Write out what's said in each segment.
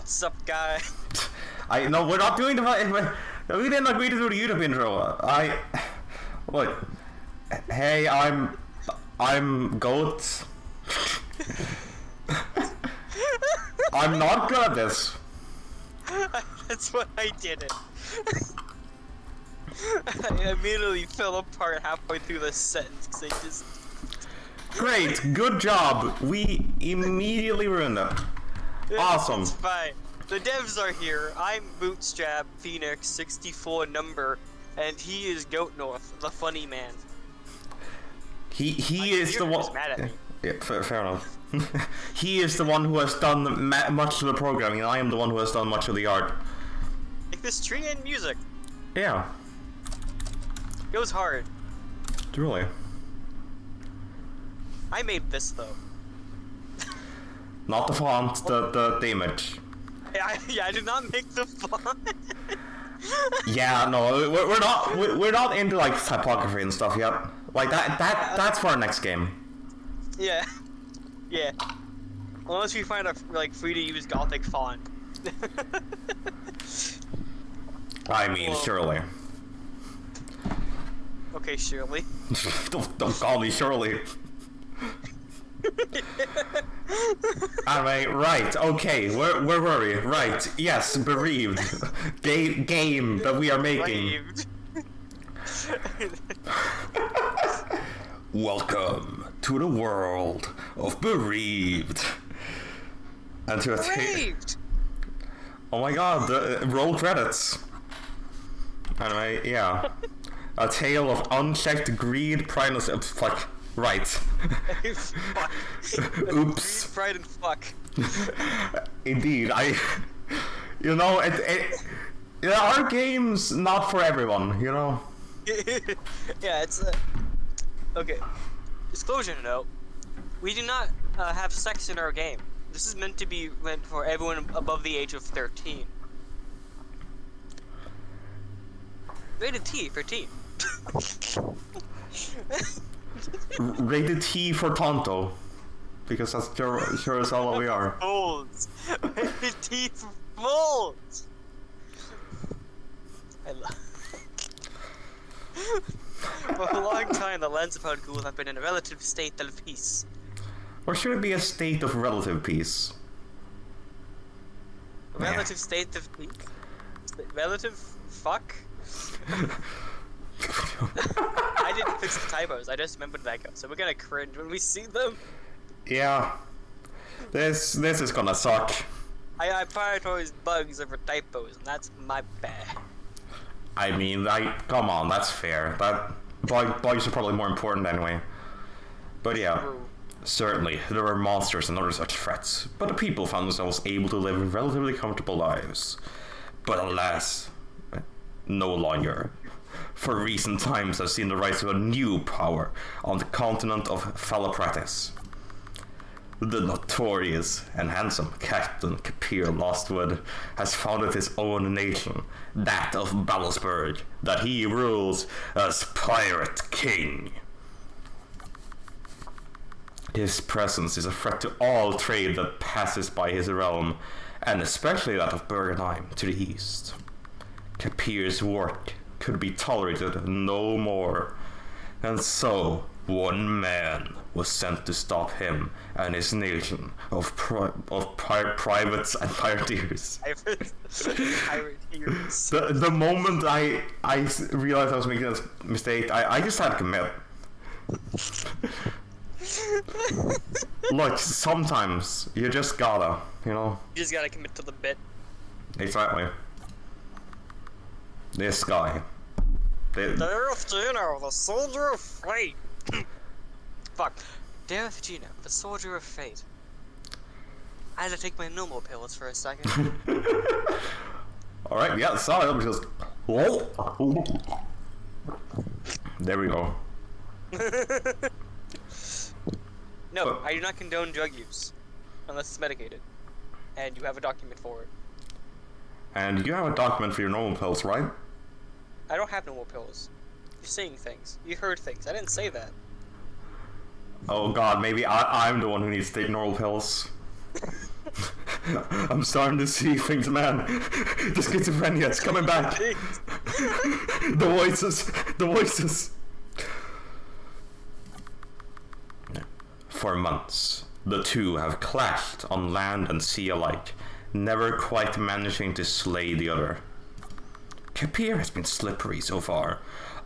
What's up, guy? No, we're not doing the. We didn't agree to do the YouTube intro. Look. Hey, I'm Goat. I'm not good at this. That's what I did it. I immediately fell apart halfway through the sentence because I just... Great, good job. We immediately ruined it. Awesome. It's fine. The devs are here. I'm Bootstrap Phoenix 64 number, and he is Goat North, the funny man. He is the one. Mad at me. Yeah, fair enough. He is the one who has done much of the programming, and I am the one who has done much of the art. Like this tree and music. Yeah. It was hard. Really. I made this though. Not the font, the image. Yeah, I did not make the font. Yeah, no, we're not into like typography and stuff yet. Like that's for our next game. Yeah. Yeah. Unless we find a like free to use Gothic font. I mean, well, surely. Okay, Shirley. don't call me Shirley. Anyway, right, okay, where were we? Right, yes, Bereaved. Game that we are making. Welcome to the world of Bereaved. And to a Bereaved! Oh my god, the roll credits. Anyway, yeah. A tale of unchecked greed, pride, and fuck. Right. Fuck. Oops. Greed, pride, and fuck. Indeed, you know, our game's not for everyone, you know. Yeah, it's okay. Disclosure note: we do not have sex in our game. This is meant to be meant for everyone above the age of 13. Rated T for teen. Rated T for Tonto, because that's sure as hell what we are. Fools. Rated T for fools. I love. For a long time, the lands of Hardgul have been in a relative state of peace. Or should it be a state of relative peace? Relative state of peace? Relative fuck? I didn't fix the typos, I just remembered that, so we're gonna cringe when we see them. Yeah. This is gonna suck. I prioritize bugs over typos, and that's my bad. I mean, come on, that's fair. That bugs are probably more important anyway. But yeah, certainly there were monsters and other such threats, but the people found themselves able to live relatively comfortable lives. But alas, no longer. For recent times have seen the rise of a new power on the continent of Phalopratis. The notorious and handsome Captain Kapir Lostwood has founded his own nation, that of Ballasburg, that he rules as Pirate King. His presence is a threat to all trade that passes by his realm, and especially that of Bergenheim to the east. Kapir's work could be tolerated no more, and so one man was sent to stop him and his nation of privates and pirateers. The moment I realized I was making this mistake, I just had to commit. Look, sometimes you just gotta, you know? You just gotta commit to the bit. Exactly. This guy. Darth Gino, the soldier of fate. Fuck. Darth Gino, the soldier of fate. I had to take my normal pills for a second. Alright, yeah, sorry, let me just... There we go. No, I do not condone drug use. Unless it's medicated. And you have a document for it. And you have a document for your normal pills, right? I don't have normal pills. You're saying things. You heard things. I didn't say that. Oh god, maybe I'm the one who needs to take normal pills. I'm starting to see things, man. The schizophrenia, it's coming back. The voices. For months, the two have clashed on land and sea alike, never quite managing to slay the other. Kapir has been slippery so far,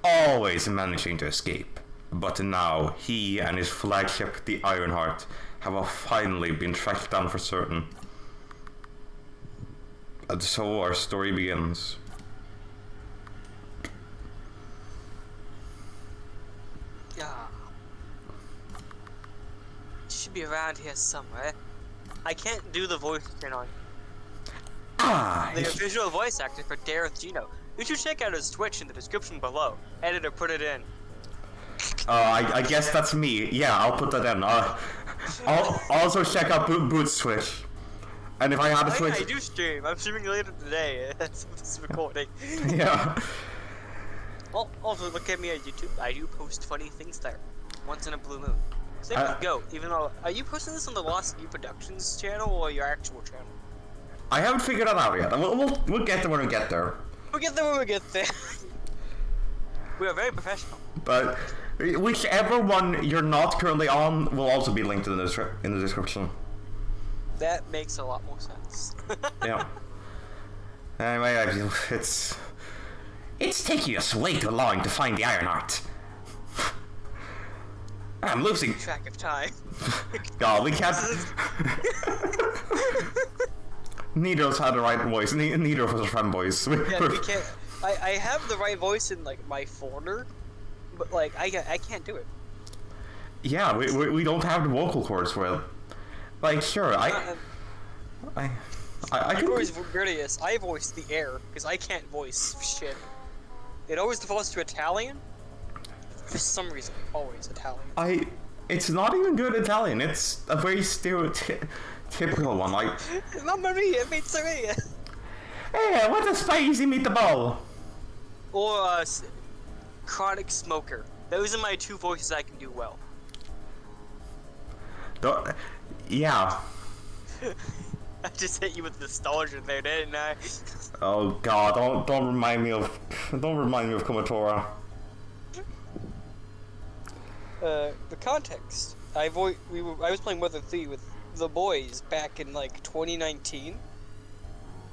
always managing to escape. But now, he and his flagship, the Ironheart, have finally been tracked down for certain. And so our story begins. Yeah. Should be around here somewhere. I can't do the voice turn on. The official voice actor for Dareth Gino. You should check out his Twitch in the description below. Editor put it in. I guess that's me. Yeah, I'll put that in. I'll also check out Boot's Twitch. And if I had a Twitch... I do stream. I'm streaming later today. That's this recording. Yeah. Also, look at me on YouTube. I do post funny things there. Once in a blue moon. Same with Go. Even though... Are you posting this on the Lost View Productions channel or your actual channel? I haven't figured that out yet. We'll get there when we get there. We'll get there when we get there. We are very professional. But whichever one you're not currently on will also be linked in the description. That makes a lot more sense. Yeah. Anyway, it's taking us way too long to find the Ironheart. I'm losing track of time. God, we can't. Neither of us had the right voice. Neither of us are fanboys. Yeah, we can't. I have the right voice in like my folder, but like I can't do it. Yeah, we don't have the vocal cords for it. Like sure, I can voice Verdius. I voice the air because I can't voice shit. It always defaults to Italian. For some reason, always Italian. It's not even good Italian. It's a very stereotypical one. Like Mamma mia, pizzeria. Hey, what a spicy meatball! Or chronic smoker. Those are my two voices I can do well. Yeah. I just hit you with nostalgia there, didn't I? Oh God! Don't remind me of Komotora. The context. I was playing Weather 3 with the boys back in like 2019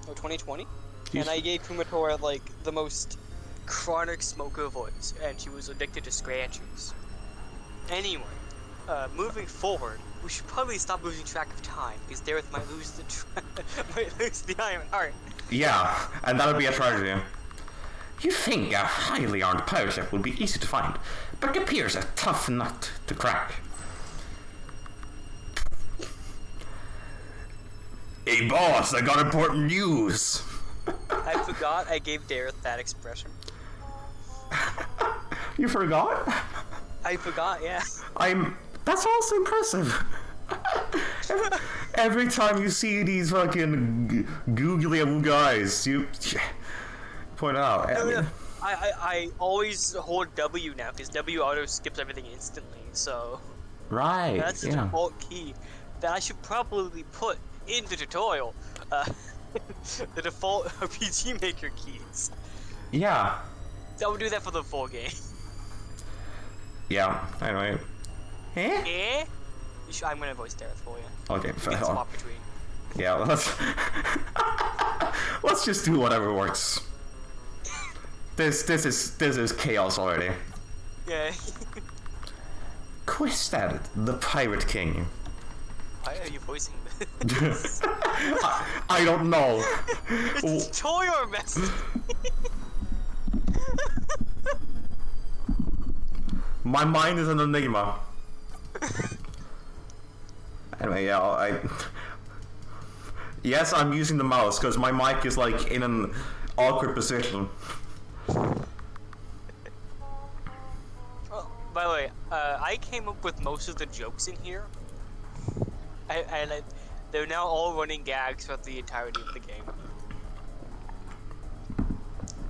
or 2020, and I gave Kumatora like the most chronic smoker voice, and she was addicted to scratches. Anyway, moving forward, we should probably stop losing track of time because Dareth might lose the Ironheart. Yeah, and that would be a tragedy. You think a highly armed pirate ship would be easy to find, but it appears a tough nut to crack. Hey boss, I got important news! I forgot I gave Dareth that expression. You forgot? I forgot, yeah. That's also impressive. Every time you see these fucking googly guys, you point out. I always hold W now because W auto skips everything instantly. So right, that's the default key that I should probably put in the tutorial. The default RPG Maker keys. Yeah. I would do that for the full game. Yeah. Anyway. Eh? I'm gonna voice Dareth for you. Okay. We can swap between. Yeah. Let's just do whatever works. This is chaos already. Yeah. Quistad, the Pirate King. Why are you voicing this? I don't know. It's your message. My mind is an enigma. Anyway, yeah, yes, I'm using the mouse because my mic is like in an awkward position. Oh, by the way, I came up with most of the jokes in here. They're now all running gags throughout the entirety of the game.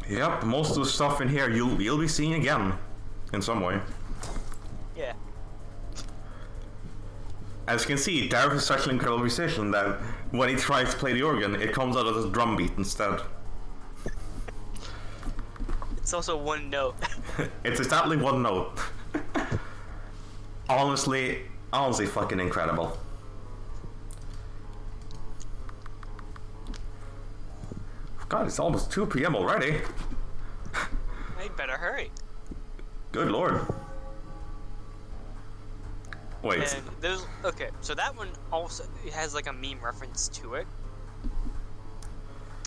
Yep, most of the stuff in here you'll be seeing again, in some way. Yeah. As you can see, Dareth is such an incredible musician that when he tries to play the organ, it comes out as a drum beat instead. It's also one note. It's exactly one note. honestly fucking incredible. God, it's almost 2 p.m. already. I'd better hurry. Good lord. Wait. And there's okay, so that one also has like a meme reference to it.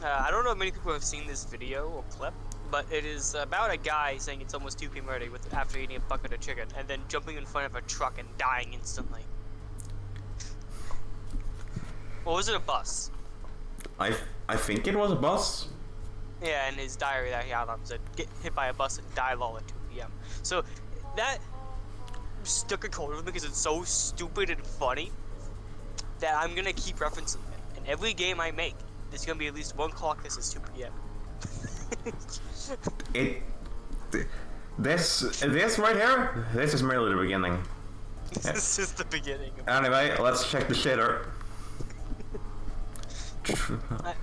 I don't know if many people have seen this video or clip, but it is about a guy saying it's almost 2 p.m. already after eating a bucket of chicken and then jumping in front of a truck and dying instantly. Or was it a bus? I think it was a bus. Yeah, in his diary that he had on said, get hit by a bus and die lol at 2 p.m. So that stuck a code with me because it's so stupid and funny that I'm gonna keep referencing it. In every game I make, there's gonna be at least one clock that says 2 p.m. This right here, this is merely the beginning. This is the beginning. Anyway, let's check the shader. I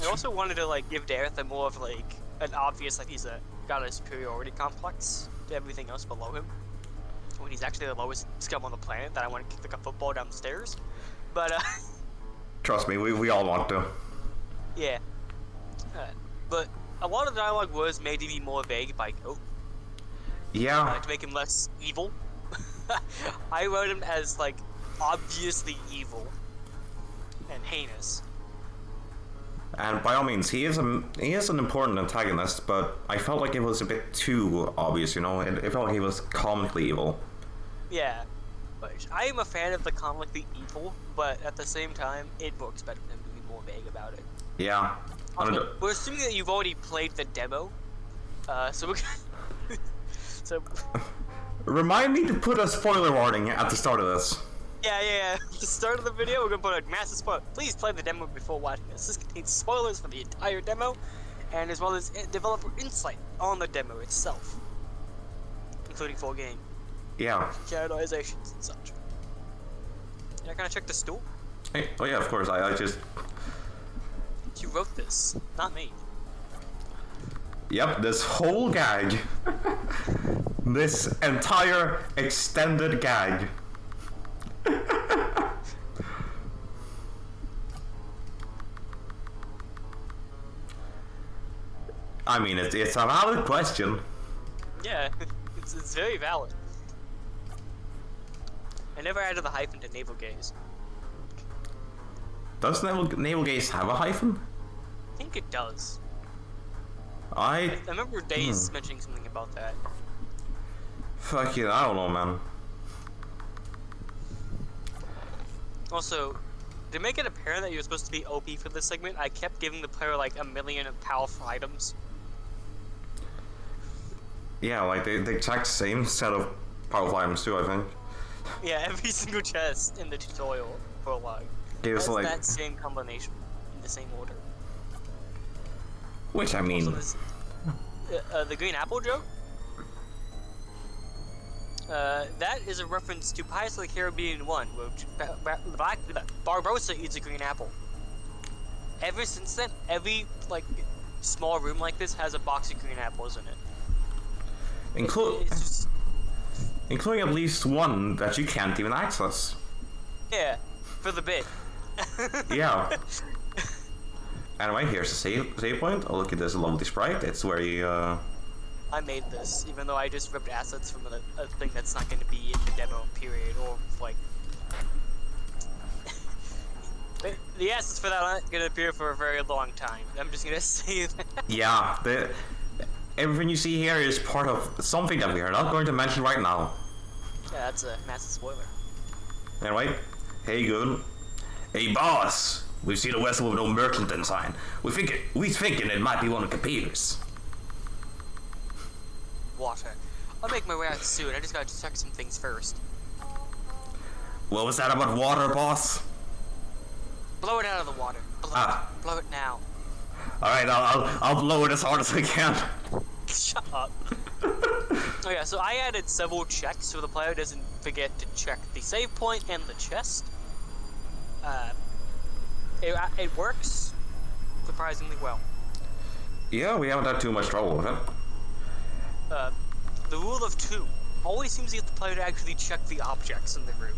also wanted to like give Dareth a more of like an obvious like he's got a superiority complex to everything else below him. When he's actually the lowest scum on the planet, that I want to kick like a football down the stairs. But Trust me, we all want to. yeah. But a lot of the dialogue was made to be more vague by Goat. Yeah. To make him less evil. I wrote him as like obviously evil and heinous. And by all means, he is an important antagonist, but I felt like it was a bit too obvious, you know? It felt like he was comically evil. Yeah. But I am a fan of the comically evil, but at the same time, it works better for him to be more vague about it. Yeah. Also, we're assuming that you've already played the demo, so we're so... Remind me to put a spoiler warning at the start of this. Yeah. At the start of the video, we're gonna put a massive spoiler. Please play the demo before watching this. This contains spoilers for the entire demo, and as well as developer insight on the demo itself, including full game Yeah. characterizations and such. Yeah, can I check the stool? Hey, oh yeah, of course. I just. You wrote this, not me. Yep, this whole gag. This entire extended gag. I mean, it's a valid question. Yeah, it's very valid. I never added the hyphen to navel gaze. Does navel gaze have a hyphen? I think it does. I remember Days mentioning something about that. Fuck it, I don't know, man. Also, to make it apparent that you're supposed to be OP for this segment, I kept giving the player like 1,000,000 of powerful items. Yeah, like the exact same set of powerful items too, I think. Yeah, every single chest in the tutorial prologue has like that same combination in the same order. Which I mean, Also, the green apple joke. That is a reference to Pirates of the Caribbean 1, which Barbossa eats a green apple. Ever since then, every like small room like this has a box of green apples in it. including at least one that you can't even access. Yeah, for the bit. Yeah. Anyway, here's the save point. Oh, look at this lovely sprite. It's where you, I made this, even though I just ripped assets from a thing that's not going to be in the demo period, or like... the assets for that aren't going to appear for a very long time. I'm just going to say that. Yeah, everything you see here is part of something that we are not going to mention right now. Yeah, that's a massive spoiler. Anyway, hey good. Hey boss! We've seen a vessel with no merchant sign. We thinking it might be one of Capier's. Water. I'll make my way out soon. I just gotta check some things first. What was that about water, boss? Blow it out of the water. Blow it now. Alright, I'll blow it as hard as I can. Shut up. Oh yeah, so I added several checks so the player doesn't forget to check the save point and the chest. It works surprisingly well. Yeah, we haven't had too much trouble with it. The rule of 2 always seems to get the player to actually check the objects in the room.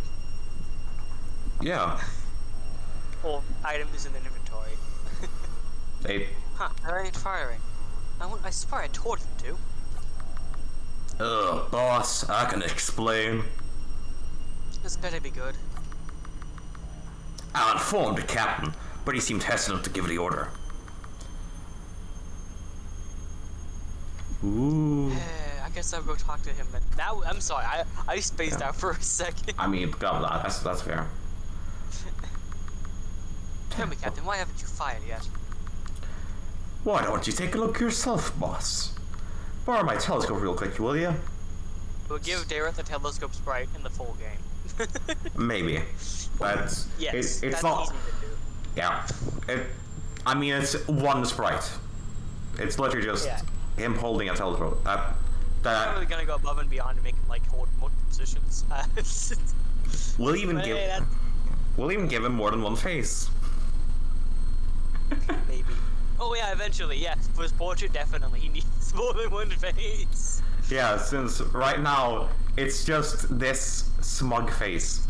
Yeah. Or items in the inventory. They... Huh, they ain't firing. I swear I told him to. Ugh, boss, I can explain. This better be good. I informed the captain, but he seemed hesitant to give the order. Ooh. I guess I'll go talk to him then. Now, I'm sorry, I spaced out for a second. I mean, that's fair. Tell me, Captain, why haven't you fired yet? Why don't you take a look yourself, boss? Borrow my telescope real quick, will you? We'll give Dareth the telescope sprite in the full game. Maybe. But yes, it's that's not... easy to do. Yeah. I mean, it's one sprite. It's literally just him holding a telescope. I'm not really gonna go above and beyond to make him like hold multiple positions. We'll even give him more than one face. Maybe. Oh yeah, eventually, yes. For his portrait, definitely. He needs more than one face. Yeah, since right now, it's just this smug face.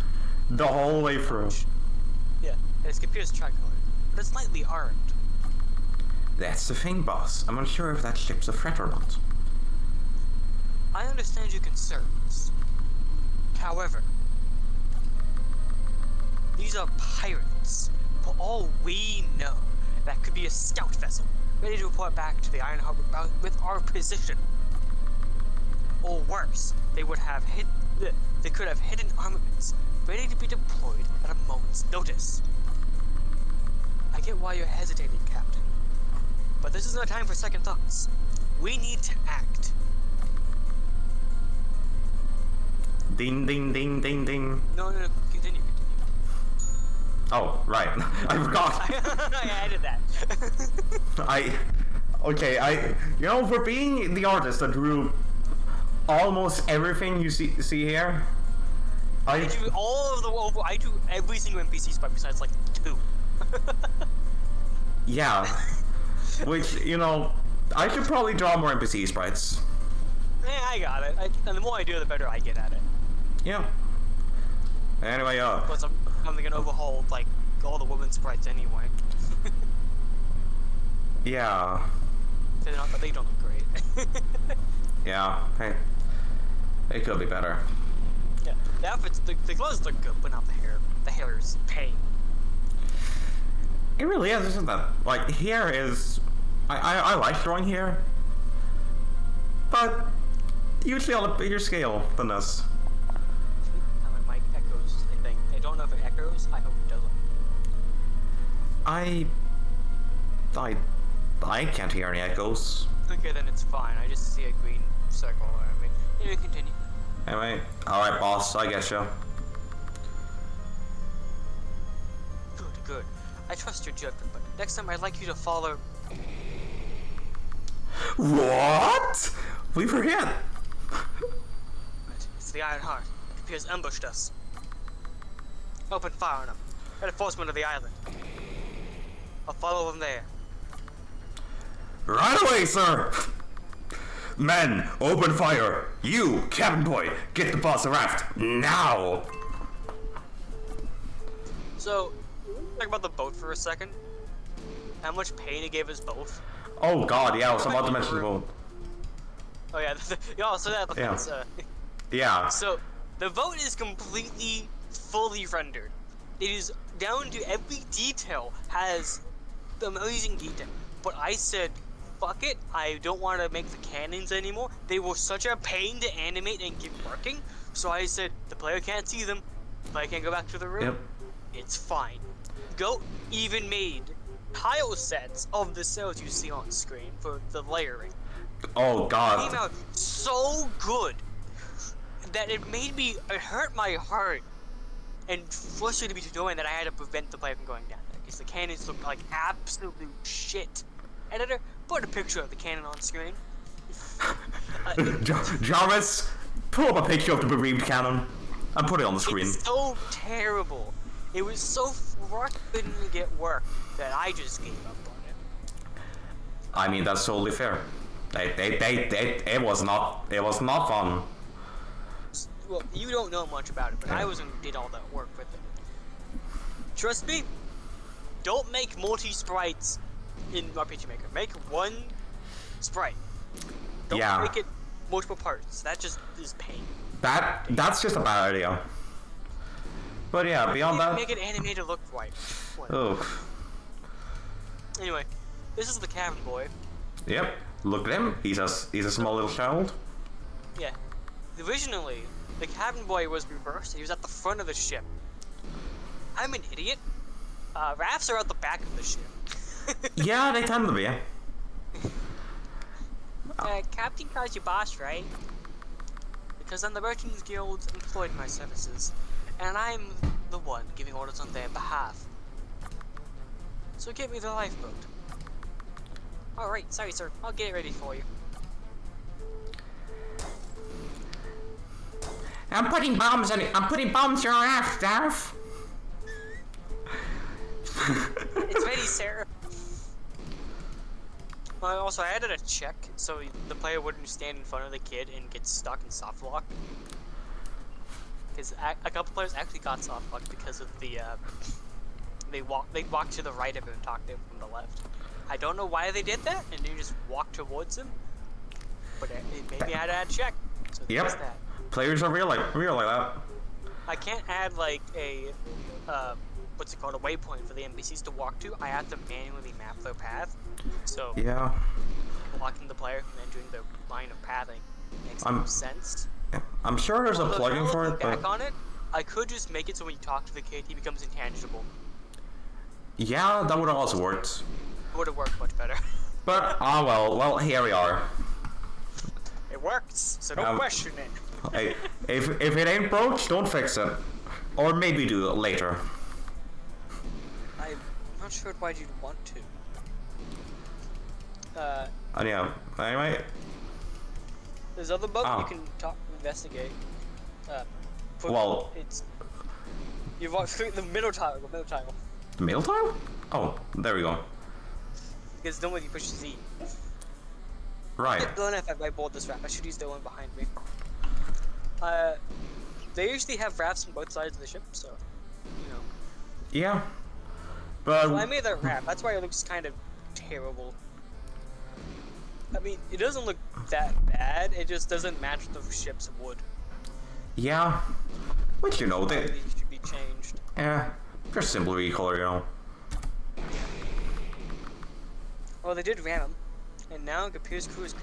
The whole way through. Yeah, and his computer's tricolor, but it's slightly armed. That's the thing, boss. I'm unsure if that ship's a threat or not. I understand your concerns. However, these are pirates. For all we know, that could be a scout vessel, ready to report back to the Iron Harbor with our position. Or worse, they could have hidden armaments, ready to be deployed at a moment's notice. I get why you're hesitating, Captain, but this is no time for second thoughts. We need to act. Ding, ding, ding, ding, ding. No, continue. Oh, right. I forgot. I added that. You know, for being the artist that drew almost everything you see here, I do every single NPC spot besides like 2. Yeah. Which, you know, I should probably draw more NPC sprites. Yeah, I got it. And the more I do, the better I get at it. Yeah. Anyway, Plus, I'm gonna overhaul like all the women's sprites anyway. Yeah. They don't look great. Yeah. Hey. It could be better. Yeah. The outfits, the clothes look good, but not the hair. The hair is pain. It really is, isn't it? Like, hair is... I like drawing hair. But usually on a bigger scale than this. My mic echoes, I think. I don't know if it echoes. I hope it doesn't. I can't hear any echoes. Okay, then it's fine. I just see a green circle around me. Anyway, continue. Anyway, alright, boss, I guess you. Good. I trust your judgment, but next time I'd like you to follow... What? We forget. It's the Iron Heart. It appears ambushed us. Open fire on them. Reinforcement of the island. I'll follow them there. Right away, sir! Men, open fire! You, Captain Boy, get the boss aft now! So, talk about the boat for a second. How much pain it gave us both. Oh god, yeah, I was about to mention the boat. Oh yeah, so that defense, Yeah. So, the boat is completely, fully rendered. It is down to every detail, has the amazing detail. But I said, fuck it, I don't want to make the cannons anymore. They were such a pain to animate and keep working. So I said, the player can't see them. The player can't go back to the room. Yep. It's fine. Goat even made tile sets of the cells you see on screen for the layering. Oh god. It came out so good that it hurt my heart and frustrated me to no end that I had to prevent the player from going down there because the cannons looked like absolute shit. Editor, put a picture of the cannon on screen. Jarvis, pull up a picture of the Bereaved cannon and put it on the screen. It's so terrible. It was so frustrating to get work that I just gave up on it. I mean, that's totally fair. It was not fun. Well, you don't know much about it, but I was the one who did all that work with it. Trust me, don't make multi-sprites in RPG Maker. Make one sprite. Don't make it multiple parts. That just is pain. That's just a bad idea. But yeah, beyond that, make it animated to look right. Oh. Anyway, this is the cabin boy. Yep. Look at him. He's a small little child. Yeah. Originally, the cabin boy was reversed. He was at the front of the ship. I'm an idiot. Rafts are at the back of the ship. Yeah, they tend to be. Captain Car's your boss, right? Because then the Merchants Guild employed my services, and I'm the one giving orders on their behalf. So get me the lifeboat. Alright, sorry sir, I'll get it ready for you. I'm putting bombs in your ass, Darth. It's ready, sir. Also, I added a check so the player wouldn't stand in front of the kid and get stuck in soft lock. Because a couple players actually got soft locked because of the they walked to the right of him and talked to him from the left. I don't know why they did that, and they just walked towards him. But it made me add a check. So yep. That. Players are real like that. I can't add like a what's it called, a waypoint for the NPCs to walk to. I have to manually map their path. So yeah, blocking the player and then doing the line of pathing makes no sense. I'm sure there's a plugin for it, but back on it, I could just make it so when you talk to the kid, he becomes intangible. Yeah, that would have also worked. It would have worked much better. But well, here we are. It works, so don't question it. Hey, if it ain't broke, don't fix it, or maybe do it later. I'm not sure why you'd want to. Yeah. Anyway. There's other bugs you can investigate. Well, it's you've watched the middle tile. The middle tile. The middle tile? Oh, there we go. Because then when you push Z. Right. I don't know if I bought this raft. I should use the one behind me. They usually have rafts on both sides of the ship, so you know. Yeah. But so I made that raft. That's why it looks kind of terrible. I mean, it doesn't look that bad. It just doesn't match the ship's wood. Yeah. Which they should be changed. Yeah. Just simply recolor, Well, they did ram him, and now Capier's crew is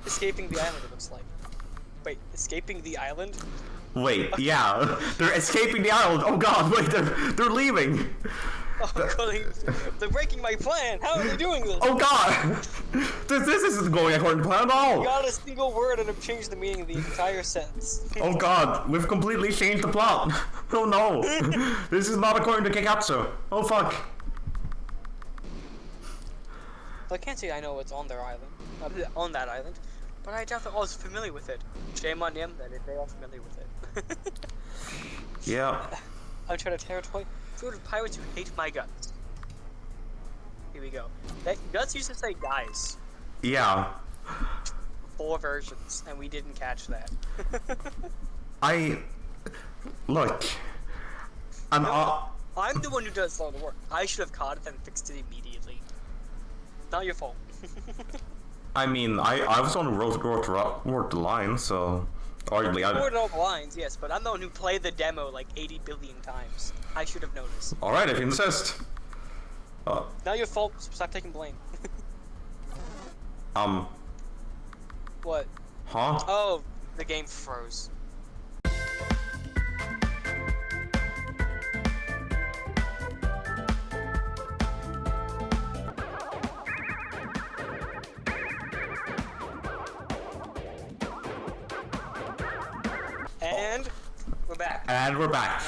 escaping the island. It looks like. Wait, escaping the island? Wait, yeah, they're escaping the island. Oh God, wait, they're leaving. Oh, they're breaking my plan. How are they doing this? Oh God, this isn't going according to plan at all. Got a single word and have changed the meaning of the entire sentence. Oh God, we've completely changed the plot. Oh no, this is not according to Kekatsu. Oh fuck. I can't say I know what's on their island, on that island, but I doubt they're all familiar with it. Shame on them that they are familiar with it. Yeah. I'm trying to territory filled with pirates who hate my guts. Here we go. That guts used to say guys. Yeah. 4 versions, and we didn't catch that. Look. I'm the one who does all the work. I should have caught it and fixed it immediately. Not your fault. I mean, I was on the road wrote the line, so arguably I wrote all the lines, yes, but I'm the one who played the demo like 80 billion times. I should have noticed. All right, if you insist. Not your fault. Stop taking blame. What? Huh? Oh, the game froze. And we're back. And we're back.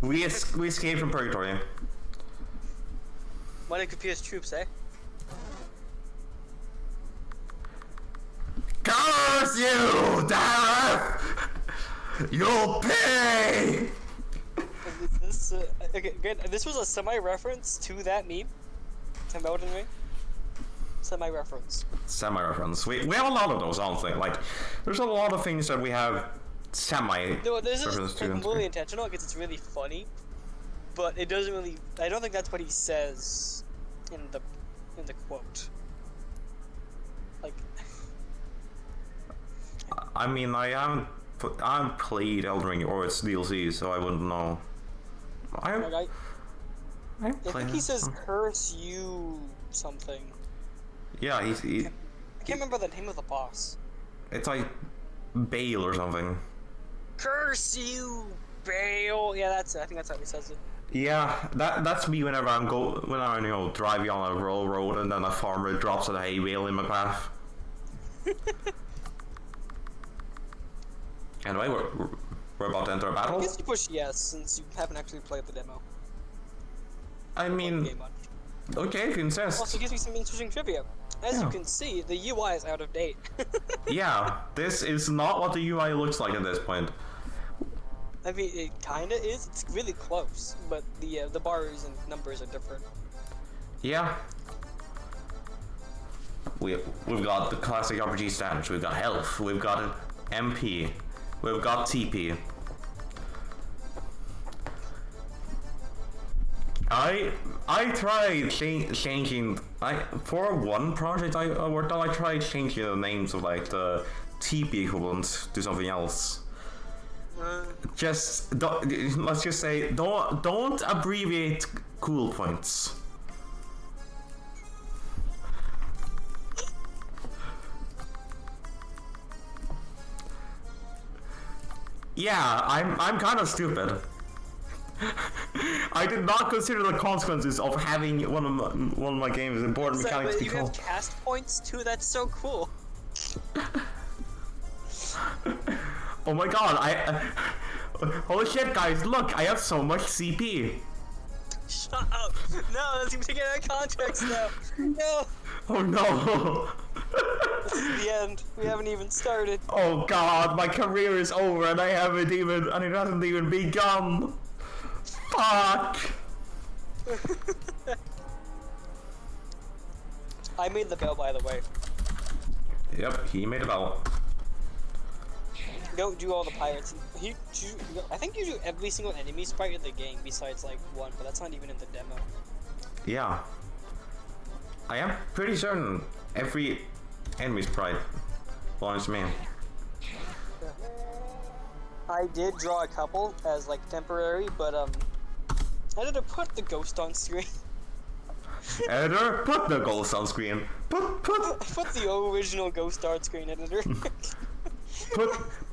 We escaped from Purgatory. One of Capier's troops, eh? Curse you, Dareth! You'll pay! So, okay, good. This was a semi-reference to that meme. To Elden Ring. Semi-reference. Semi-reference. We have a lot of those, I don't think. Like, there's a lot of things that we have No, this is reference to. completely intentional because it's really funny, but it doesn't really. I don't think that's what he says in the quote. Like, I mean, I haven't played Elden Ring or its DLC, so I wouldn't know. I think he says curse you something. Yeah, I can't remember the name of the boss. It's like Bale or something. Curse you, Bale. Yeah, that's it. I think that's how he says it. Yeah, that's me whenever I'm driving on a rural road and then a farmer drops a hay bale in my path. Anyway, we're about to enter a battle. I guess you push yes since you haven't actually played the demo. I mean, okay, if you insist. Also gives me some interesting trivia. As you can see, the UI is out of date. Yeah, this is not what the UI looks like at this point. I mean, it kinda is. It's really close, but the bars and numbers are different. Yeah. We've got the classic RPG standards. We've got health. We've got MP. We've got TP. I tried changing. For one project I worked on, I tried changing the names of like the TP equivalent to something else. Let's just say don't abbreviate cool points. Yeah, I'm kind of stupid. I did not consider the consequences of having one of my games important mechanics but be you called. have cast points too. That's so cool. Oh my god! Holy shit, guys! Look, I have so much CP. Shut up! No, that's even taken out of context now. No. Oh no! This is the end. We haven't even started. Oh god, my career is over and it hasn't even begun. Fuck! I made the bell, by the way. Yep, he made a bell. Don't do all the pirates. I think you do every single enemy sprite in the game besides like one, but that's not even in the demo. Yeah. I am pretty certain every enemy sprite belongs to me. I did draw a couple as like temporary, but editor, put the ghost on screen. Editor, put the ghost on screen. Put the original ghost on screen, editor.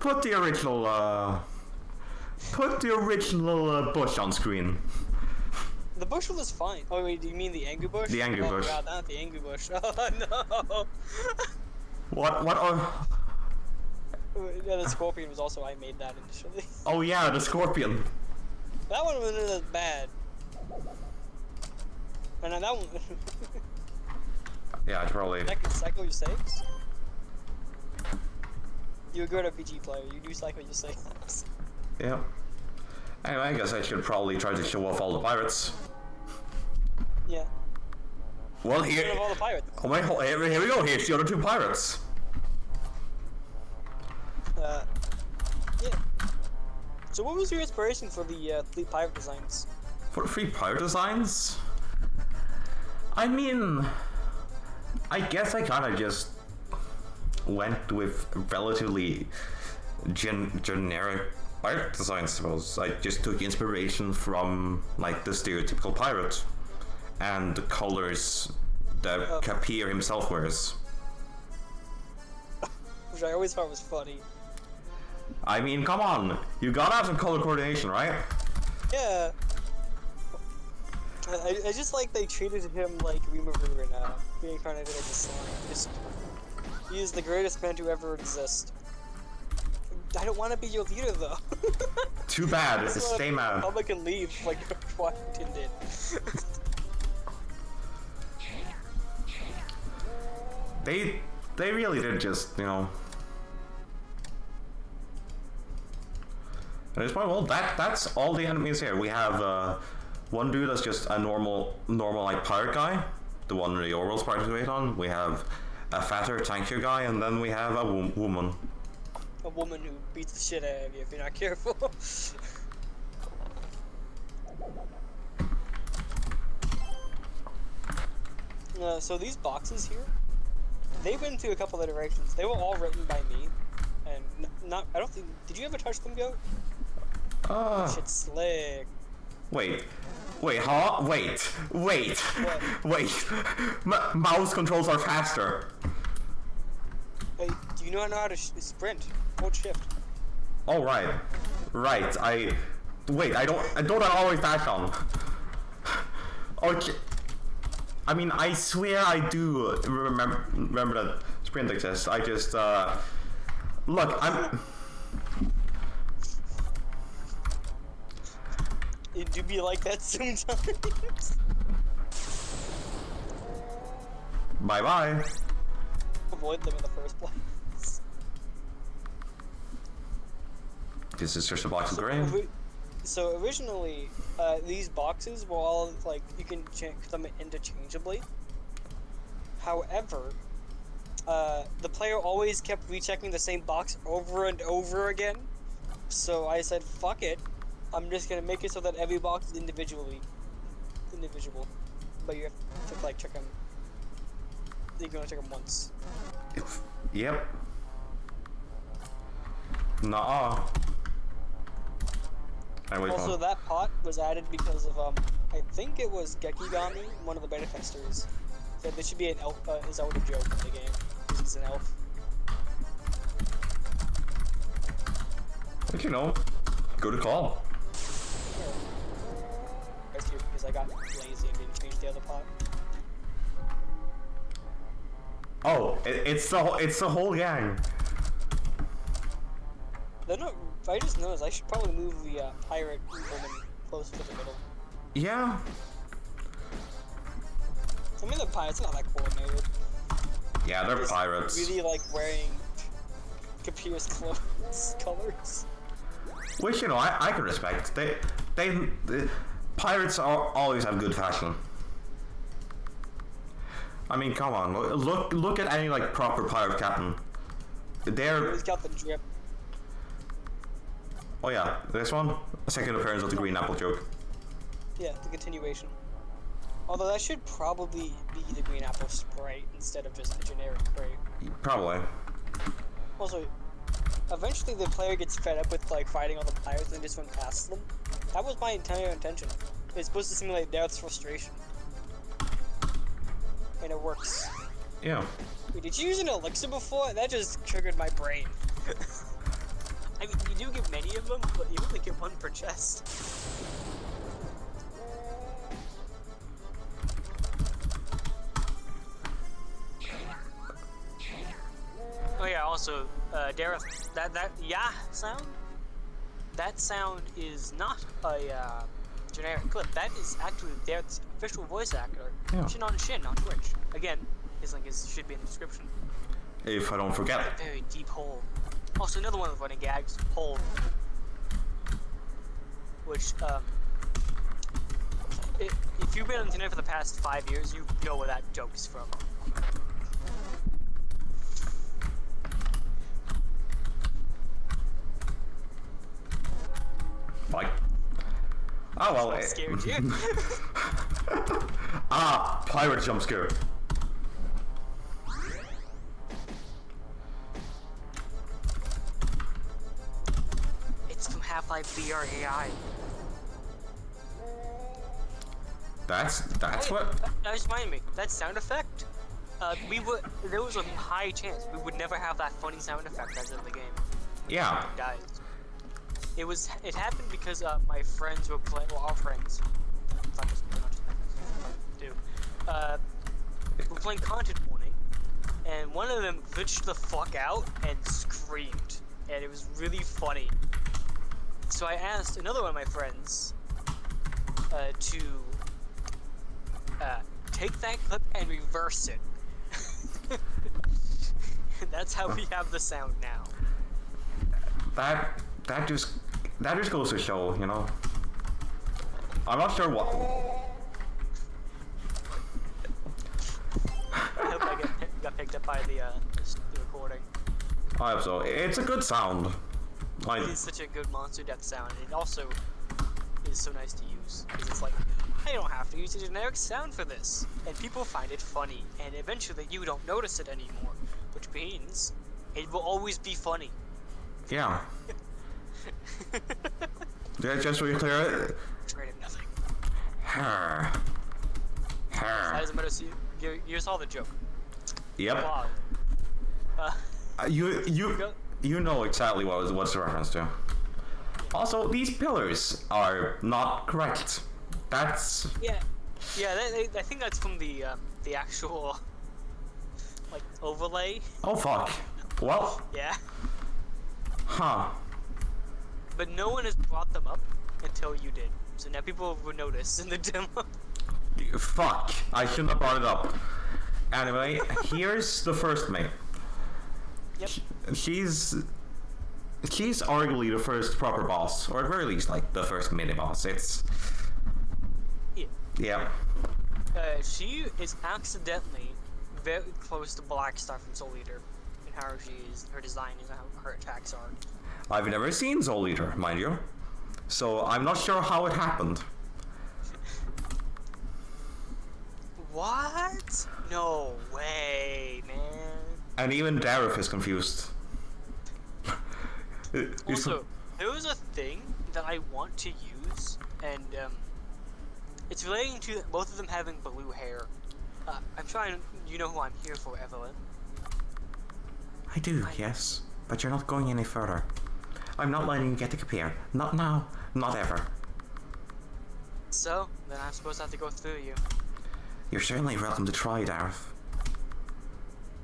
put the original bush on screen. The bush was fine. Oh wait, do you mean the angry bush? The angry bush. Oh god, not the angry bush. Oh no. What Yeah, the scorpion was also, I made that initially. Oh yeah, the scorpion. That one wasn't as bad. And then that one. Yeah, it's probably. That can cycle your saves. You're a good RPG player. You do cycle your saves. Yeah. Anyway, I guess I should probably try to show off all the pirates. Yeah. Well, here. Of all the pirates. Oh my! Here we go. Here's the other two pirates. Yeah. So, what was your inspiration for the three pirate designs? For the three pirate designs? I mean, I guess I kind of just went with relatively generic pirate designs, I suppose. I just took inspiration from like the stereotypical pirate and the colors that Kapir himself wears. Which I always thought was funny. I mean, come on, you gotta have some color coordination, right? Yeah. I just like they treated him like Rimuru in reincarnated as a slime. He is the greatest man to ever exist. I don't want to be your leader though. Too bad. Stay mad. Public and leave like Washington did. They really did just, And it's well, that's all the enemies here. We have one dude that's just a normal like pirate guy, the one the Orwell's participate on. We have a fatter, tankier guy, and then we have a woman. A woman who beats the shit out of you if you're not careful. So these boxes here, they've been through a couple iterations. They were all written by me, and not. I don't think. Did you ever touch them, Goat? Shit's slick. Wait, huh? Wait. What? Mouse controls are faster. Hey, do you know how to sprint? Hold shift. Oh right. I don't always dash on. Okay. I mean, I swear I do remember that sprint exists. I just look. It do be like that sometimes. Bye. Avoid them in the first place. This is just a box of grain. So originally, these boxes were all like you can change them interchangeably. However, the player always kept rechecking the same box over and over again. So I said, "Fuck it, I'm just gonna make it so that every box is individual, but you have to like check them. You can only check them once." Yep. Nuh-uh. Also, that pot was added because of I think it was Gekigami, one of the beta testers, said this should be an elf, Zelda joke in the game because he's an elf. But you know, good call. Yeah. Because I got lazy and didn't change the other pot. Oh, it's the whole gang. They're not. I just noticed I should probably move the pirate woman closer to the middle. Yeah. I mean, the pirates are not that coordinated. Yeah, they're pirates. Really like wearing Capier's clothes colors. Which you know I can respect. They pirates always have good fashion. I mean, come on, look at any like proper pirate captain. They're. He's got the drip. Oh yeah, this one, a second appearance of the green apple joke. Yeah, the continuation. Although that should probably be the green apple Sprite instead of just the generic crate. Probably. Also, eventually the player gets fed up with like fighting all the pirates and just run past them. That was my entire intention. It's supposed to simulate Dareth's frustration. And it works. Yeah. Wait, did you use an elixir before? That just triggered my brain. I mean, you do get many of them, but you only get one per chest. Oh yeah, also, Dareth, that yeah sound? That sound is not a generic clip. That is actually Dareth's official voice actor. Yeah. Shin on Shin on Twitch. Again, his link should be in the description. If I don't forget. A very deep hole. Also, another one of the running gags, hole. Which, if you've been on the internet for the past 5 years, you know where that joke is from. Like. Oh well. That scared you. Pirate jump scare. It's from Half-Life VR.ai. That's Hey, what. That just reminded me. That sound effect. There was a high chance we would never have that funny sound effect as in the game. Yeah. Guys. It happened because my friends were playing. Well, our friends. We're playing Content Warning, and one of them glitched the fuck out and screamed, and it was really funny. So I asked another one of my friends to take that clip and reverse it. And that's how we have the sound now. That just that just goes to show, you know. I'm not sure what. I hope I got picked up by the recording. I hope so. It's a good sound. It's such a good monster death sound, and it also is so nice to use. Because it's like, I don't have to use a generic sound for this. And people find it funny, and eventually you don't notice it anymore. Which means it will always be funny. Yeah. Just so you're clear. Afraid of nothing. Her. That doesn't matter. You saw the joke. Yep. Wow. You know exactly what's the reference to. Also, these pillars are not correct. That's yeah. I think that's from the actual like overlay. oh fuck. Well. Yeah. Huh. But no one has brought them up until you did. So now people will notice in the demo. Fuck. I shouldn't have brought it up. Anyway, here's the first mate. Yep. She's arguably the first proper boss, or at very least like the first mini boss. It's yeah. She is accidentally very close to Black Star from Soul Eater, and how her design is, how her attacks are. I've never seen Soul Eater, mind you, so I'm not sure how it happened. What? No way, man. And even Dareth is confused. Also, there was a thing that I want to use, and it's relating to both of them having blue hair. I'm trying. You know who I'm here for, Evelyn. I do, yes, but you're not going any further. I'm not letting you get to Kapir. Not now, not ever. So, then I'm supposed to have to go through you. You're certainly welcome to try, Dareth.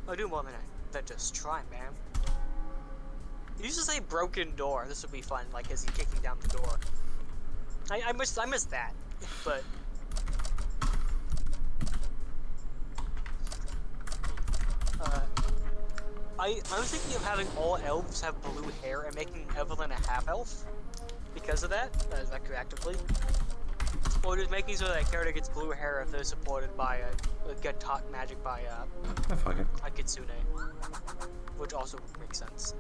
I'll do more than just try, man. You used to say broken door. This would be fun, like as he kicking down the door. I miss that, but I was thinking of having all elves have blue hair and making Evelyn a half elf because of that. Is that correctly? Or just making so that character gets blue hair if they're supported by get taught magic by Fuck it. a kitsune, which also makes sense.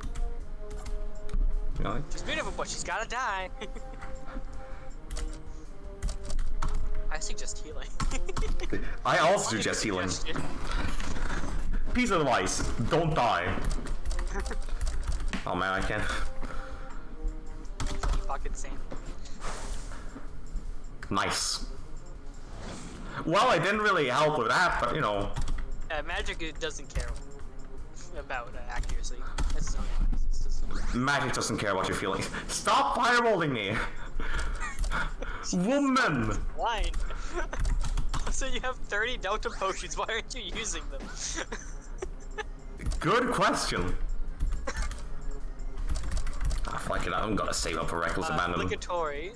Really? She's beautiful, but she's gotta die. I suggest healing. I also suggest healing. Piece of advice: don't die. Oh man, I can't. Fucking same. Nice. Well, I didn't really help with that, but you know. Magic doesn't care about accuracy. That's Magic doesn't care about your feelings. Stop fireballing me! Woman! Blind. So you have 30 Delta potions, why aren't you using them? Good question. Ah, fuck it, I'm gonna save up for reckless abandonment. Obligatory,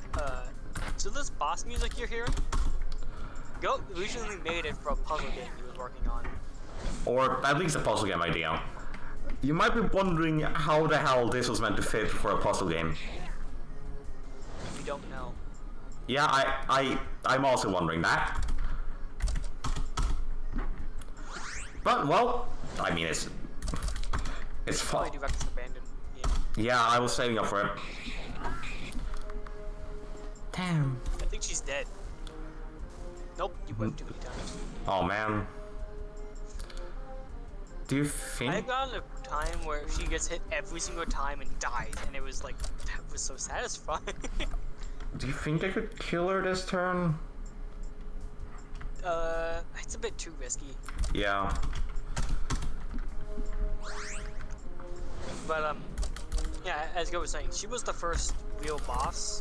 so this boss music you're hearing? Goat recently made it for a puzzle game he was working on. Or at least a puzzle game idea. You might be wondering how the hell this was meant to fit for a puzzle game. We don't know. Yeah, I'm also wondering that. But well, I mean it's fun. Do Reckless Abandon. Yeah, I was saving up for it. Damn. I think she's dead. Nope, you went too many times. Oh man. Do you think? I've gotten a time where she gets hit every single time and dies, and it was like, that was so satisfying. Do you think I could kill her this turn? It's a bit too risky. Yeah. But, yeah, as Go was saying, she was the first real boss,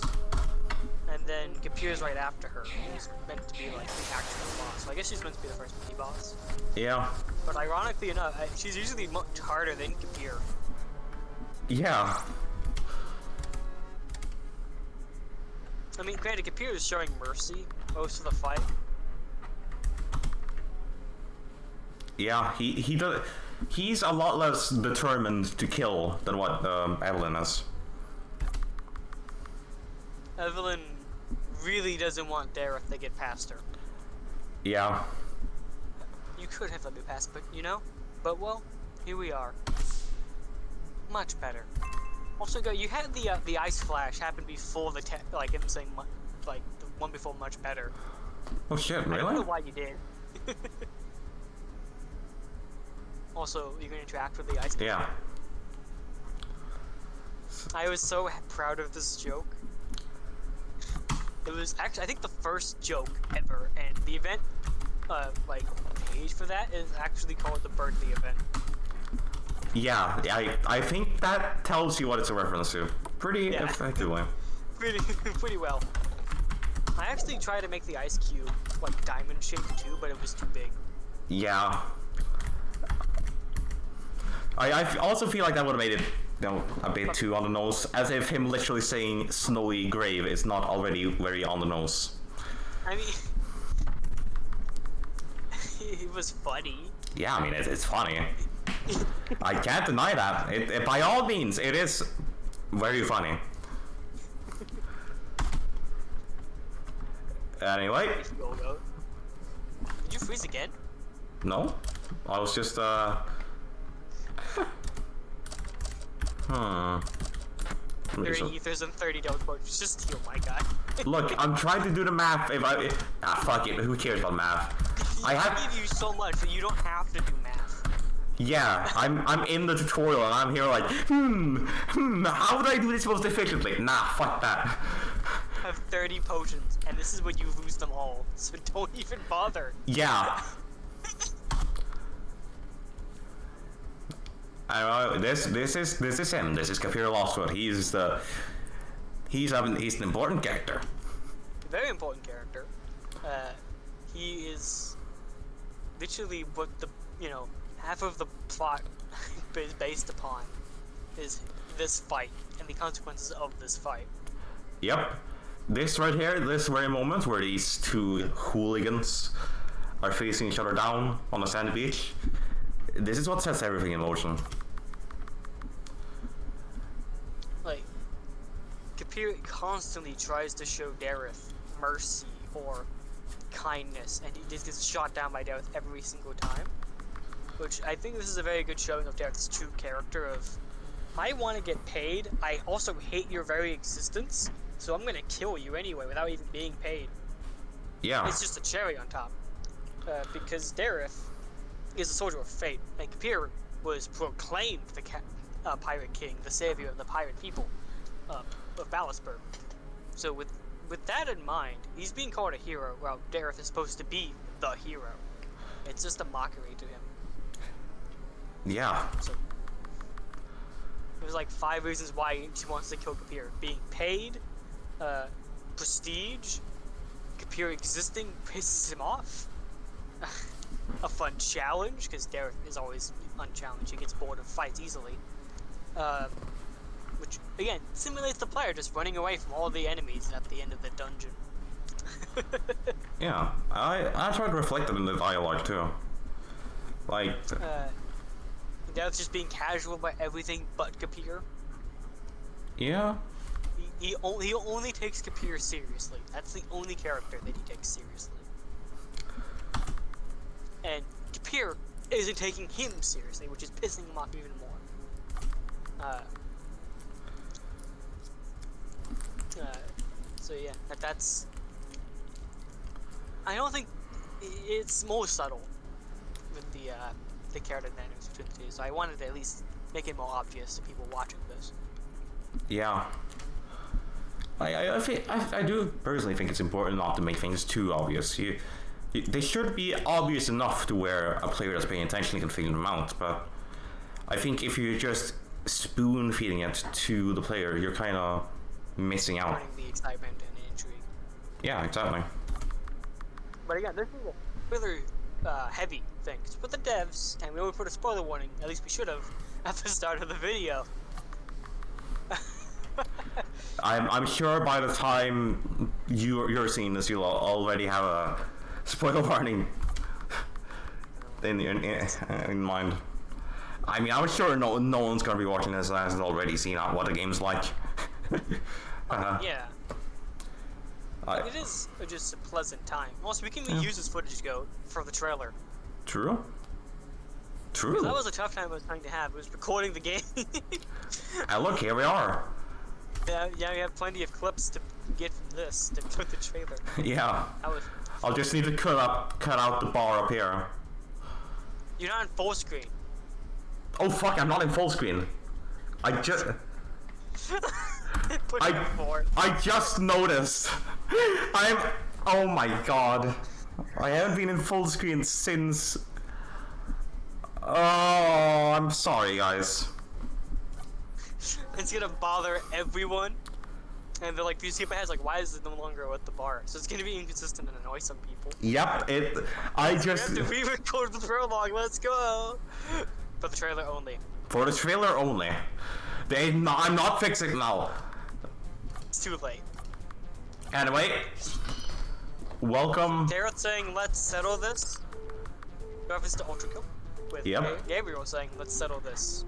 and then Kapir's right after her. She's meant to be, like, the actual boss. So I guess she's meant to be the first mini-boss. Yeah. But ironically enough, she's usually much harder than Kapir. Yeah. I mean, granted, Kapir is showing mercy most of the fight. Yeah, he does. He's a lot less determined to kill than what Evelyn is. Evelyn really doesn't want Dareth to get past her. Yeah. You could have let me pass, but but well, here we are. Much better. Also, you had the ice flash happen before the like him saying like the one before much better. Oh shit! Really? I don't know why you did. Also, you're gonna interact with the ice. Yeah. I was so proud of this joke. It was actually, I think, the first joke ever, and the event, like, page for that is actually called the Birthday event. Yeah, I think that tells you what it's a reference to. Pretty effectively. Pretty well. I actually tried to make the ice cube, like, diamond shaped too, but it was too big. Yeah. I also feel like that would have made it, a bit too on the nose, as if him literally saying snowy grave is not already very on the nose. I mean, it was funny. Yeah, I mean, it's funny. I can't deny that. It by all means, it is very funny. Anyway. Did you freeze again? No. I was just, There are ethers and 30 teleports. Just steal my guy. Look, I'm trying to do the math. Fuck it. Who cares about math? I give you so much that you don't have to do math. Yeah, I'm in the tutorial and I'm here like, how would I do this most efficiently? Nah, fuck that. I have 30 potions, and this is when you lose them all, so don't even bother. Yeah. This is him. This is Kapir Lostwood. He's an important character. Very important character. He is literally what the half of the plot is based upon is this fight and the consequences of this fight. Yep. This right here, this very moment where these two hooligans are facing each other down on a sandy beach, this is what sets everything in motion. Like, Kapir constantly tries to show Dareth mercy or kindness, and he just gets shot down by Dareth every single time. Which I think this is a very good showing of Dareth's true character of, I want to get paid, I also hate your very existence, so I'm gonna kill you anyway without even being paid. Yeah. It's just a cherry on top. Because Dareth is a soldier of fate, and Kapir was proclaimed the pirate king, the savior of the pirate people of Ballasburg. So with that in mind, he's being called a hero, while Dareth is supposed to be the hero. It's just a mockery to him. Yeah. So, there's like 5 reasons why she wants to kill Kapir. Being paid, prestige, Kapir existing pisses him off. A fun challenge, because Dareth is always unchallenged. He gets bored of fights easily. Which, again, simulates the player just running away from all the enemies at the end of the dungeon. Yeah, I tried to reflect it in the dialogue too. Like... Dareth's just being casual about everything but Kapir. Yeah. He only takes Kapir seriously. That's the only character that he takes seriously. And Kapir isn't taking him seriously, which is pissing him off even more. So yeah, that's... I don't think... It's more subtle with the character dynamics between the two, so I wanted to at least make it more obvious to people watching this. Yeah. I do personally think it's important not to make things too obvious. They should be obvious enough to where a player that's paying attention can figure them out, but I think if you're just spoon feeding it to the player, you're kind of missing out. Turning the excitement and intrigue. Yeah, exactly. But again, this is a really heavy thing. So with the devs, and we always put a spoiler warning, at least we should have, at the start of the video. I'm sure by the time you're seeing this, you'll already have a spoiler warning in mind. I mean, I'm sure no one's gonna be watching this and hasn't already seen what the game's like. Yeah. It is just a pleasant time. Also, we can use this footage for the trailer. True. True. That was a tough time I was trying to have. It was recording the game. And look, here we are. Yeah, we have plenty of clips to get from this to put the trailer. Yeah. I'll just need to cut out the bar up here. You're not in full screen. Oh fuck! I'm not in full screen. I just noticed. Oh my god. I haven't been in full screen since. Oh, I'm sorry, guys. It's gonna bother everyone, and they're like, "These people has like, why is it no longer at the bar?" So it's gonna be inconsistent and annoy some people. Yep. I just. We have to re-record the prologue. Let's go. For the trailer only. For the trailer only. I'm not fixing it now. It's too late. Anyway, welcome. Garrett saying, "Let's settle this." Reference to Ultra Kill. With Gabriel saying, "Let's settle this."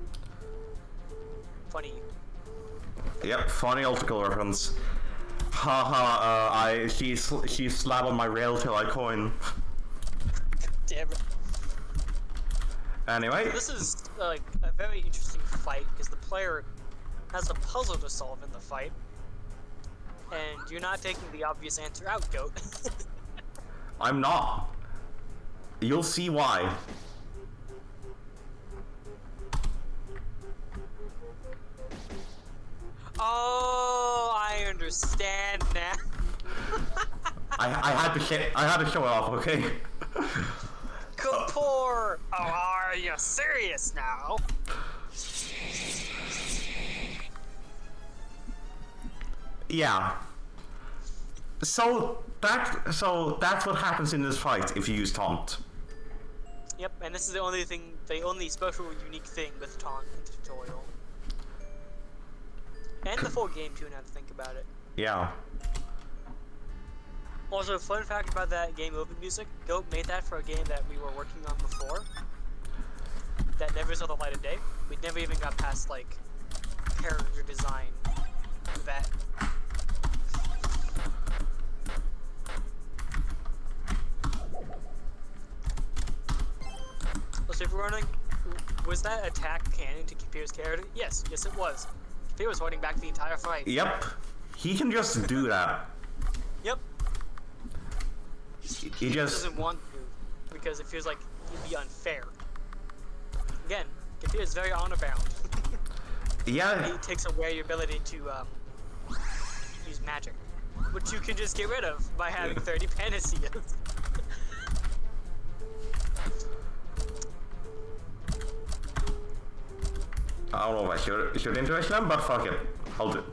Funny. Yep, funny optical reference. Haha, she slapped on my rail till I coin. Damn it. Anyway. This is like a very interesting fight because the player has a puzzle to solve in the fight. And you're not taking the obvious answer out, Goat. I'm not. You'll see why. Oh, I understand now. I had to show it off, okay? Kapoor! Oh, are you serious now? Yeah. So that's what happens in this fight if you use taunt. Yep, and this is the only special unique thing with taunt in the tutorial. And the full game too, now to think about it. Yeah. Also, a fun fact about that game open music, Goat made that for a game that we were working on before. That never saw the light of day. We never even got past, like, character design. That. So if we're running, was that attack canon to Kapir's character? Yes, it was. Kapir was holding back the entire fight. Yep. He can just do that. Yep. He just doesn't want to because it feels like it'd be unfair. Again, Kapir is very honor bound. Yeah. He takes away your ability to use magic, which you can just get rid of by having 30 Panaceas. I don't know if I should interact them, but fuck it. I'll do it.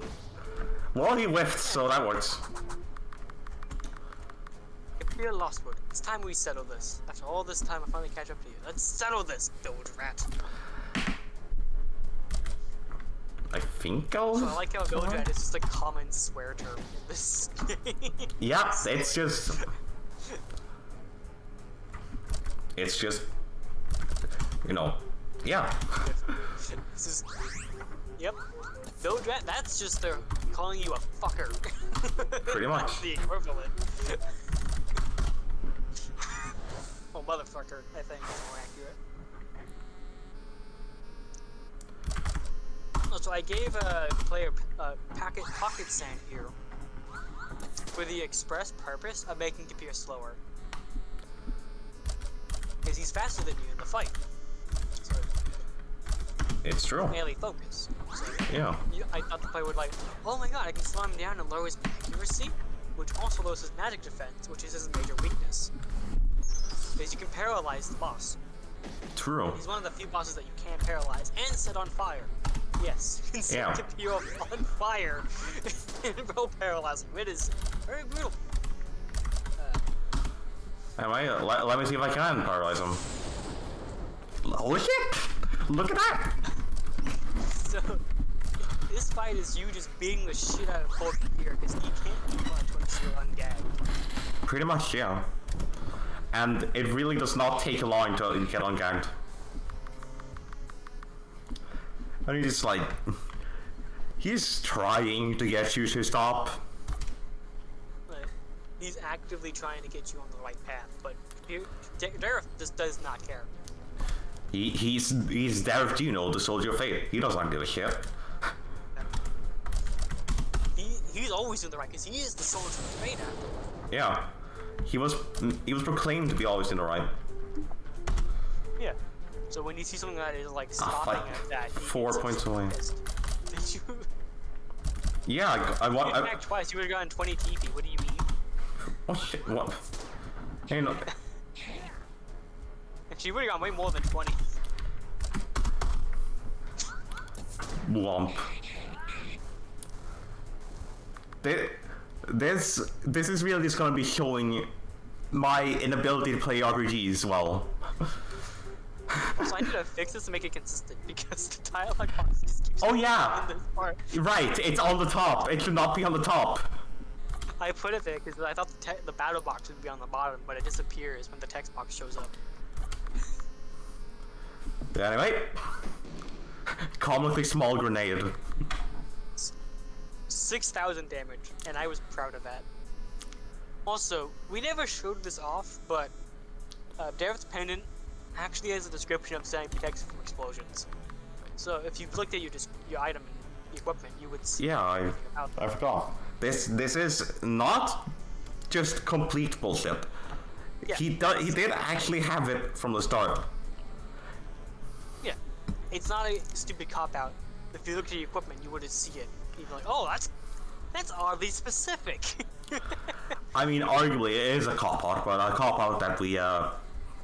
Well, he whiffed, so that works. Kapir Lostwood, it's time we settle this. After all this time, I finally catch up to you. Let's settle this, Doge Rat. I think I'll... So I like how Doge Rat is just a common swear term in this game. Yeah, it's just... It's just... You know... Yeah. This is... Yep. Doge Rat, that's just their calling you a fucker. Pretty much. That's the equivalent. Oh, motherfucker, I think is more accurate. Oh, so I gave a player pocket sand here for the express purpose of making Kapir slower. Because he's faster than you in the fight. So it's true. melee focus. So yeah. I thought the player would like, oh my god, I can slow him down and lower his accuracy, which also lowers his magic defense, which is his major weakness. Because you can paralyze the boss. True. He's one of the few bosses that you can paralyze and set on fire. Yes, you can set Kapir on fire and roll paralyze him. It is very brutal. Let me see if I can paralyze him. Oh shit! Look at that! So, this fight is you just beating the shit out of poor Kapir because he can't keep on once you're ungagged. Pretty much, yeah. And it really does not take long to get ungagged. And he's like... He's trying to get you to stop. Right. he's actively trying to get you on the right path. But Dareth just does not care. He's Dareth Juno, the soldier of fate. He doesn't give a shit. He's always doing the right, because he is the soldier of fate after. Yeah, he was proclaimed to be always in the right. Yeah. So when you see something that is like stopping at that, 4 points away. Did you? Yeah, I want. You attacked twice. You would have gotten 20 TP. What do you mean? Oh shit! What? Hey, no. And she would have gotten way more than 20. Womp. This is really just gonna be showing my inability to play RPGs well. Also, I need to fix this to make it consistent because the dialogue box just keeps. Oh yeah. In this part. Right, it's on the top. It should not be on the top. I put it there because I thought the battle box would be on the bottom, but it disappears when the text box shows up. Anyway, comically small grenade. 6,000 damage, and I was proud of that. Also, we never showed this off, but Dareth's pendant actually has a description of saying protects from explosions. So if you looked at your item and equipment, you would see. Yeah, I forgot. This is not just complete bullshit. Yeah. He did actually have it from the start. Yeah, it's not a stupid cop out. If you looked at your equipment, you would see it. You'd be like, oh, that's oddly specific. I mean, arguably it is a cop out, but a cop out that we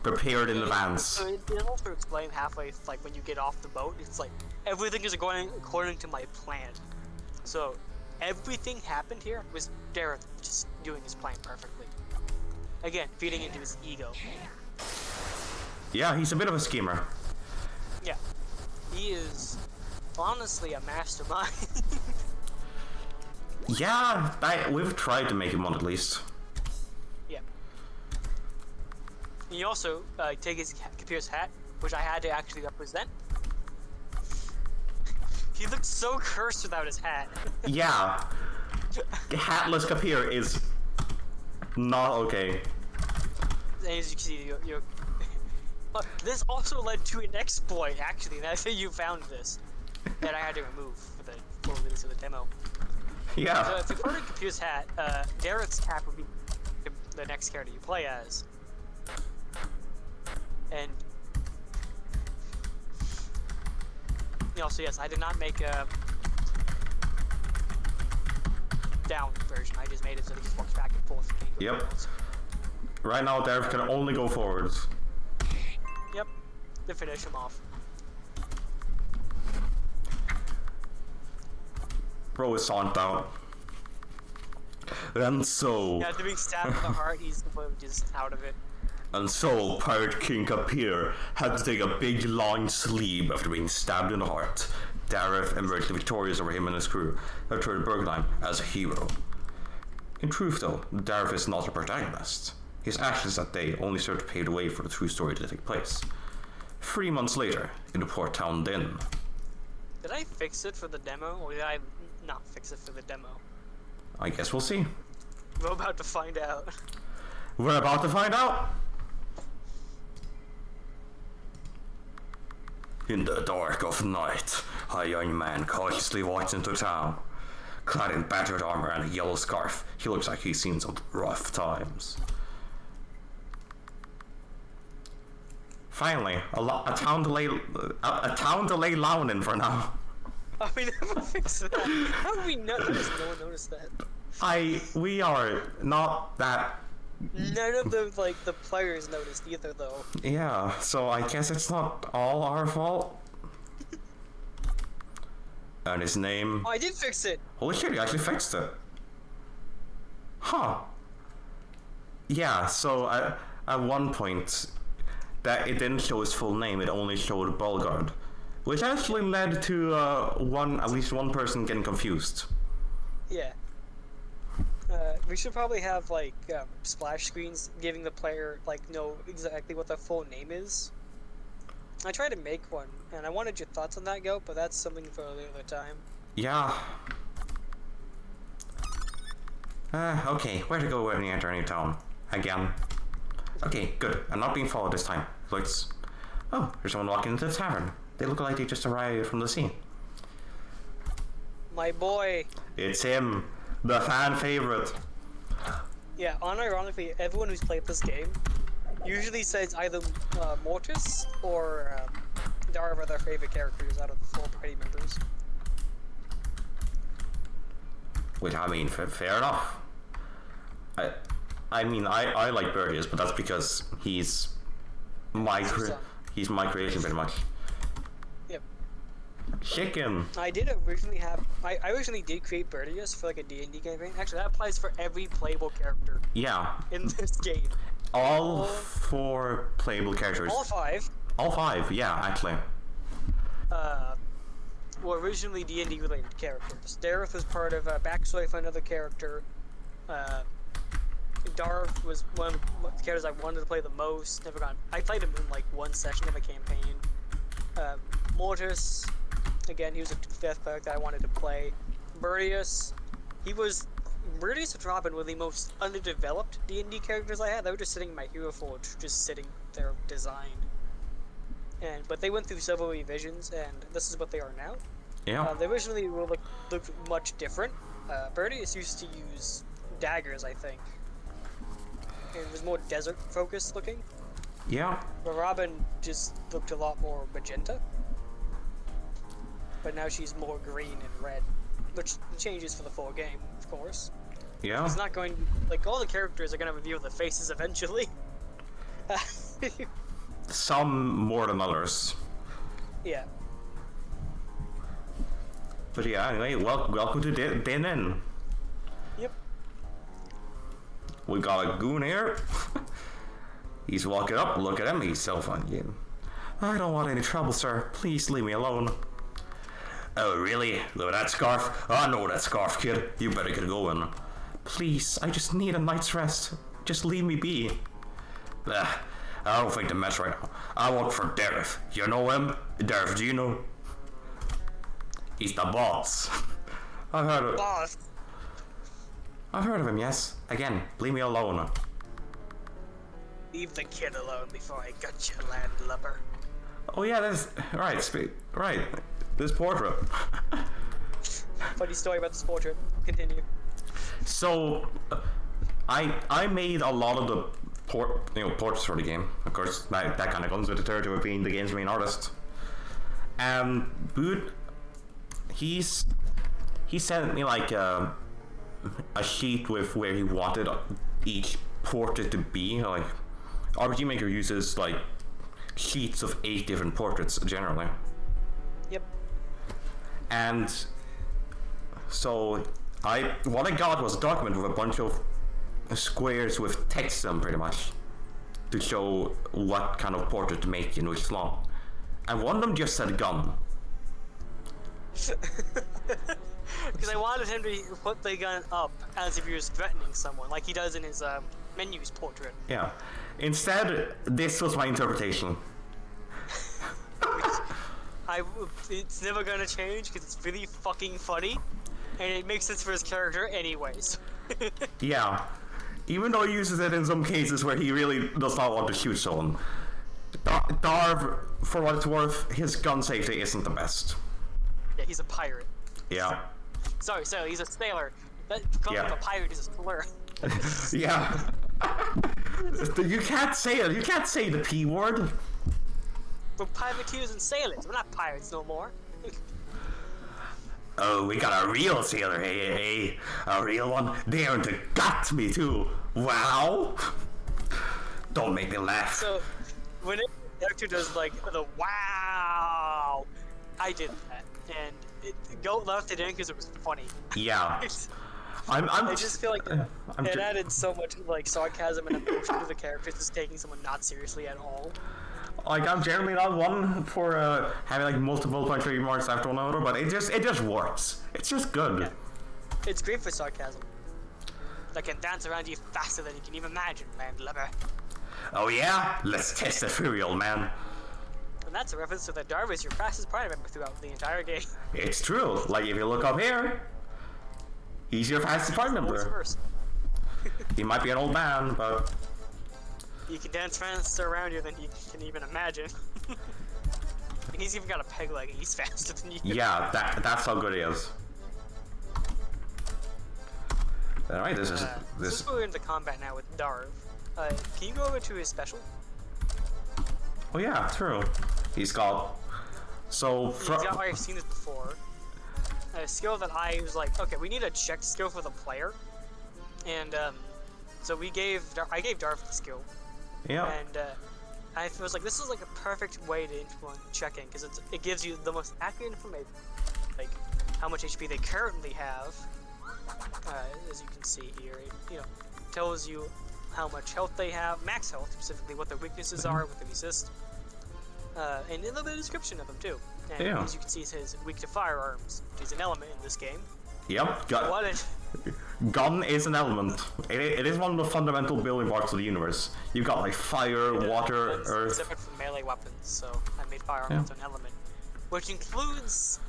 prepared in advance. So it also explained halfway, like when you get off the boat, it's like everything is going according to my plan. So everything happened here was Dareth just doing his plan perfectly. Again, feeding into his ego. Yeah, he's a bit of a schemer. Yeah, he is honestly a mastermind. Yeah, we've tried to make him one at least. Yeah. He also take his computer's hat, which I had to actually represent. He looked so cursed without his hat. Yeah. Hatless Kapir is not okay. As you can see, you're this also led to an exploit, actually, now that you found this, that I had to remove for the full release of the demo. Yeah. So if you put in Computer's hat, Dareth's cap would be the next character you play as. And also, yes, I did not make a down version. I just made it so he just walks back and forth. Yep. Right now, Dareth can only go forwards. Yep. To finish him off. Bro is sonked out. And so... Yeah, after being stabbed in the heart, he's completely just out of it. And so, Pirate King Kapir had to take a big long sleep after being stabbed in the heart. Dareth emerged victorious over him and his crew, and returned to Bergenheim as a hero. In truth though, Dareth is not the protagonist. His actions that day only served to pave the way for the true story to take place. 3 months later, in the port town Din. Did I fix it for the demo, or did I not fix it for the demo? I guess we'll see. We're about to find out. We're about to find out! In the dark of night, a young man cautiously walks into town. Clad in battered armor and a yellow scarf, he looks like he's seen some rough times. Finally, a town to lay low in for now. Oh, we never fixed that. How did we not notice? No one noticed that. We are not that. None of the players noticed either, though. Yeah, so I guess it's not all our fault. And his name. Oh, I did fix it. Holy shit, you actually fixed it. Huh. Yeah, so at one point, that it didn't show his full name, it only showed Bulgard. Which actually led to at least one person getting confused. Yeah. We should probably have splash screens giving the player know exactly what their full name is. I tried to make one, and I wanted your thoughts on that, Go, but that's something for another time. Yeah. Okay, where to go when you enter a new town? Again. Okay, good. I'm not being followed this time. Looks... Oh, there's someone walking into the tavern. They look like they just arrived from the sea. My boy. It's him, the fan favorite. Yeah, unironically, everyone who's played this game usually says either Mortis or Darv are their favorite characters out of the 4 party members. Which, I mean, fair enough. I mean, I like Birdius, but that's because he's my creation, pretty much. Yep. Chicken. I originally did create Birdius for like a D&D campaign. Actually, that applies for every playable character. Yeah. In this game. All 4 playable characters. All 5. All 5, yeah, actually. Were originally D&D related characters. Dareth was part of backstory for another character. Darth was one of the characters I wanted to play the most. I played him in like 1 session of a campaign. Mortis, again, he was a 5th cleric that I wanted to play. Birdius and Robin were the most underdeveloped D&D characters I had. They were just sitting in my Hero Forge, just sitting there designed. But they went through several revisions, and this is what they are now. Yeah. They originally looked much different. Birdius used to use daggers, I think. It was more desert focused looking. Yeah. But Robin just looked a lot more magenta. But now she's more green and red, which changes for the full game, of course. Yeah. It's not going like all the characters are gonna reveal their faces eventually. Some more than others. Yeah. But yeah, anyway, welcome to Din Inn. Yep. We got a goon here. He's walking up, look at him, he's so fun. Yeah. I don't want any trouble, sir. Please leave me alone. Oh, really? Look at that scarf. I know that scarf, kid. You better get going. Please, I just need a night's rest. Just leave me be. I don't think the mess right now. I work for Dareth. You know him? Dareth, do you know? He's the boss. I've heard of Boss. I've heard of him, yes. Again, leave me alone. Leave the kid alone before I gut you, landlubber. Oh yeah, that's right. This portrait. Funny story about this portrait. Continue. So, I made a lot of the portraits for the game. Of course, that kind of comes with the territory of being the game's main artist. Boot, he sent me like a sheet with where he wanted each portrait to be. Like, RPG Maker uses like sheets of 8 different portraits generally. Yep. And so what I got was a document with a bunch of squares with text on them, pretty much, to show what kind of portrait to make in which slot. And one of them just said gun. Because I wanted him to put the gun up as if he was threatening someone, like he does in his menus portrait. Yeah. Instead, this was my interpretation. It's never gonna change because it's really fucking funny, and it makes sense for his character anyways. Yeah. Even though he uses it in some cases where he really does not want to shoot someone. Darv, for what it's worth, his gun safety isn't the best. Yeah, he's a pirate. Yeah. Sorry, he's a sailor. Calling him a pirate is a slur. Yeah. You can't say it. You can't say the P word. We're privateers and sailors. We're not pirates no more. Oh, we got a real sailor, hey, a real one. Daring to gut me too. Wow. Don't make me laugh. So, when a character does like the wow, I did that, and it left it in because it was funny. Yeah. I just feel like it added so much like sarcasm and emotion to the characters, just taking someone not seriously at all. Like, I'm generally not one for having like multiple punctuation remarks after one another, but it just works. It's just good. Yeah. It's great for sarcasm. That can dance around you faster than you can even imagine, landlubber. Oh yeah? Let's test it for real, man. And that's a reference to that Darv is your fastest party member throughout the entire game. It's true. Like, if you look up here, he's your fastest party member. He might be an old man, but He can dance faster around you than you can even imagine. And he's even got a peg leg and he's faster than you. yeah, that's how good he is. Alright, this is Since we're into combat now with Darv, can you go over to his special? Oh yeah, true. He's got I've seen this before. A skill that I was like, okay, we need a checked skill for the player, and so I gave Darv the skill. Yeah. And I was like, this is like a perfect way to implement checking because it gives you the most accurate information, like how much HP they currently have. As you can see here, it tells you how much health they have, max health specifically, what their weaknesses are, what they resist, and a little bit of description of them too. And as you can see, it says weak to firearms, which is an element in this game. Yep. Gun is an element. It is one of the fundamental building blocks of the universe. You've got like fire, water, earth. Separate from melee weapons, so I made firearms an element, which includes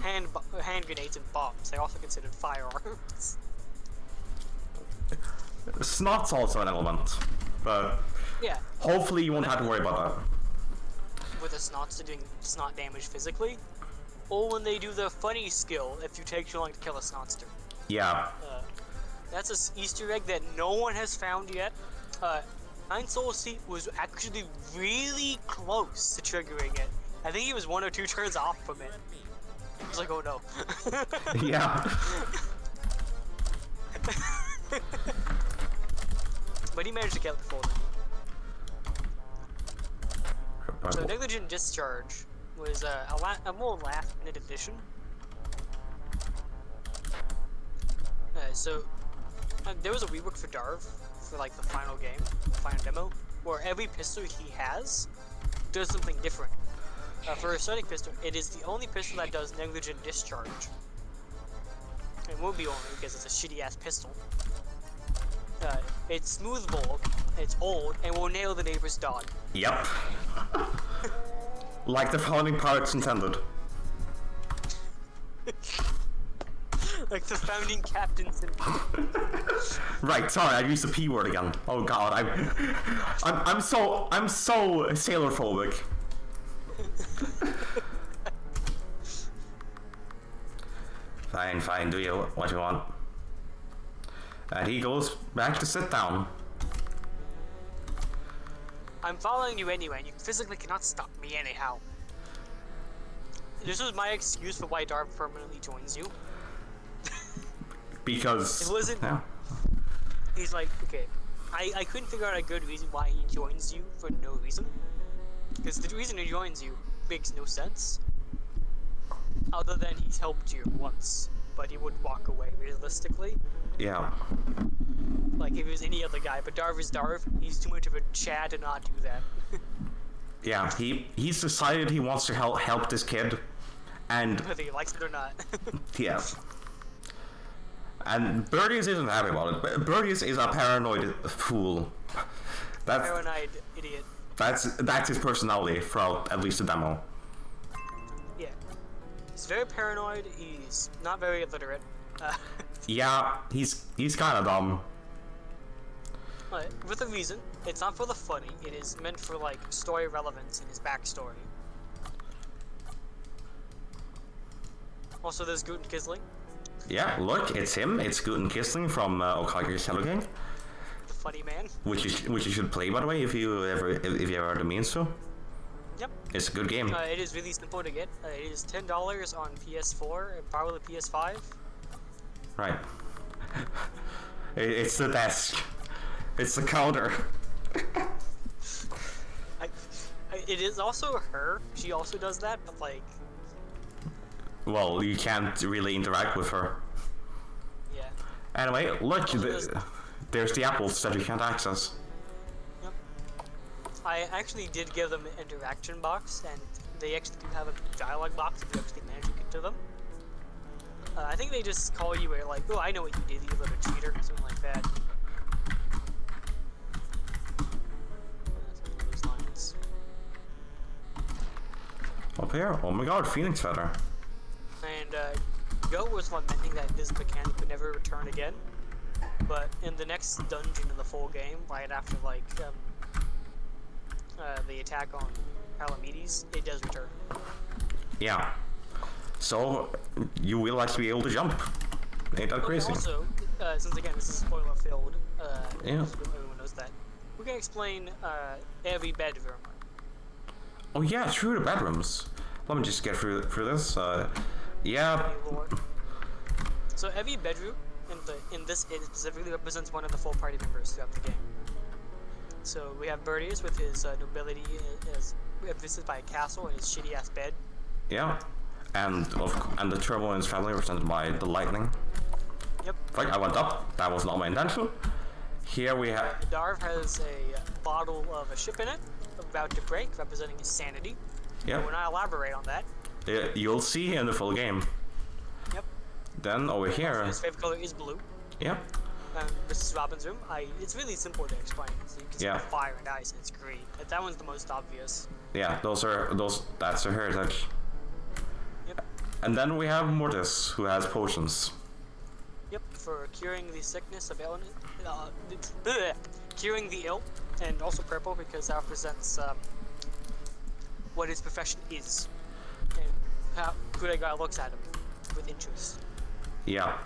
hand grenades and bombs. They're also considered firearms. Snot's also an element, but yeah. Hopefully you won't have to worry about that. With the snots doing snot damage physically, or when they do the funny skill if you take too long to kill a snotster. Yeah. That's an Easter egg that no one has found yet. Nine Soul Seat was actually really close to triggering it. I think he was 1 or 2 turns off from it. I was like, oh no. Yeah. But he managed to get the folder. So Negligent Discharge was a more last-minute addition. There was a rework for Darv for like the final game, the final demo, where every pistol he has does something different. For a Sonic pistol, it is the only pistol that does Negligent Discharge. It will be only because it's a shitty-ass pistol. It's smoothable, it's old, and will nail the neighbor's dog. Yep. Like the founding pirates intended. Like the founding captains intended. Right, sorry, I used the P word again. Oh god, I'm so sailor phobic. Fine, do you what you want. And he goes back to sit down. I'm following you anyway, and you physically cannot stop me anyhow. This was my excuse for why Darv permanently joins you. Because... It wasn't... Yeah. He's like, okay, I couldn't figure out a good reason why he joins you for no reason. Because the reason he joins you makes no sense. Other than he's helped you once, but he would walk away realistically. Yeah. Like if it was any other guy, but Darv is Darv, he's too much of a Chad to not do that. Yeah, he's decided he wants to help this kid, and whether he likes it or not. yeah. And Birdius isn't happy about it. But Birdius is a paranoid fool. Paranoid idiot. That's his personality throughout at least the demo. Yeah. He's very paranoid, he's not very illiterate. Yeah, he's kind of dumb. With a reason. It's not for the funny, it is meant for like story relevance in his backstory. Also there's Guten Kisling. Yeah, look, it's him. It's Guten Kisling from Okage Shadow King. The funny man. Which you should play, by the way, if you ever have the means to. Yep. It's a good game. It is really simple to get. It is $10 on PS4 and probably PS5. Right. It's the desk. It's the counter. It is also her. She also does that, but like. Well, you can't really interact with her. Yeah. Anyway, look, there's the apples that you can't access. Yep. I actually did give them an interaction box, and they actually do have a dialogue box if you actually manage to get to them. I think they just call you like, oh, I know what you did, you little cheater, or something like that. Something along those lines. Up here? Oh my god, Phoenix Feather. And Go was lamenting that this mechanic would never return again. But in the next dungeon in the full game, right after like the attack on Palamedes, it does return. Yeah. So you will actually be able to jump. Ain't that crazy? Also, since again this is spoiler filled, Yeah. so everyone knows that, we're gonna explain every bedroom. Oh yeah, true, the bedrooms. Let me just get through this. Yeah. So every bedroom in this inn specifically represents one of the full party members throughout the game. So we have Bertius with his nobility as represented by a castle and his shitty ass bed. Yeah. And the Turbulence family represented by the lightning. Yep. Right, I went up. That was not my intention. Here we have. Darv has a bottle of a ship in it, about to break, representing his sanity. Yeah. We're not elaborate on that. You'll see in the full game. Yep. Then over here. His favorite color is blue. Yep. This is Robin's room. It's really simple to explain. So you can see fire and ice, and it's green. But that one's the most obvious. Yeah, that's her heritage. Yep. And then we have Mortis, who has potions. Yep, for curing the sickness of illness, curing the ill, and also purple because that represents what his profession is, and how Kuregar looks at him with interest. Yeah.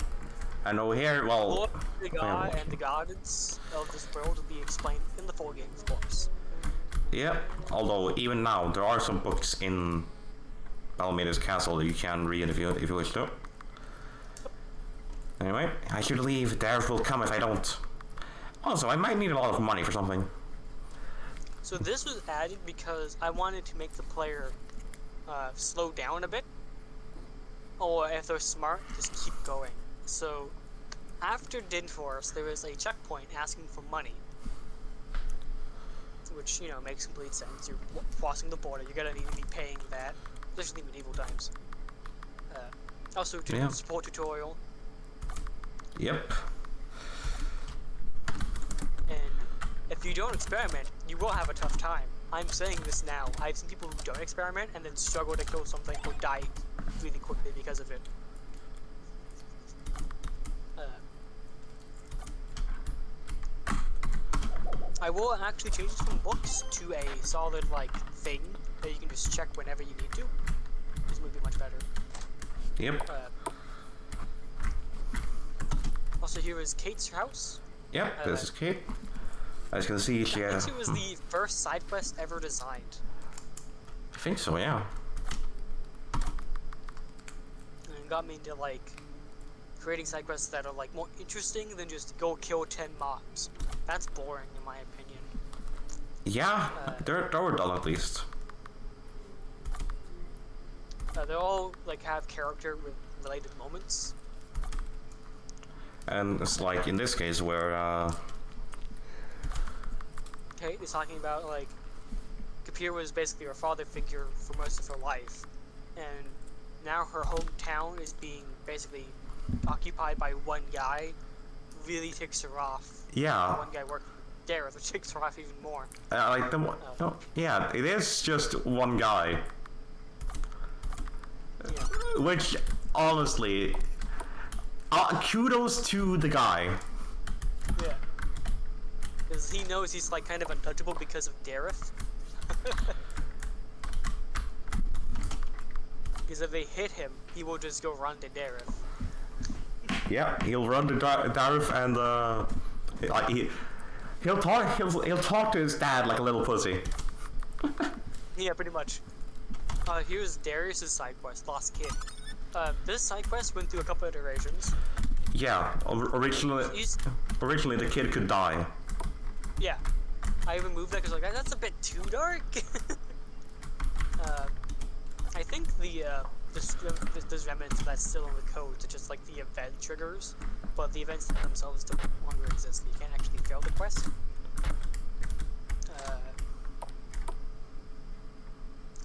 And over here, well... The god and the gods of this world will be explained in the full game, of course. Yeah, although even now, there are some books in Palamedes Castle that you can read if you wish to. Anyway, I should leave. Darv will come if I don't. Also, I might need a lot of money for something. So this was added because I wanted to make the player slow down a bit. Or if they're smart, just keep going. So, after Din Forest, there is a checkpoint asking for money. Which, you know, makes complete sense. You're crossing the border, you're gonna need to be paying that. Especially in medieval times. Also, to do the support tutorial. Yep. And if you don't experiment, you will have a tough time. I'm saying this now. I've seen people who don't experiment and then struggle to kill something or die really quickly because of it. I will actually change this from books to a solid, like, thing that you can just check whenever you need to. This would be much better. Yep. Also, here is Kate's house. Yep, this is Kate. As you can see, she I think it was the first side quest ever designed. I think so, yeah. And it got me into, like, creating side quests that are, like, more interesting than just go kill 10 mobs. That's boring, in my opinion. Yeah, they're done at least. They all, like, have character with related moments. And it's like in this case where Kate is talking about, like, Kapir was basically her father figure for most of her life, and now her hometown is being basically occupied by one guy. Really ticks her off. Yeah. One guy working with Gareth, which ticks her off even more. Like the no, yeah, it is just one guy. Yeah. Which honestly, kudos to the guy. Yeah. Because he knows he's, like, kind of untouchable because of Dareth. Because if they hit him, he will just go run to Dareth. Yeah, he'll run to Dareth and like he'll talk to his dad like a little pussy. Yeah, pretty much. Here's Darius's side quest, Lost Kid. This side quest went through a couple iterations. Yeah, originally the kid could die. Yeah. I removed that because, like, that's a bit too dark. I think there's remnants that's still in the code, such as, like, the event triggers, but the events themselves don't longer exist. You can't actually fail the quest.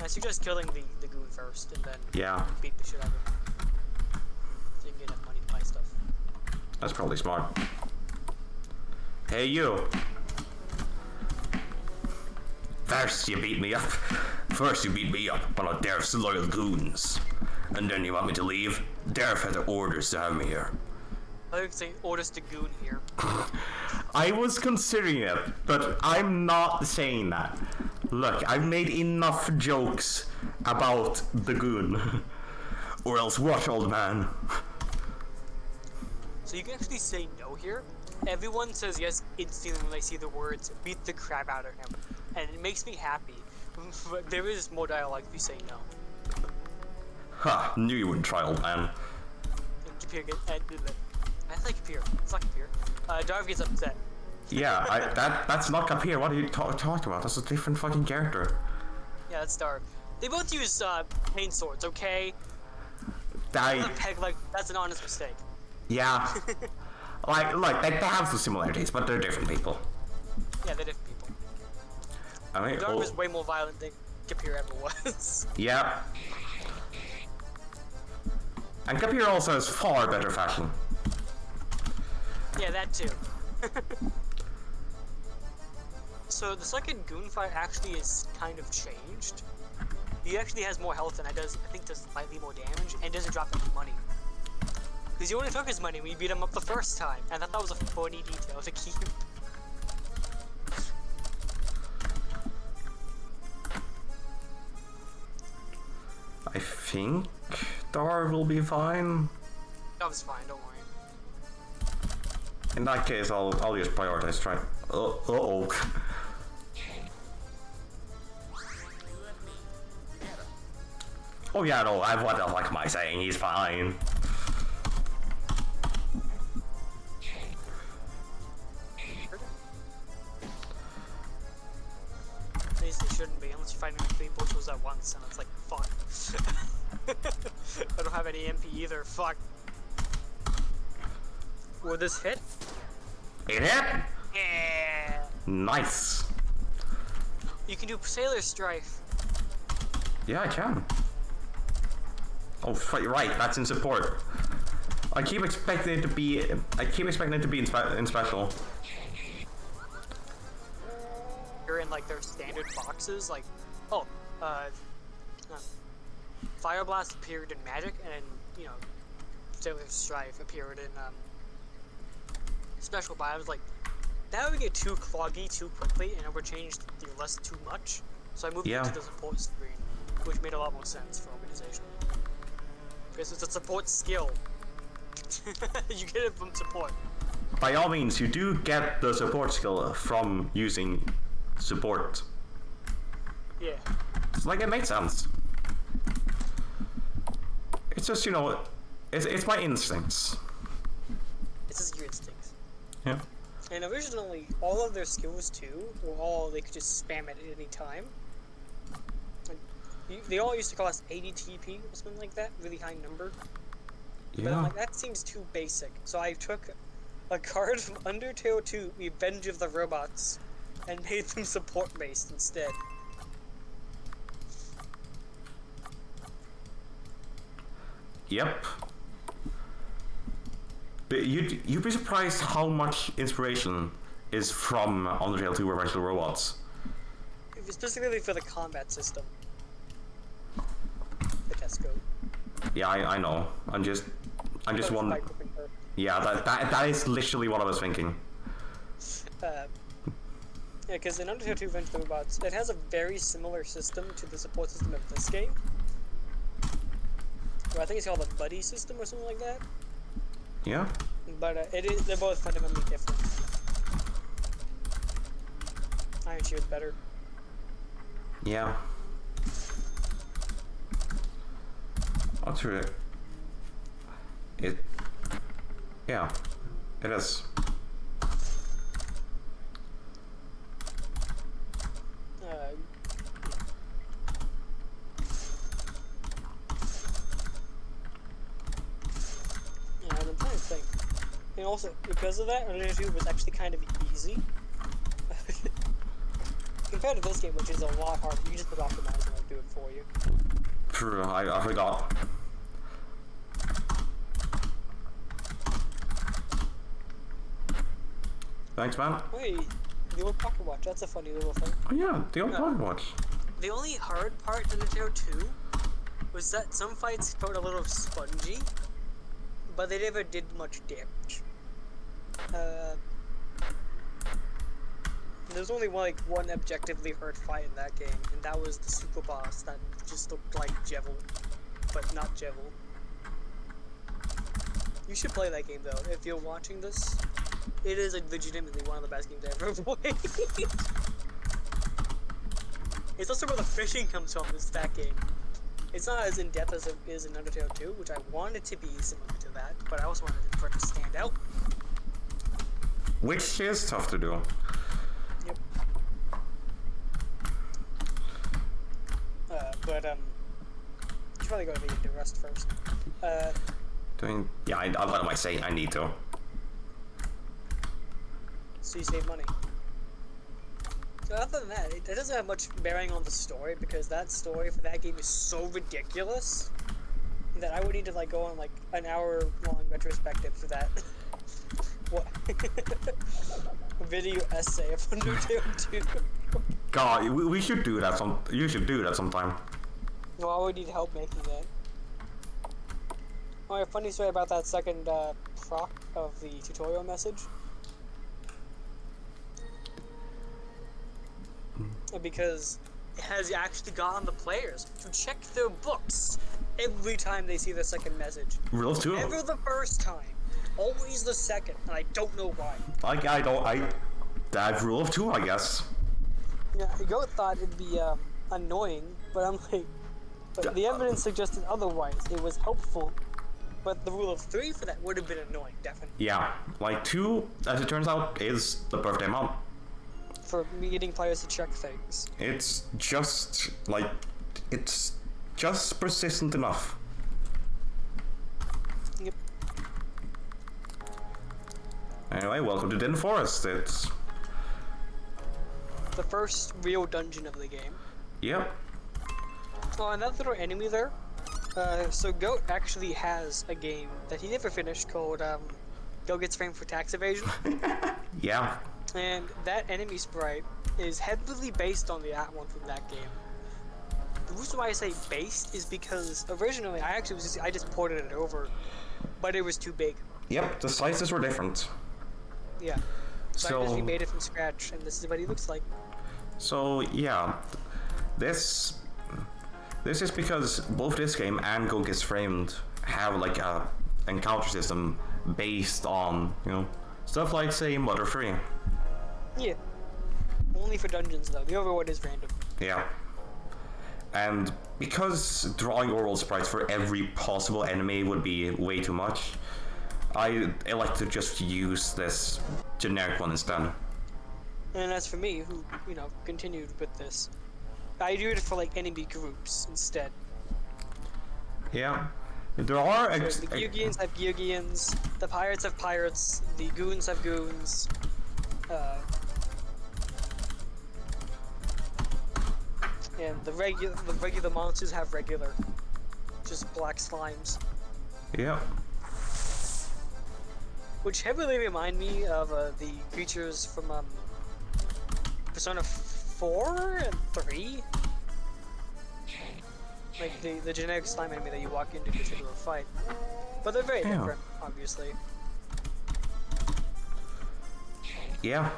I suggest killing the goon first, and then beat the shit out of him. So you can get enough money to buy stuff. That's probably smart. Hey, you! First you beat me up. First you beat me up, one of Dareth's loyal goons. And then you want me to leave? Dareth had orders to have me here. I think saying Otis the Goon here. I was considering it, but I'm not saying that. Look, I've made enough jokes about the goon. Or else what, old man? So you can actually say no here. Everyone says yes instantly when they see the words beat the crap out of him. And it makes me happy. But there is more dialogue if you say no. Ha, knew you wouldn't try, old man. And Kapir gets... I like Kapir. It's not Kapir. Darv gets upset. Yeah, that's not Kapir. What are you talking about? That's a different fucking character. Yeah, that's Darv. They both use pain swords, okay? Peg, like, that's an honest mistake. Yeah. like, they have some similarities, but they're different people. Yeah, they're different people. I mean, Darv is way more violent than Kapir ever was. Yeah. And Kapir also has far better fashion. Yeah, that too. So the second goon fight actually is kind of changed. He actually has more health and I think does slightly more damage and doesn't drop any money. Because he only took his money when we beat him up the first time. And I thought that was a funny detail to keep. I think Dar will be fine. That was fine, don't worry. In that case, I'll just prioritize trying. Uh-oh. Oh yeah, no, what the fuck am I saying? He's fine. At least it shouldn't be, unless you're fighting like 3 bushels at once, and it's like, fuck. I don't have any MP either, fuck. Will this hit? It hit? Yeah! Nice. You can do Sailor Strife. Yeah, I can. Oh, right, that's in support. I keep expecting it to be in special. You're in like their standard boxes, like, oh, Fire Blast appeared in Magic, and you know, Sailor Strife appeared in Special. But I was like, that would get too cloggy too quickly, and it would change the list too much. So I moved it to the support screen, which made a lot more sense for organization. Because it's a support skill. You get it from support. By all means, you do get the support skill from using support. Yeah. It's like, it makes sense. It's just, you know, it's my instincts. It's just your instincts. Yeah. And originally, all of their skills too were all they could just spam it at any time. They all used to cost 80 TP or something like that, really high number. Yeah. But I'm like, that seems too basic. So I took a card from Undertale 2, Revenge of the Robots, and made them support based instead. Yep. But you'd be surprised how much inspiration is from Undertale 2 Revenge of the Robots. Specifically for the combat system. The Tesco. Yeah, I know. I'm just one. Yeah, that is literally what I was thinking. Yeah, because in Undertale 2 Revenge of the Robots, it has a very similar system to the support system of this game. Well, I think it's called a buddy system or something like that. Yeah. But they're both fundamentally different. Iron Shield's better. Yeah. That's true. Yeah, it is. Yeah, I'm trying to think. And also, because of that, Undertale 2 was actually kind of easy. Compared to this game, which is a lot harder, you just put optimize and it'll do it for you. True, I forgot. Thanks, man. Wait, the old pocket watch, that's a funny little thing. Oh yeah, the old pocket watch. The only hard part in Undertale 2 was that some fights felt a little spongy, but they never did much damage. There's only one objectively hard fight in that game, and that was the super boss that just looked like Jevil, but not Jevil. You should play that game though. If you're watching this, it is legitimately one of the best games I've ever played. It's also where the fishing comes from, is that game. It's not as in-depth as it is in Undertale 2, which I wanted to be similar to that, but I also wanted it for it to stand out. Which is tough to do. Yep. You should probably go to the rest first. Yeah, I'll let him say I need to. So you save money. So other than that, it doesn't have much bearing on the story, because that story for that game is so ridiculous that I would need to go on an hour-long retrospective for that. What? Video essay of Undertale 2. God, we should do that you should do that sometime. Well, I would need help making that. Oh, a funny story about that second proc of the tutorial message. Because it has actually gotten the players to check their books every time they see the second message. Real too. Never the first time, always the second, and I don't know why. That rule of two, I guess. Yeah, Goat thought it'd be annoying, but I'm like, but the evidence suggested otherwise. It was helpful, but the rule of 3 for that would have been annoying, definitely. Yeah, 2, as it turns out, is the birthday amount. For getting players to check things. It's just persistent enough. Yep. Anyway, welcome to Din Forest. It's the first real dungeon of the game. Yep. Oh, and that little enemy there. So Goat actually has a game that he never finished called Go Gets Framed for Tax Evasion. Yeah. And that enemy sprite is heavily based on the art one from that game. The reason why I say based is because originally I just ported it over, but it was too big. Yep, the slices were different. Yeah. So I just remade it from scratch, and this is what he looks like. So yeah, this is because both this game and Go Gets Framed have a encounter system based on stuff like, say, Mother 3. Yeah. Only for dungeons though. The other one is random. Yeah. And because drawing oral sprites for every possible enemy would be way too much, I like to just use this generic one instead. And as for me, who, continued with this, I do it for enemy groups instead. Yeah. There are so the Gyugians have Gyugians, the pirates have pirates, the goons have goons. And the regular monsters have regular, just black slimes. Yeah. Which heavily remind me of the creatures from Persona 4 and 3. The generic slime enemy that you walk into to do a fight. But they're very different, obviously. Yeah.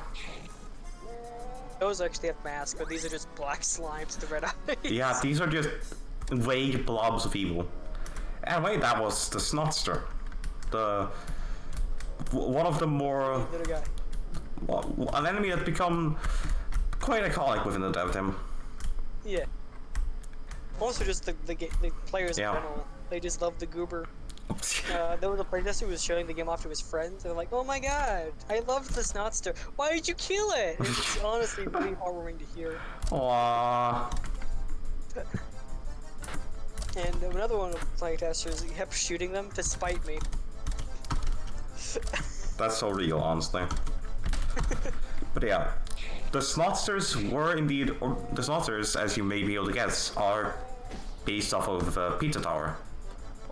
Those actually have masks, but these are just black slimes with red eyes. Yeah, these are just vague blobs of evil. Anyway, that was the Snotster. One of the more... Little guy. An enemy that's become quite iconic within the dev team. Yeah. Also just the players in general. They just love the goober. There was a playtester who was showing the game off to his friends, and they're like, "Oh my god, I loved the Snotster. Why did you kill it?" And it's honestly really heartwarming to hear. Aww. And another one of the playtesters kept shooting them to spite me. That's so real, honestly. But yeah, the Snotsters were indeed, or the Snotsters, as you may be able to guess, are based off of Pizza Tower.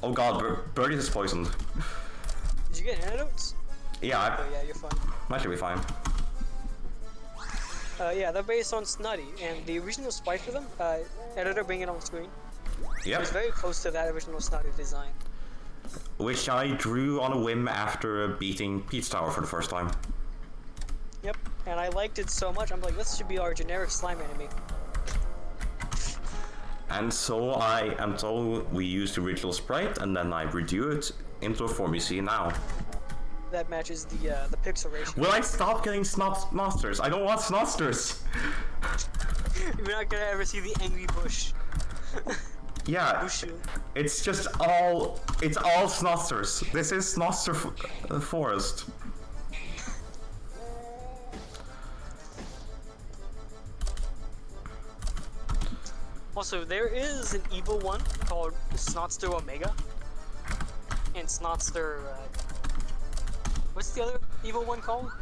Oh god, Birdie is poisoned. Did you get antidotes? Yeah. Oh yeah, you're fine. That should be fine. Yeah, they're based on Snuddy, and the original sprite for them, editor bring it on screen. Yep. It's very close to that original Snuddy design. which I drew on a whim after beating Pete's Tower for the first time. Yep, and I liked it so much, I'm like, this should be our generic slime enemy. And so we used the original sprite, and then I redo it into a form you see now. That matches the pixel ratio. Will I stop getting snotsters? I don't want snotsters! You're not gonna ever see the angry bush. Yeah, Bushu. it's all snotsters. This is snotster forest. Also, there is an evil one called Snotster Omega. And Snotster, what's the other evil one called?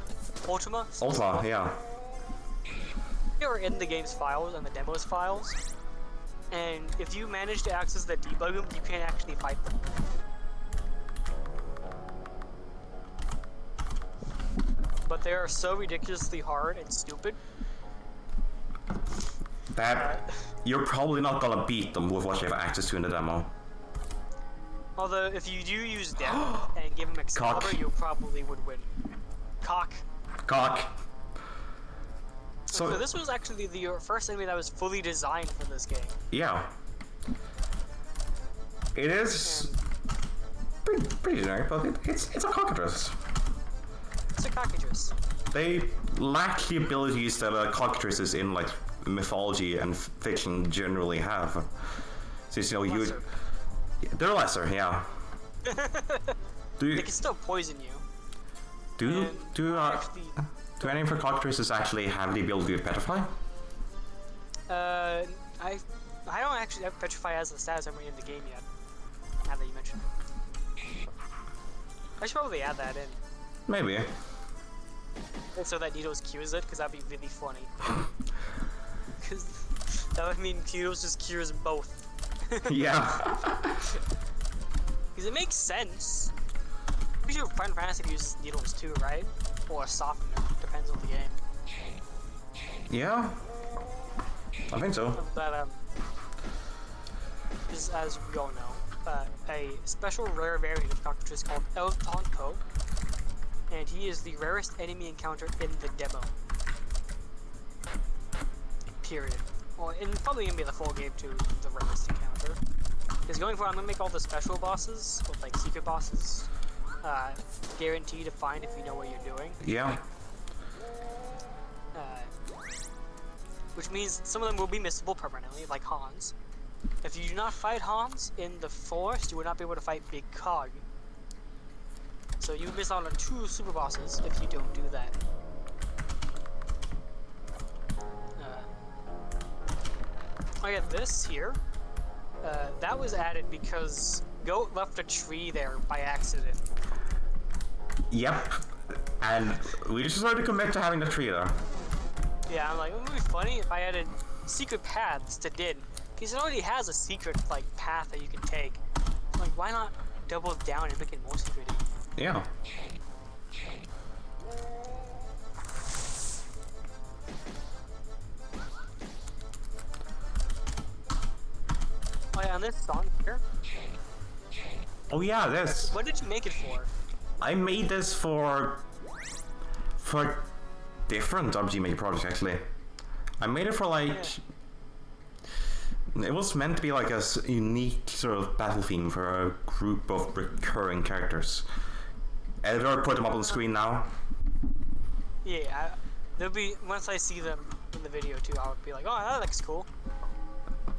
Ultima? Ultima, yeah. They are in the game's files and the demo's files. And if you manage to access the debug them, you can't actually fight them. But they are so ridiculously hard and stupid. That you're probably not gonna beat them with what you have access to in the demo. Although, if you do use Dem and give him Excalibur, you probably would win. Cock. So this was actually the first enemy that was fully designed for this game. Yeah. It is pretty generic, but it's a cockatrice. It's a cockatrice. They lack the abilities that cockatrices in like mythology and fiction generally have. Since Lesser. They're lesser, yeah. They can still poison you. Do any of your cockatrices actually have the ability to petrify? I don't actually have Petrify as a status enemy in the game yet. Now that you mention it, I should probably add that in. Maybe. So that Needles cures it, because that'd be really funny. Because that would mean Needles just cures both. Yeah. Because it makes sense. We should Final Fantasy use Needles too, right? Or Softener, depends on the game. Yeah. I think so. But just as we all know, a special rare variant of Cockatrice called El Tonko, and he is the rarest enemy encounter in the demo. Period. Well, and probably gonna be the full game too, the rarest encounter. Because going forward, I'm gonna make all the special bosses, with like secret bosses, guaranteed to find if you know what you're doing. Yeah. Which means some of them will be missable permanently, like Hans. If you do not fight Hans in the forest, you will not be able to fight Big Cog. So you miss out on 2 super bosses if you don't do that. I got this here. That was added because Goat left a tree there by accident. Yep. And we just started to commit to having the tree there. Yeah, I'm like, it would be funny if I added secret paths to Din. Because it already has a secret, like, path that you can take. I'm like, why not double down and make it more secret-y? Yeah. Oh yeah, and this song here. Oh yeah, this. What did you make it for? I made this for different RPG Maker projects actually. I made it for like it was meant to be like a unique sort of battle theme for a group of recurring characters. Editor, put them up on the screen now. Yeah, there'll be once I see them in the video too. I'll be like, oh, that looks cool.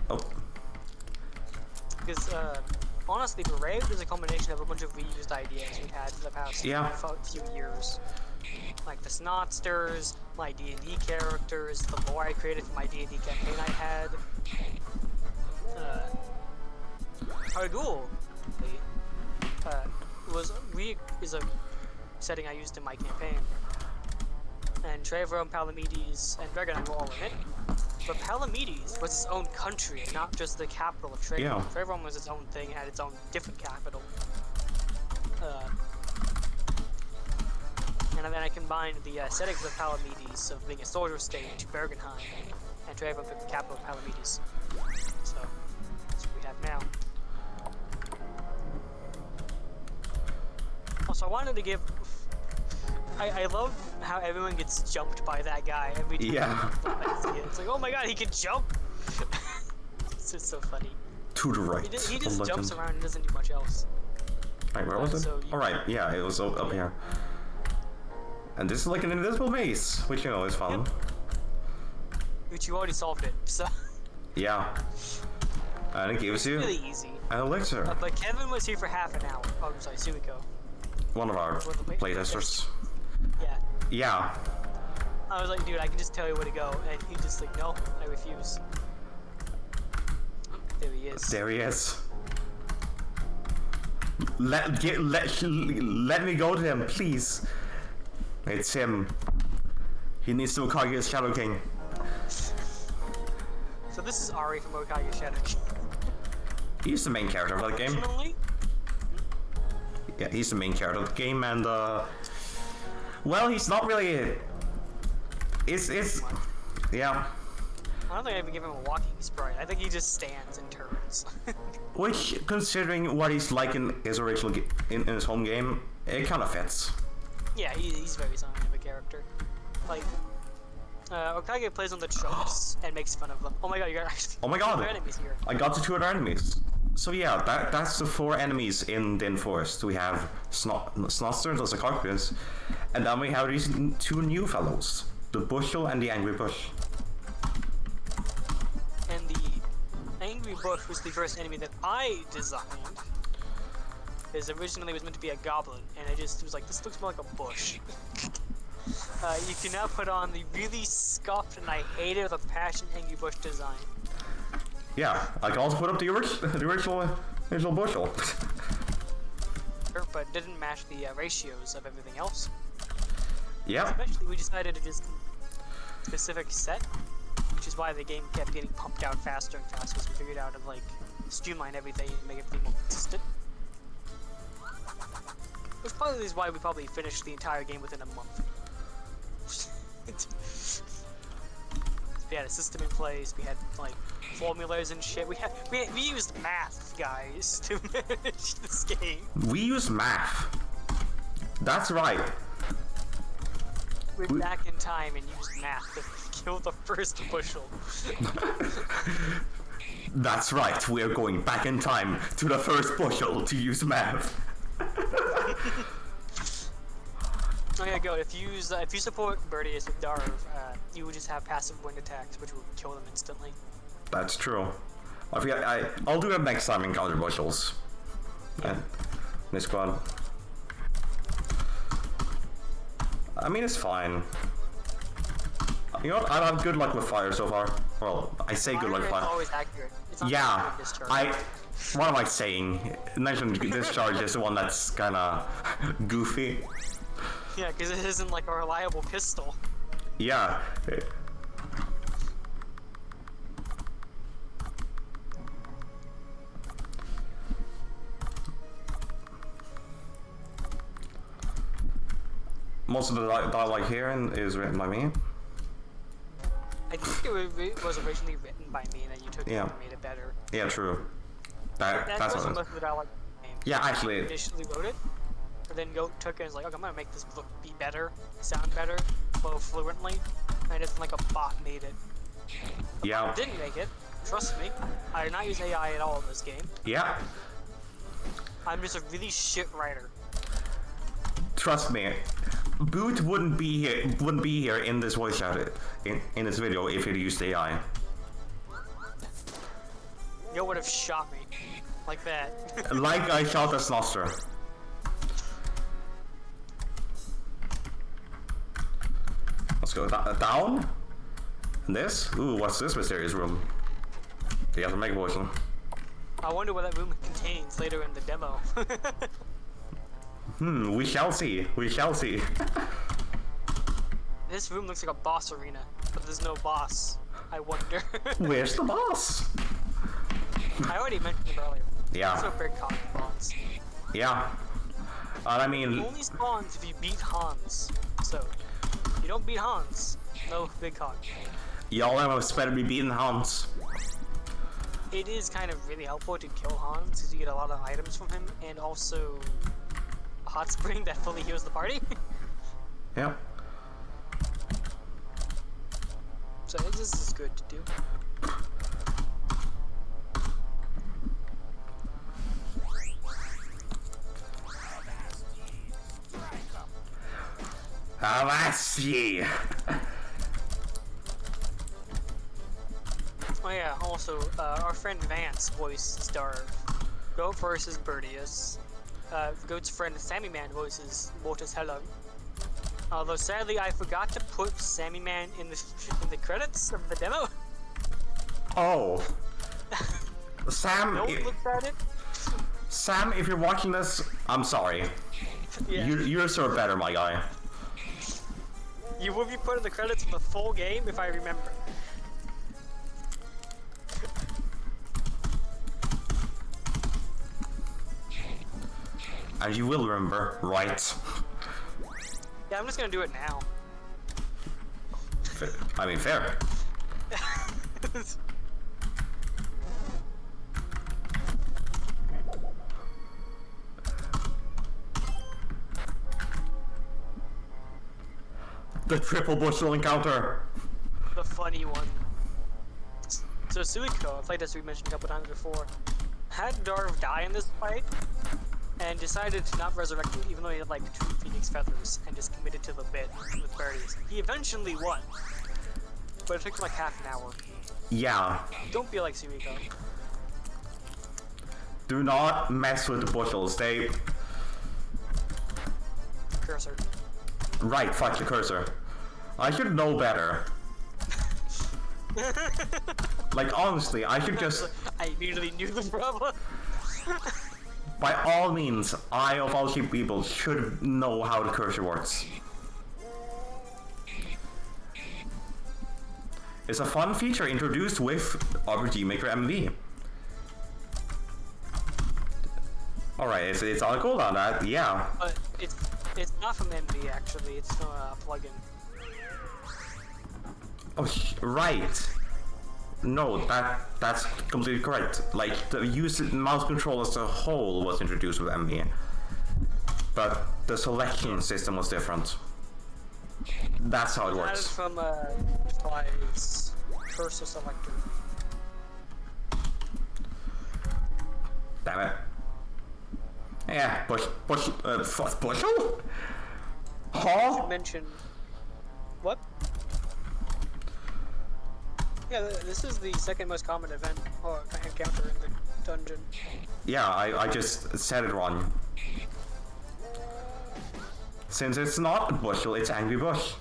Oh. Because honestly, Bereaved is a combination of a bunch of reused ideas we've had for the past few years. Like the Snotsters, my D&D characters, the lore I created for my D&D campaign I had. Hargul is a setting I used in my campaign. And Trevor and Palamedes and Dragon were all in it. But Palamedes was its own country, not just the capital of Trevor. Yeah. Trevor was its own thing, had its own different capital. And then I combined the settings of Palamedes of being a soldier state to Bergenheim, and Trevor took the capital of Palamedes. So, that's what we have now. wanted to give. I love how everyone gets jumped by that guy every time. Yeah. I see it. It's like, oh my god, he can jump. It's just so funny. To the right. He just jumps around and doesn't do much else. Right, where was it? So Alright, yeah, it was up here. And this is like an invisible maze, which, you know, is fun. Yep. Which you already solved it, so. Yeah. And it gives you really easy. an elixir. But Kevin was here for half an hour. Oh, I'm sorry, Suiko. One of our playtesters. Yeah. Yeah. I was like, dude, I can just tell you where to go. And he just like, no, I refuse. There he is. There he is. Let me go to him, please. It's him. He needs to Okage Shadow King. So this is Ari from Okage Shadow King. He's the main character of that game. Originally? Yeah, he's the main character of the game, and well, he's not really. It's yeah. I don't think I even give him a walking sprite. I think he just stands and turns. Which, considering what he's like in his original in his home game, it kind of fits. Yeah, he's very something of a character. Like, Okage plays on the tropes and makes fun of them. Oh my god, you got actually. Oh my god! Other enemies here. I got the 2 other enemies. So yeah, that's the 4 enemies in Din Forest. We have Snotster, the Sarcophagus, and then we have these 2 new fellows, the Bushel and the Angry Bush. And the Angry Bush was the first enemy that I designed. Because originally it was meant to be a goblin, and it was like, this looks more like a bush. You can now put on the really scuffed and I hate it with a passion Angry Bush design. Yeah, I can also put up the original Bushel. Sure, but it didn't match the ratios of everything else. Yeah. Eventually we decided to just specific set, which is why the game kept getting pumped out faster and faster, because we figured out to like streamline everything and make everything more consistent. Which probably is why we probably finished the entire game within a month. We had a system in place, we had like formulas and shit. We used math, guys, to manage this game. We use math. That's right. We're back in time and used math to kill the first bushel. That's right. We're going back in time to the first bushel to use math. Okay, go. If you support Birdius with Darv, you would just have passive wind attacks, which would kill them instantly. That's true. I'll do it next time in Encounter Bushels. Yeah. This squad. I mean, it's fine. You know what? I've had good luck with fire so far. Well, I say good luck with fire. It's always accurate. It's not Yeah, discharge. what am I saying? Mention discharge is the one that's kind of goofy. Yeah, because it isn't like a reliable pistol. Yeah. Most of the dialogue here is written by me. I think it was originally written by me, and then you took it and made it better. Yeah, true. That's most what it of is. the dialogue. Yeah, actually. I initially wrote it, but then took it and was like, okay, I'm gonna make this be better, sound better, flow fluently, and it's like a bot made it. Yeah. Didn't make it. Trust me. I did not use AI at all in this game. Yeah. I'm just a really shit writer. Trust me. Boot wouldn't be here in this voice chat in this video if it used AI. You would have shot me like that. Like I shot a Snoster. Let's go down. And this? Ooh, what's this mysterious room? You have to make a potion. I wonder what that room contains later in the demo. We shall see. We shall see. This room looks like a boss arena, but there's no boss. I wonder. Where's the boss? I already mentioned it earlier. Yeah. There's no big cock spawns. Yeah. I mean... It only spawns if you beat Hans. So, if you don't beat Hans, no big cock. Y'all have better be beating Hans. It is kind of really helpful to kill Hans, because you get a lot of items from him, and also... hot spring that fully heals the party. Yeah. So this is good to do. Avasti! Oh yeah, also, our friend Vance voiced Starve. Goat versus Birdius. Goat's friend Sammy Man voices Mortis Hello. Although sadly I forgot to put Sammy Man in the credits of the demo. Oh. Sam, No one looked at it. Sam, if you're watching this, I'm sorry. Yeah. You're sort of better, my guy. You will be put in the credits for the full game if I remember. And you will remember, right? Yeah, I'm just gonna do it now. I mean, fair. The triple bushel encounter! The funny one. So Suiko, I played as we mentioned a couple times before, had Darv die in this fight, and decided to not resurrect him even though he had like 2 Phoenix Feathers, and just committed to the bit with birdies. He eventually won, but it took like half an hour. Yeah. Don't be like Suiko. Do not mess with the bushels, they... Cursor. Right, fuck the cursor. I should know better. Like, honestly, I should just... I immediately knew the problem. By all means, I of all people should know how the cursor works. It's a fun feature introduced with RPG Maker MV. Alright, it's all cool on that, yeah. But it's not from MV actually, it's from a plugin. Oh, right. No, that's completely correct. Like, the use of mouse control as a whole was introduced with MV. But the selection system was different. That's how it That is works. from Fly's cursor selector. Damn it. Yeah, bushel? Huh? Mention what? Yeah, this is the second most common event or encounter in the dungeon. Yeah, I just said it wrong. Since it's not a bushel, it's Angry Bush.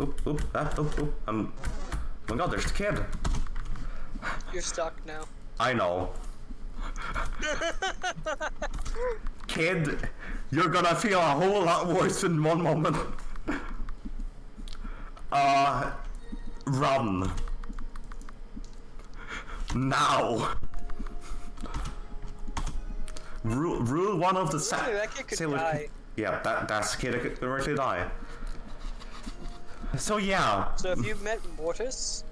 Oop, oop. Oh my god, there's the kid. You're stuck now. I know. Kid, you're gonna feel a whole lot worse in one moment. Run. Now. Rule one of the That kid could die. Yeah, that's the kid that could actually die. So yeah. So if you met Mortis,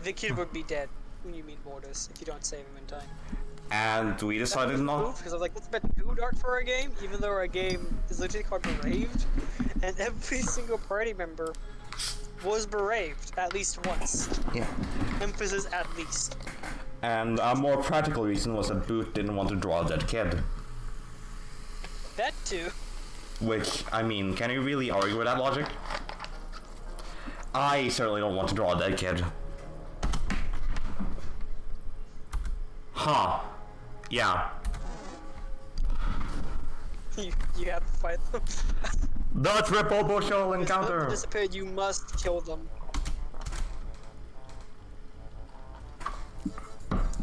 the kid would be dead when you meet Mortis if you don't save him in time. And we decided not. Because I was like, that's a bit too dark for a game, even though our game is literally called Bereaved, and every single party member was bereaved at least once. Yeah. Emphasis at least. And a more practical reason was that Boot didn't want to draw a dead kid. That too. Which, I mean, can you really argue with that logic? I certainly don't want to draw a dead kid. Huh. Yeah. You have to fight them. The triple bushel If them encounter! disappeared, you must kill them.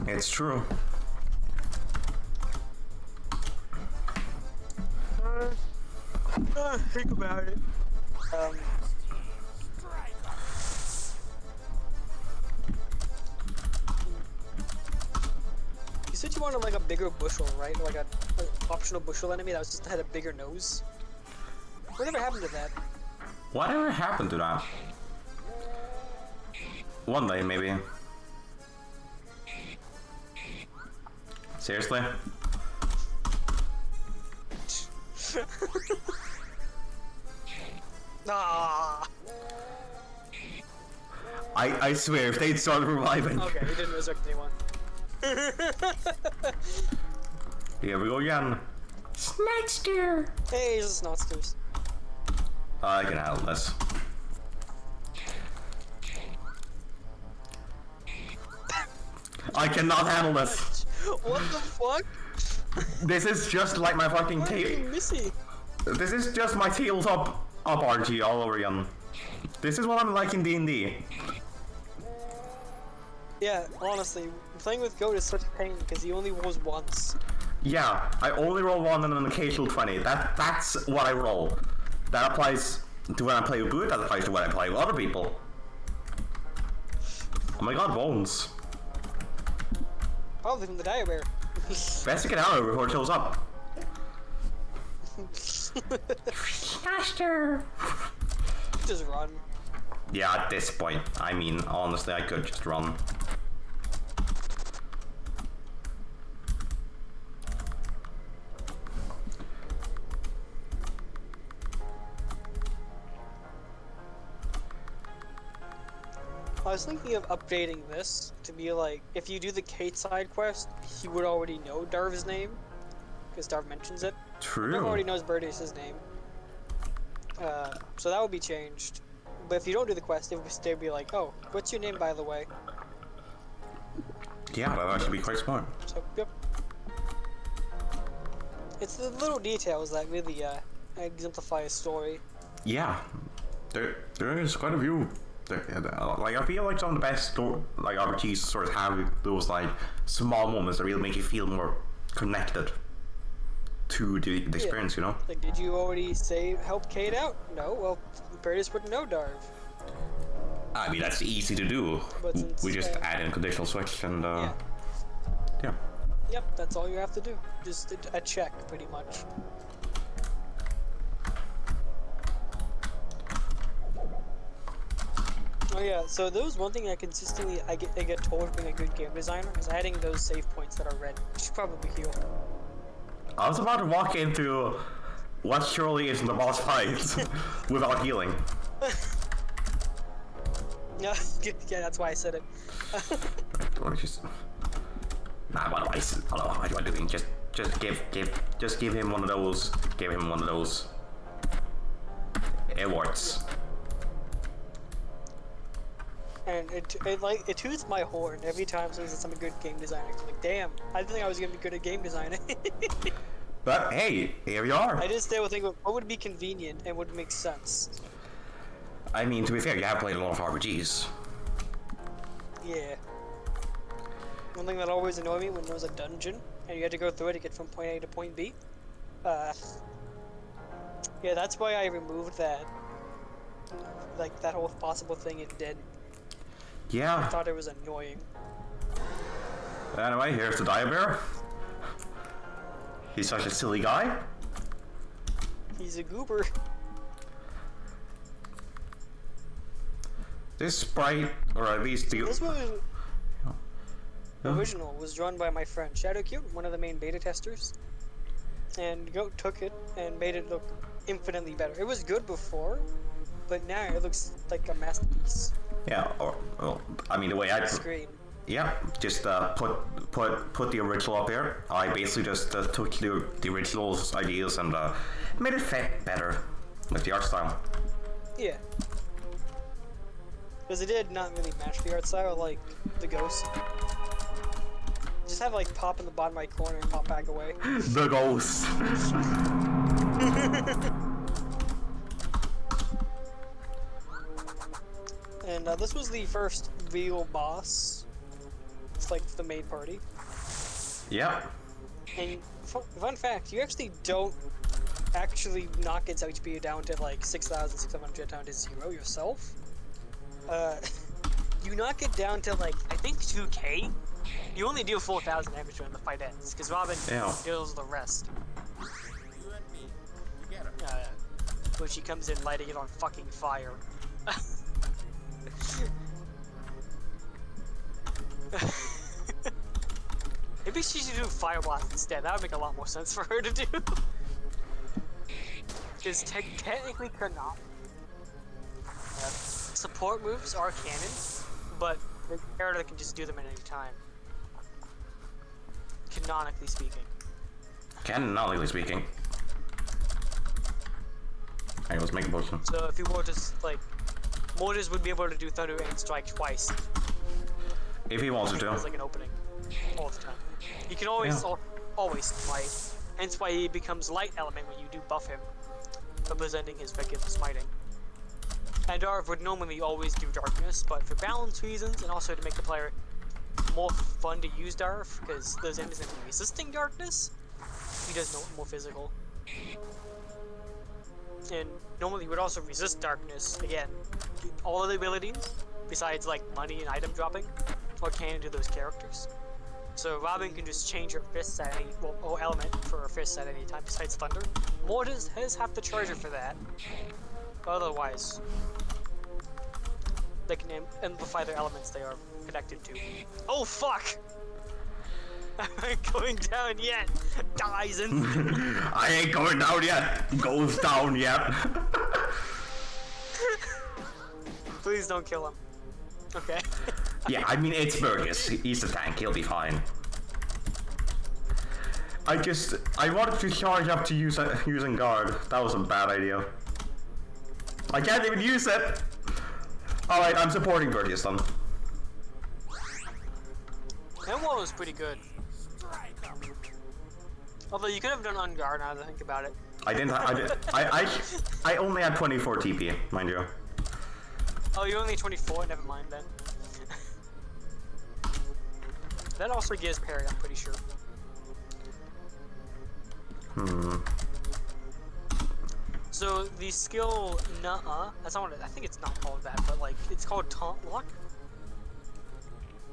It's true. Think about it. You said you wanted like a bigger bushel, right? Like a optional bushel enemy that was just had a bigger nose. Whatever happened to that? Whatever happened to that? One day, maybe. Seriously? Ah. I swear, if they'd started reviving. Okay, we didn't resurrect anyone. Here we go again. Snackster! Hey, it's the Snotsters. I can handle this. I cannot handle this. What the fuck? This is just like my fucking tail. Missy. This is just my tabletop up RG all over again. This is what I'm like in D&D. Yeah, honestly, playing with Goat is such a pain because he only rolls once. Yeah, I only roll 1 and an occasional 20. That's what I roll. That applies to when I play with Boot, that applies to when I play with other people. Oh my god, bones. Probably from the Dire Bear. Best to get out of it before it shows up. Faster! Just run. Yeah, at this point, I mean, honestly, I could just run. I was thinking of updating this to be like, if you do the Kate side quest, he would already know Darv's name, because Darv mentions it. True. Darv already knows Birdius' name. So that would be changed. But if you don't do the quest, it would still be like, oh, what's your name, by the way? Yeah, that would actually be quite smart. So, yep. It's the little details that really exemplify a story. Yeah, there is quite a few. Like, I feel like some of the best RPGs sort of have those like small moments that really make you feel more connected to the experience, you know? Like, did you already help Kate out? No, well, Birdius wouldn't know Darv. I mean, that's easy to do. But since, we just add in conditional switch and yeah. Yep, that's all you have to do. Just a check, pretty much. Oh yeah, so there was one thing that consistently I get told being a good game designer is adding those save points that are red. You should probably heal. I was about to walk into what surely isn't the boss fight without healing. Yeah, that's why I said it. Nah, what do I do? Just give him one of those. Give him one of those. Awards. And it toots my horn every time someone says I'm a good game designer. I'm like, damn, I didn't think I was gonna be good at game designing. But hey, here we are. I just stay with thinking what would be convenient and would make sense. I mean, to be fair, you have played a lot of RPGs. Yeah. One thing that always annoyed me when there was a dungeon and you had to go through it to get from point A to point B. Yeah, that's why I removed that. Like that whole possible thing it did. Yeah. I thought it was annoying. Anyway, here's the Dire Bear. He's such a silly guy. He's a goober. This sprite, or at least the... This was... original was drawn by my friend Shadowcute, one of the main beta testers. And Goat took it and made it look infinitely better. It was good before, but now it looks like a masterpiece. Yeah, well, I mean, the way I... Screen. Yeah, just put the original up here. I basically just took the original's ideas and made it fit better with the art style. Yeah. Because it did not really match the art style like the ghost. Just have like pop in the bottom right corner and pop back away. The ghost. And this was the first real boss. It's like the main party. Yeah. And fun fact, you actually don't actually knock its HP down to like 6,600 down to 0 yourself. You knock it down to like, I think 2k. You only do 4,000 damage when the fight ends, because Robin deals the rest. You and me together. which he comes in lighting it on fucking fire. Maybe she should do Fire Blast instead. That would make a lot more sense for her to do. Because technically cannot. Support moves are canon, but the character can just do them at any time. Canonically speaking. Canonically speaking. Alright, let's make a potion. So if you were to, like, Mortis would be able to do Thunder and Strike twice. If he wanted to. It's like an opening. All the time. You can always, always smite. Hence why he becomes Light Element when you do buff him. Representing his regular smiting. And Darv would normally always do Darkness, but for balance reasons, and also to make the player more fun to use Darv, because those enemies are resisting Darkness, he does more physical. And normally he would also resist Darkness, again, all of the abilities, besides like money and item dropping, are canon to those characters. So Robin can just change her fists at any, or element for her fists at any time besides Thunder. Mortis has half the treasure for that. Otherwise, they can amplify their elements they are connected to. Oh fuck! I ain't going down yet! Dies instantly! I ain't going down yet! Goes down yet! Please don't kill him. Okay. Yeah, I mean, it's Burgess. He's the tank, he'll be fine. I wanted to charge up to using guard. That was a bad idea. I can't even use it! Alright, I'm supporting Burgess then. That one was pretty good. Although you could have done on guard now that I think about it. I only had 24 TP, mind you. Oh, you're only 24? Never mind then. That also gives parry, I'm pretty sure. So the skill nuh-uh, that's not what I think it's not called that, but like it's called Taunt Lock.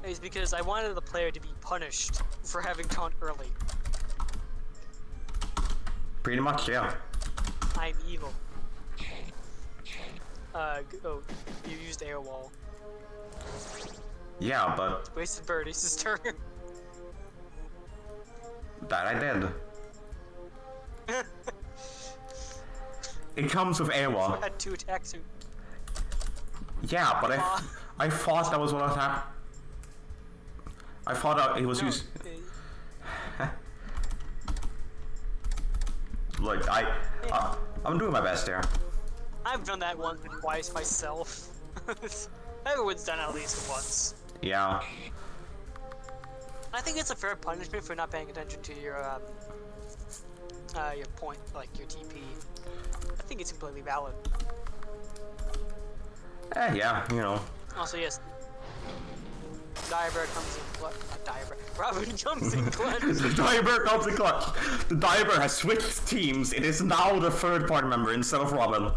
Is because I wanted the player to be punished for having taunt early. Pretty much, yeah. I'm evil. Oh, you used air wall. Yeah, but Wasted Birdie's turn. that I did. It comes with AWA. I had 2 attacks. Yeah, but I thought that was what happened. I thought it was used. Look, I'm doing my best here. I've done that once or twice myself. Everyone's done it at least once. Yeah. I think it's a fair punishment for not paying attention to your point, like your TP. I think it's completely valid. Yeah, you know. Also, yes. Diabird comes in clutch. Diabird. Robin comes in clutch. The Diabird comes in clutch. The Diabird has switched teams. It is now the third party member instead of Robin.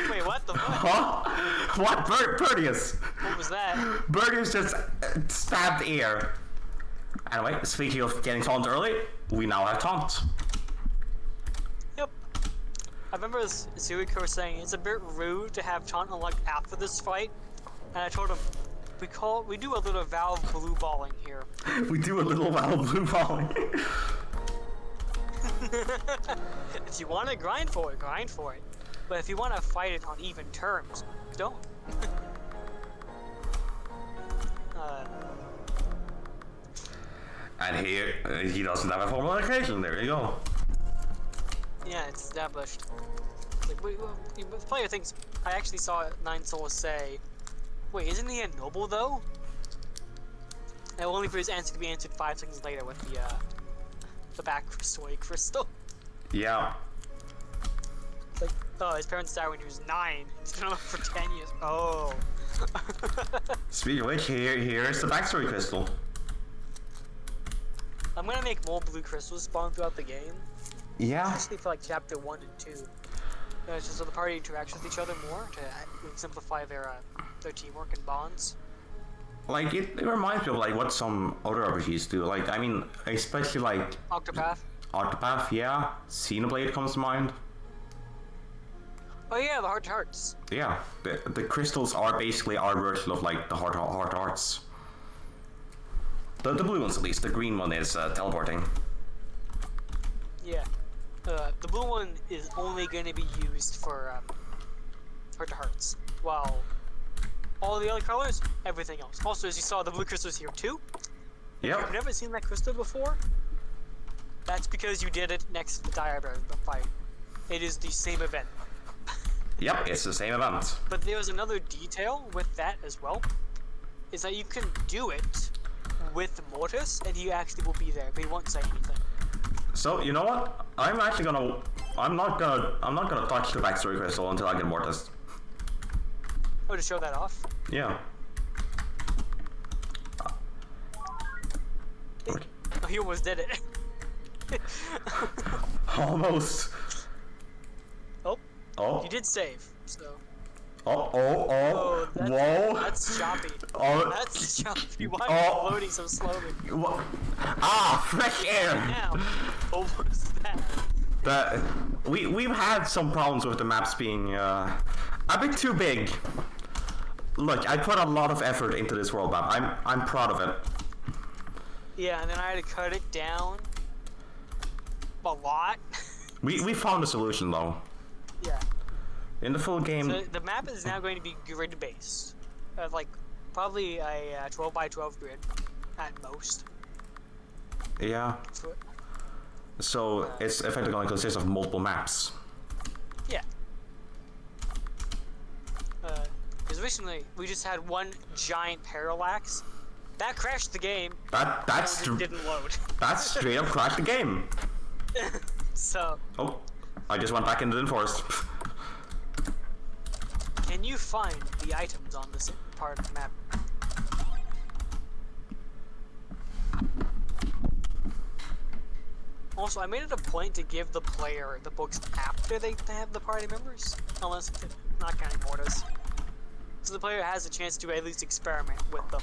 Wait, what the fuck? Huh? What? Birdius? What was that? Birdius just stabbed air. Anyway, speaking of getting taunt early, we now have taunt. Yep. I remember Suiko saying it's a bit rude to have taunt unlocked after this fight, and I told him we do a little Valve blue balling here. We do a little Valve blue balling. If you want to grind for it, grind for it. But if you want to fight it on even terms, don't. And here, he doesn't have a formal education. There you go. Yeah, it's established. Like, the player thinks. I actually saw Nine Souls say, "Wait, isn't he a noble though?" And only for his answer to be answered 5 seconds later with the back crystal. Yeah. It's like, oh, his parents died when he was 9. He's been on for 10 years. Oh. Speaking of which, here's the backstory crystal. I'm gonna make more blue crystals spawn throughout the game. Yeah. Especially for like chapter 1 and 2. It's just so the party interacts with each other more to simplify their teamwork and bonds. Like, it reminds me of like what some other RPGs do. Like, I mean, especially like... Octopath? Octopath, yeah. Xenoblade comes to mind. Oh yeah, the Heart to Hearts. Yeah, the crystals are basically our version of like the Heart Hearts. The blue ones at least. The green one is teleporting. Yeah. The blue one is only going to be used for Heart to Hearts, while all the other colors, everything else. Also, as you saw, the blue crystal's here too. Yep. If you've never seen that crystal before, that's because you did it next to the diagram fight. It is the same event. Yep, it's the same event. But there's another detail with that as well, is that you can do it with Mortis, and he actually will be there, but he won't say anything. So you know what? I'm not gonna touch the backstory crystal until I get Mortis. Oh, to show that off? Yeah. Oh, he almost did it. Almost. Oh. Oh. You did save, so. Oh, whoa. That's choppy. Oh. That's choppy. Why are you loading so slowly? What? Ah, fresh air. Now, what was that? We've had some problems with the maps being a bit too big. Look, I put a lot of effort into this world map. I'm proud of it. Yeah, and then I had to cut it down a lot. We found a solution though. Yeah. In the full game. So the map is now going to be grid based, like probably a 12 by 12 grid at most. Yeah. So it's effectively going to consist of multiple maps. Yeah. Because recently we just had one giant parallax that crashed the game. Didn't load. That straight up crashed the game. So. Oh, I just went back into the forest. Can you find the items on this part of the map? Also, I made it a point to give the player the books after they have the party members, unless not counting Mortis. So the player has a chance to at least experiment with them.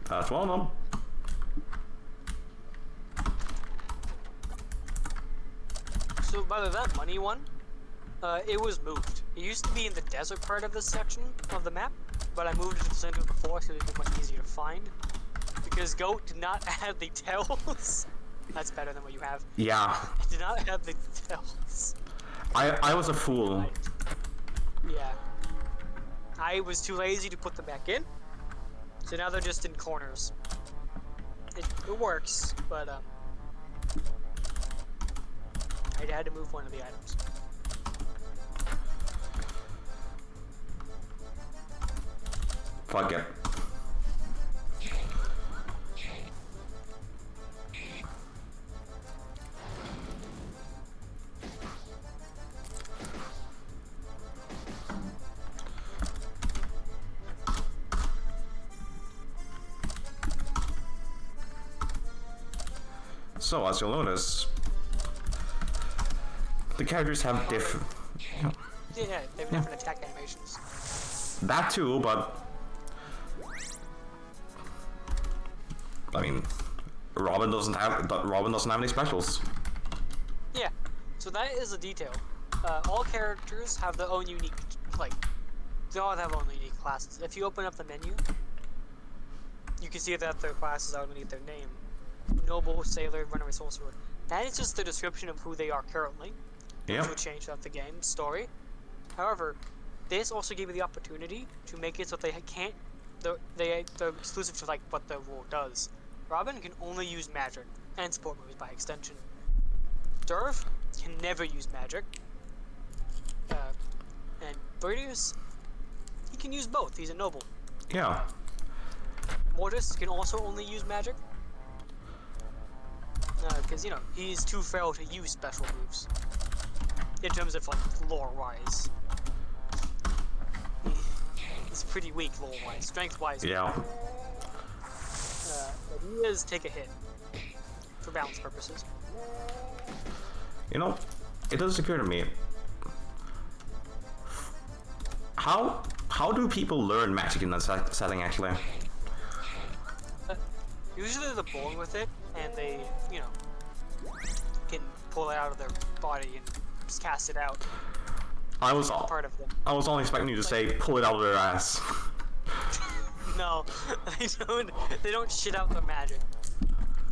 That's one of them. So, by the way, that money one, it was moved. It used to be in the desert part of this section of the map, but I moved it to the center of the floor so it'd be much easier to find. Because Goat did not have the tails. That's better than what you have. Yeah. It did not have the tails. I was a fool. Yeah. I was too lazy to put them back in. So now they're just in corners. It works, but I had to move one of the items. Fuck it. So, as you'll notice, the characters have different... Yeah, they have different attack animations. That too, but... I mean, Robin doesn't have any specials. Yeah, so that is a detail. All characters have their own unique, they all have their own unique classes. If you open up the menu, you can see that their classes are underneath their name. Noble, Sailor, Runaway Sorcerer. That is just the description of who they are currently. Yeah. Which will change throughout the game story. However, this also gave me the opportunity to make it so they can't. They're exclusive to what the rule does. Robin can only use magic and support moves by extension. Durf can never use magic. And Birdius, he can use both. He's a noble. Yeah. Mortis can also only use magic. Because, he's too frail to use special moves. In terms of, lore-wise. He's pretty weak lore-wise. Strength-wise. Yeah. idea is take a hit for balance purposes. You know, it does occur to me. How do people learn magic in that setting actually? Usually they're born with it, and they, you know, can pull it out of their body and just cast it out. I was Part of them. I was only expecting you to say pull it out of their ass. No, they don't shit out their magic.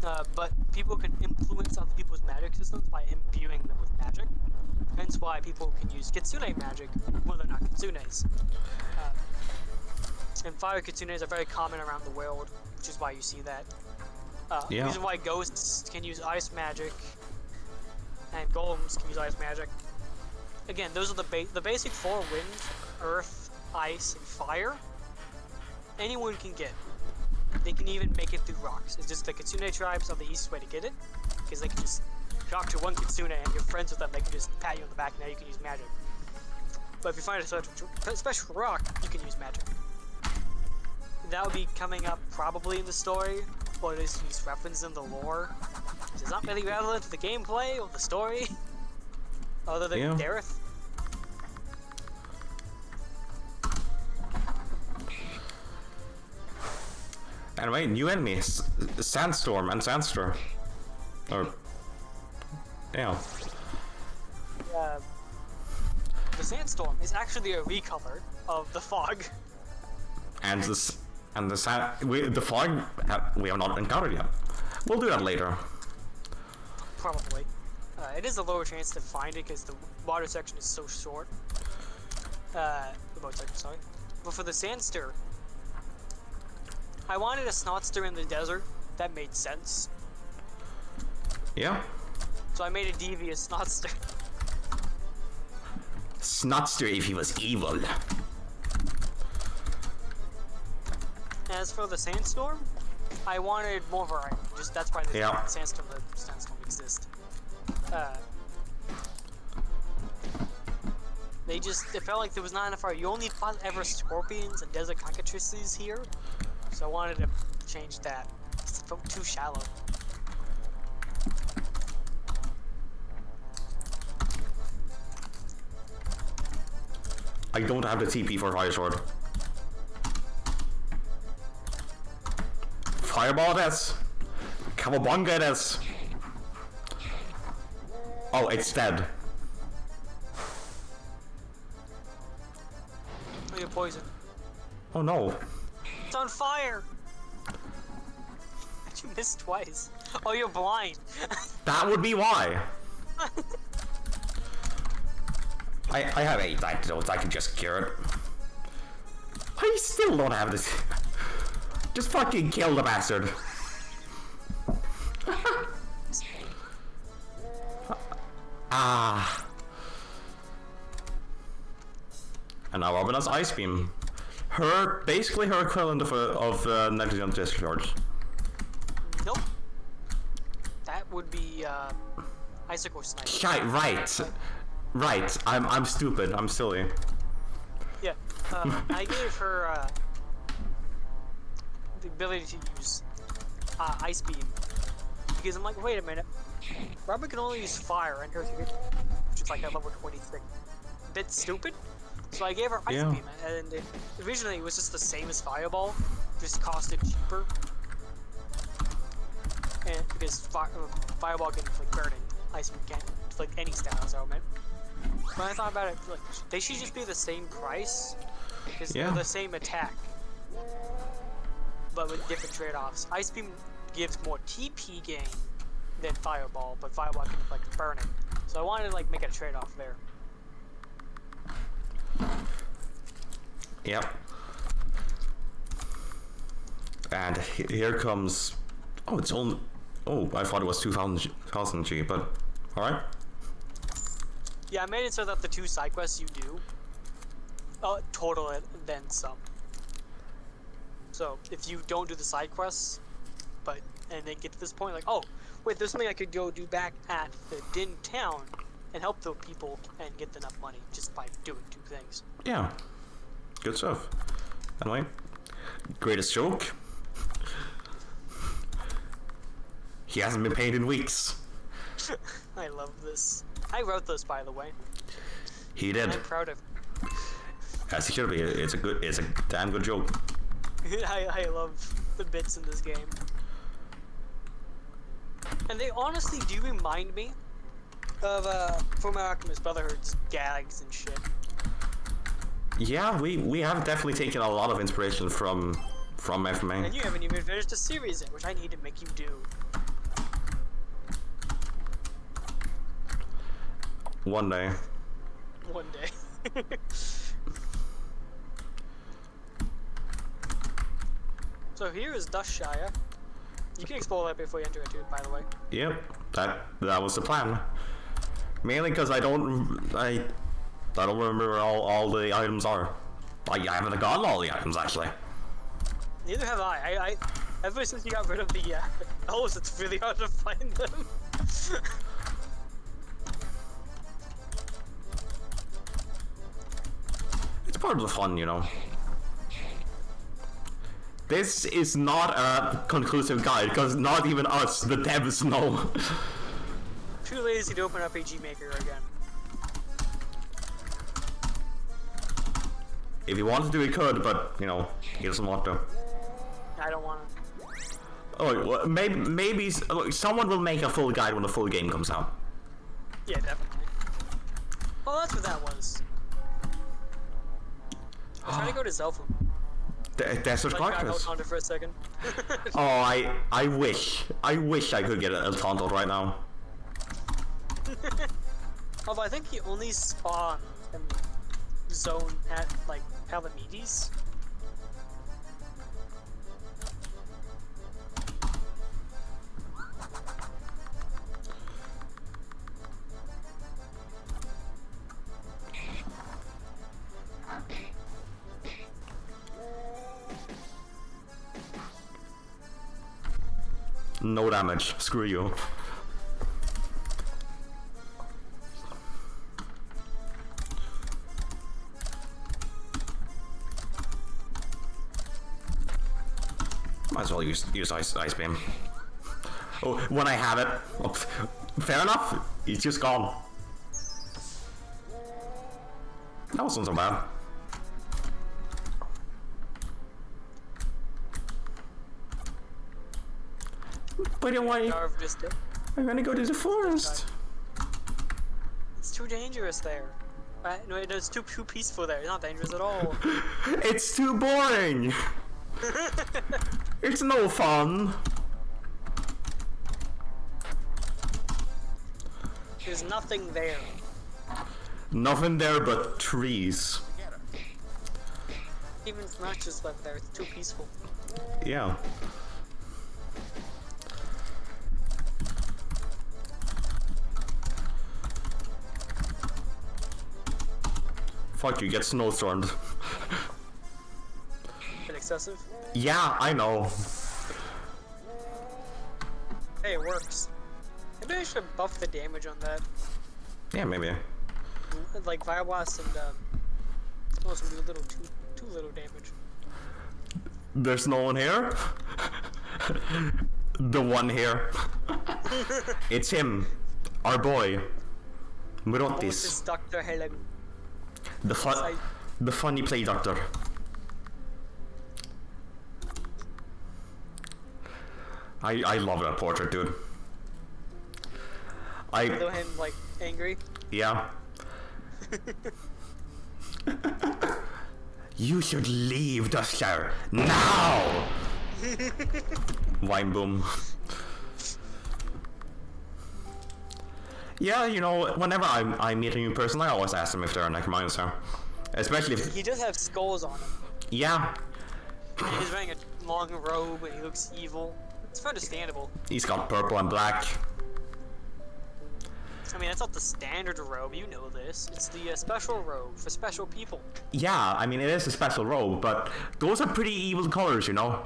But people can influence other people's magic systems by imbuing them with magic. Hence why people can use kitsune magic when they're not kitsunes. And fire kitsunes are very common around the world, which is why you see that. The reason why ghosts can use ice magic and golems can use ice magic. Again, those are the basic four: wind, earth, ice, and fire. Anyone can get. They can even make it through rocks. It's just the kitsune tribes are the easiest way to get it, because they can just talk to one kitsune and you're friends with them. They can just pat you on the back and now you can use magic. But if you find a special rock, you can use magic. That will be coming up probably in the story, or at least use reference in the lore. It's not really relevant to the gameplay or the story, other than Dareth. Anyway, new enemies, Sandstorm and Sandstorm. Or, yeah. The Sandstorm is actually a recolor of the fog. And the fog we have not encountered yet. We'll do that later. Probably. It is a lower chance to find it because the water section is so short. The boat section, sorry. But for the Sandster, I wanted a Snotster in the desert. That made sense. Yeah. So I made a devious Snotster. Snotster if he was evil. As for the Sandstorm, I wanted more variety. Just that's why the Sandstorm exists. It felt like there was not enough variety. You only fought ever scorpions and desert cockatrices here, so I wanted to change that. It felt too shallow. I don't have the TP for Fire Sword. Fireball it is. Cowabunga it is. Oh, it's dead. Oh, you're poisoned. Oh no. It's on fire! You missed twice. Oh, you're blind. That would be why. I have 8 antidotes, I can just cure it. I still don't have this. Just fucking kill the bastard. And now Robin has Ice Beam. Basically her equivalent of Negligent Discharge. Nope. That would be Icicle Sniper. Shite, right. I'm stupid. I'm silly. Yeah. I gave her the ability to use Ice Beam because I'm like, wait a minute. Robin can only use fire and her, which is like at level 26. Bit stupid. So I gave her Ice Beam, and originally it was just the same as Fireball, just costed cheaper. And because Fireball can like burn it, Ice Beam can't, like any styles element. When I thought about it, like they should just be the same price, because they're the same attack, but with different trade-offs. Ice Beam gives more TP gain than Fireball, but Fireball can like burn it. So I wanted to like make a trade-off there. Yep. And here comes. Oh, it's only. Oh, I thought it was 2,000 G, but alright. Yeah, I made it so that the 2 side quests you do total it and then some. So if you don't do the side quests, and then get to this point, like, oh, wait, there's something I could go do back at the Din town and help the people and get enough money just by doing 2 things. Yeah. Good stuff. Anyway, greatest joke. He hasn't been paid in weeks. I love this. I wrote this, by the way. He did. I'm proud of. As he should be. It's a damn good joke. I love the bits in this game. And they honestly do remind me of Fullmetal Alchemist Brotherhood's gags and shit. Yeah, we have definitely taken a lot of inspiration from FMA. And you haven't even finished the series yet, which I need to make you do. One day. One day. So here is Dustshire. You can explore that before you enter it, by the way. Yep, that was the plan. Mainly because I don't remember where all the items are. I haven't gotten all the items actually. Neither have I. Ever since you got rid of the elves, it's really hard to find them. It's part of the fun, you know. This is not a conclusive guide, because not even us, the devs, know. Too lazy to open RPG Maker again. If he wanted to, he could, but, you know, he doesn't want to. I don't want to. Oh, well, maybe someone will make a full guide when the full game comes out. Yeah, definitely. Well, that's what that was. I'm trying to go to Zelfum. Desert Carcass. Like, for a second. Oh, I wish I could get El Tonto right now. Although I think he only spawned in zone at like Palamedes. No damage. Screw you. Might as well use ice beam. Oh, when I have it. Oh, fair enough. He's just gone. That wasn't so bad. But why? I'm gonna go to the forest. It's too dangerous there. No, it's too peaceful there. It's not dangerous at all. It's too boring. It's no fun. There's nothing there. Nothing there but trees. Even Smashes left there. It's too peaceful. Yeah. Fuck you, get snowstormed. Bit excessive? Yeah, I know. Hey, it works. Maybe I should buff the damage on that. Yeah, maybe. Like Vireblast and also do a little too little damage. There's no one here? The one here. It's him. Our boy. Murotis. Dr. Helen. The funny play doctor. I love that portrait, dude. Although him like angry. Yeah. You should leave the shower now. Wine boom. Yeah, you know, whenever I meet a new person, I always ask them if they're a necromancer. Especially if... He does have skulls on him. Yeah. And he's wearing a long robe and he looks evil. It's understandable. He's got purple and black. I mean, that's not the standard robe, you know this. It's the special robe for special people. Yeah, I mean, it is a special robe, but those are pretty evil colors, you know?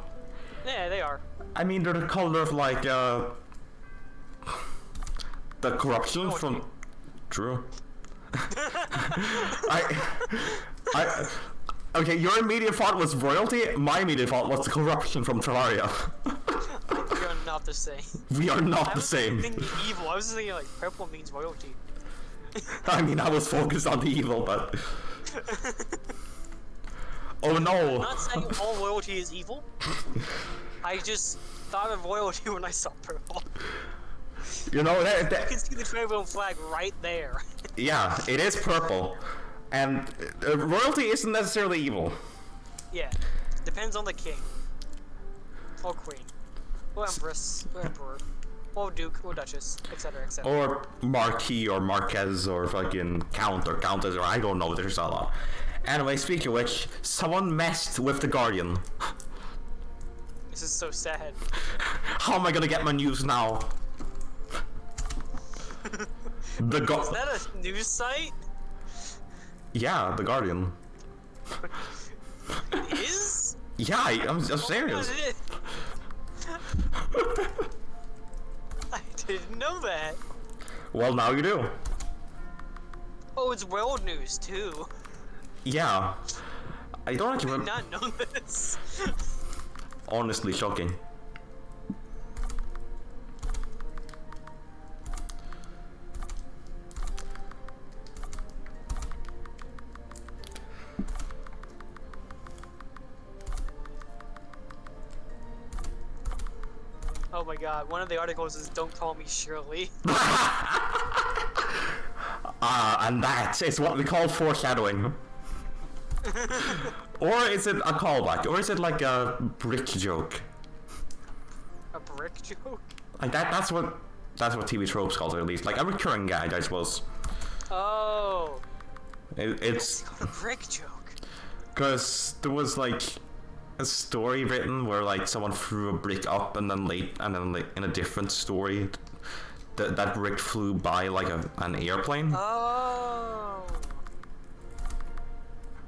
Yeah, they are. I mean, they're the color of, like, the corruption from... True. Okay, your immediate thought was royalty, my immediate thought was the corruption from Terraria. You're not the same. We are not I the was same. thinking evil. I was thinking like purple means royalty. I mean, I was focused on the evil, but... Oh no! I'm not saying all royalty is evil. I just thought of royalty when I saw purple. You know, You can see the Trayvon flag right there. yeah, it is purple. And royalty isn't necessarily evil. Yeah, depends on the king. Or queen. Or empress. Or emperor. Or duke. Or duchess. Etc. etc. Or marquis or marquez or fucking count or countess or I don't know, there's a lot. Anyway, speaking of which, someone messed with the Guardian. This is so sad. How am I gonna get my news now? Is that a news site? Yeah, the Guardian. It is? Yeah, I'm serious. I didn't know that. Well, now you do. Oh, it's world news too. Yeah. I don't actually I did remember. not know this. Honestly shocking. Oh my god, one of the articles is "Don't call me Shirley." And that is what we call foreshadowing. Or is it a callback? Or is it like a brick joke? A brick joke? Like that's what TV tropes calls it, at least. Like a recurring gag, I suppose. Oh. It's It's not a brick joke. because there was like a story written where like someone threw a brick up and then like in a different story that brick flew by like an airplane. Oh.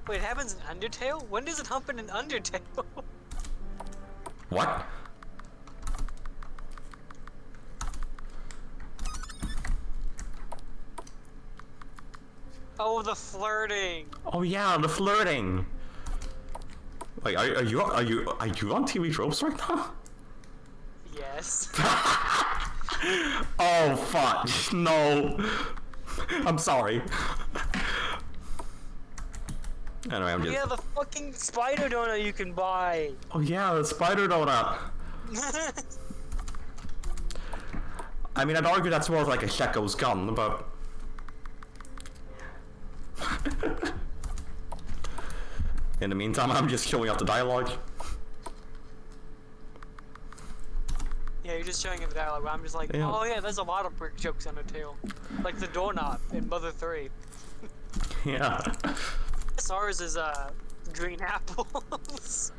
Wait, it happens in Undertale? When does it happen in Undertale? What? Oh, the flirting. Oh yeah, the flirting. Like, are you on TV tropes right now? Yes. Oh fuck! No, I'm sorry. Anyway, I'm just. Yeah, the fucking spider donut you can buy. Oh yeah, the spider donut. I mean, I'd argue that's more of like a Shekko's gun, but. In the meantime, I'm just showing off the dialogue. Yeah, you're just showing him the dialogue. I'm just like, Yeah. oh yeah, there's a lot of brick jokes on Undertale. Like the doorknob in Mother 3. Yeah. Ours is green apples.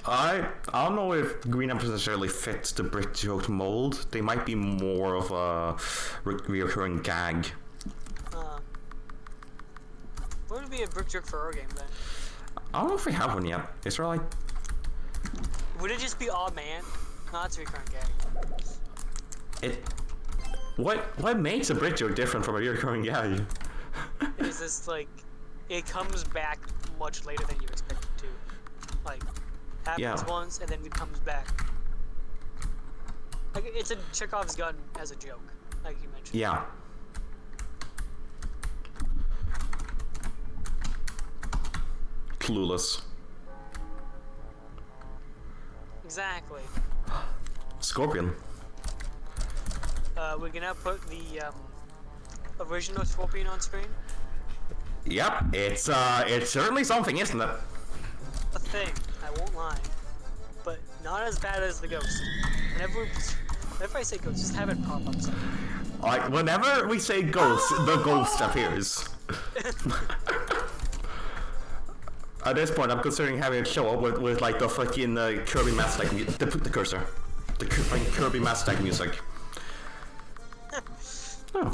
I don't know if green apples necessarily fits the brick joke mold. They might be more of a reoccurring gag. What would be a brick joke for our game then? I don't know if we have one yet. Is there like? Would it just be Aw Man? No, that's a recurring gag. It. What makes a brick joke different from a recurring gag? Is this like it comes back much later than you expect it to? Like happens once and then it comes back. Like it's a Chekhov's gun as a joke, like you mentioned. Yeah. Clueless. Exactly. Scorpion. We're gonna put the original Scorpion on screen. Yep, it's certainly something, isn't it? A thing, I won't lie, but not as bad as the ghost. Whenever I say ghost, just have it pop up. Like whenever we say ghost, the ghost appears. At this point, I'm considering having it show up with like the fucking Kirby Master Deck, the cursor, the Kirby Master Deck music. Oh.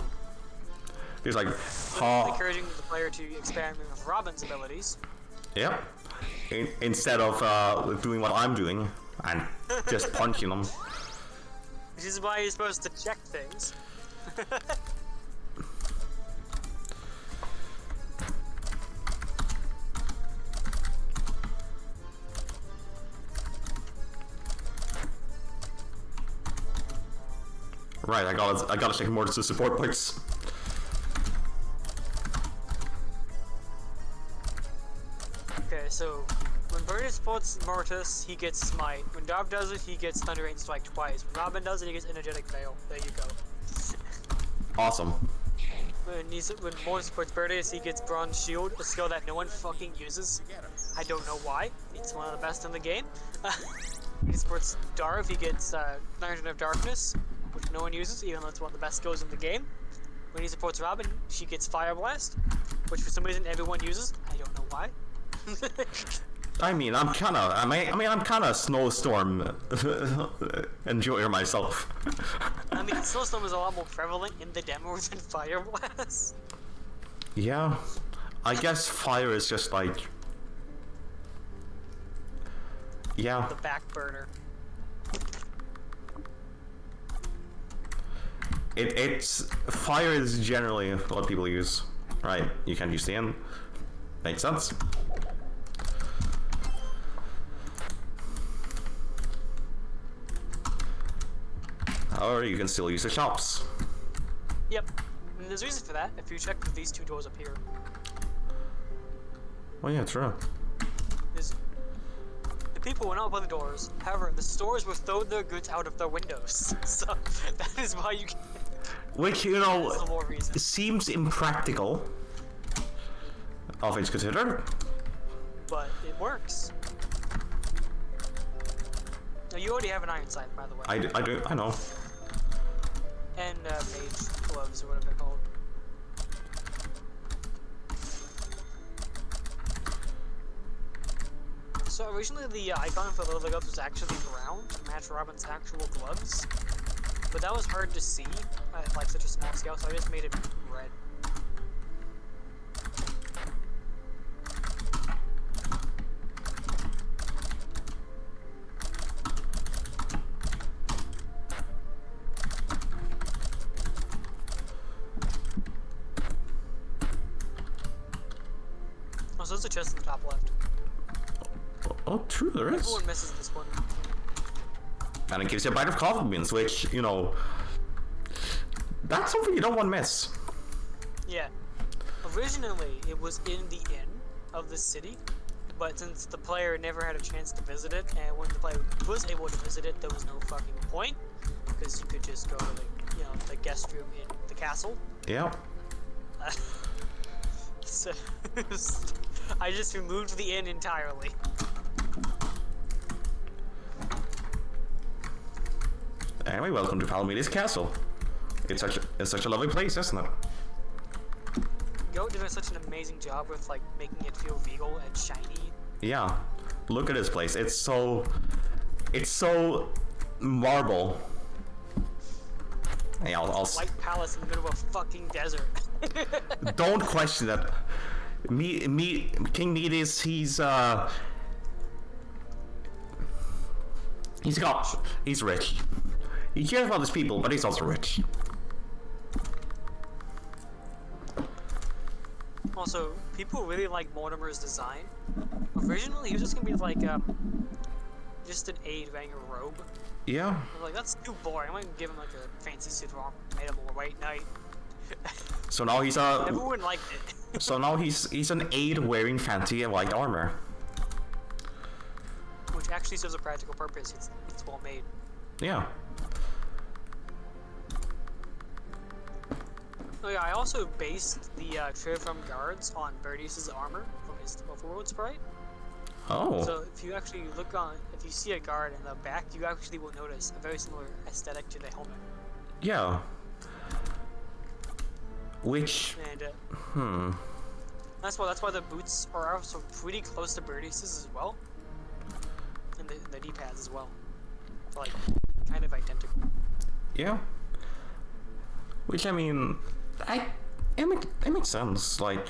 He's like, encouraging the player to experiment with Robin's abilities. Yep. Instead of doing what I'm doing and just punching them. Which is why you're supposed to check things. Right, I gotta take more to the support points. Okay, so when Birdie supports Mortis, he gets Smite. When Dov does it, he gets Thunder Rain Strike twice. When Robin does it, he gets Energetic Veil. There you go. Awesome. When Mortis supports Birdie, he gets Bronze Shield, a skill that no one fucking uses. I don't know why. It's one of the best in the game. When he supports Darv, he gets Lantern of Darkness, which no one uses, even though it's one of the best skills in the game. When he supports Robin, she gets Fire Blast, which for some reason everyone uses. I don't know why. I'm kind of Snowstorm enjoyer myself. I mean, Snowstorm is a lot more prevalent in the demo than Fire Blast. Yeah, I guess fire is just like, yeah. The back burner. It's fire is generally what people use, right? You can't use the N. Makes sense. Or you can still use the shops. Yep. And there's a reason for that. If you check these two doors up here. Oh yeah, true. The people went out by the doors. However, the stores will throw their goods out of their windows. So that is why you can't. Which, you know, seems impractical. All things considered. But it works. Now, you already have an iron sight, by the way. I do, I know. And mage gloves, or whatever they're called. So originally the icon for the leather gloves was actually brown to match Robin's actual gloves. But that was hard to see at like such a small scale, so I just made it red. Oh, so there's a chest in the top left. Oh, true, there is. Everyone misses this one. And it gives you a bite of confidence, which, you know, that's something you don't want to miss. Yeah. Originally, it was in the inn of the city, but since the player never had a chance to visit it, and when the player was able to visit it, there was no fucking point, because you could just go to the, you know, the guest room in the castle. Yeah. So, I just removed the inn entirely. Anyway, welcome to Palmeiras Castle. It's such a lovely place, isn't it? Goat did such an amazing job with like making it feel regal and shiny. Yeah. Look at this place. It's so marble. Hey, I'll White palace in the middle of a fucking desert. Don't question that. King Midas, he's rich. He cares about his people, but he's also rich. Also, people really like Mortimer's design. Originally, he was just gonna be like just an aide wearing a robe. Yeah. I'm like, that's too boring. I'm gonna give him like a fancy suit of armor, made him a white knight. So now he's everyone liked it. So now he's an aide wearing fancy white armor. Which actually serves a practical purpose. It's well made. Yeah. Oh yeah, I also based the Triform guards on Berdius' armor from his Overworld sprite. Oh. So if you actually if you see a guard in the back, you actually will notice a very similar aesthetic to the helmet. Yeah. Which. And that's why the boots are also pretty close to Berdius' as well, and the knee pads as well. They're like kind of identical. Yeah. Which I mean, it makes sense. Like,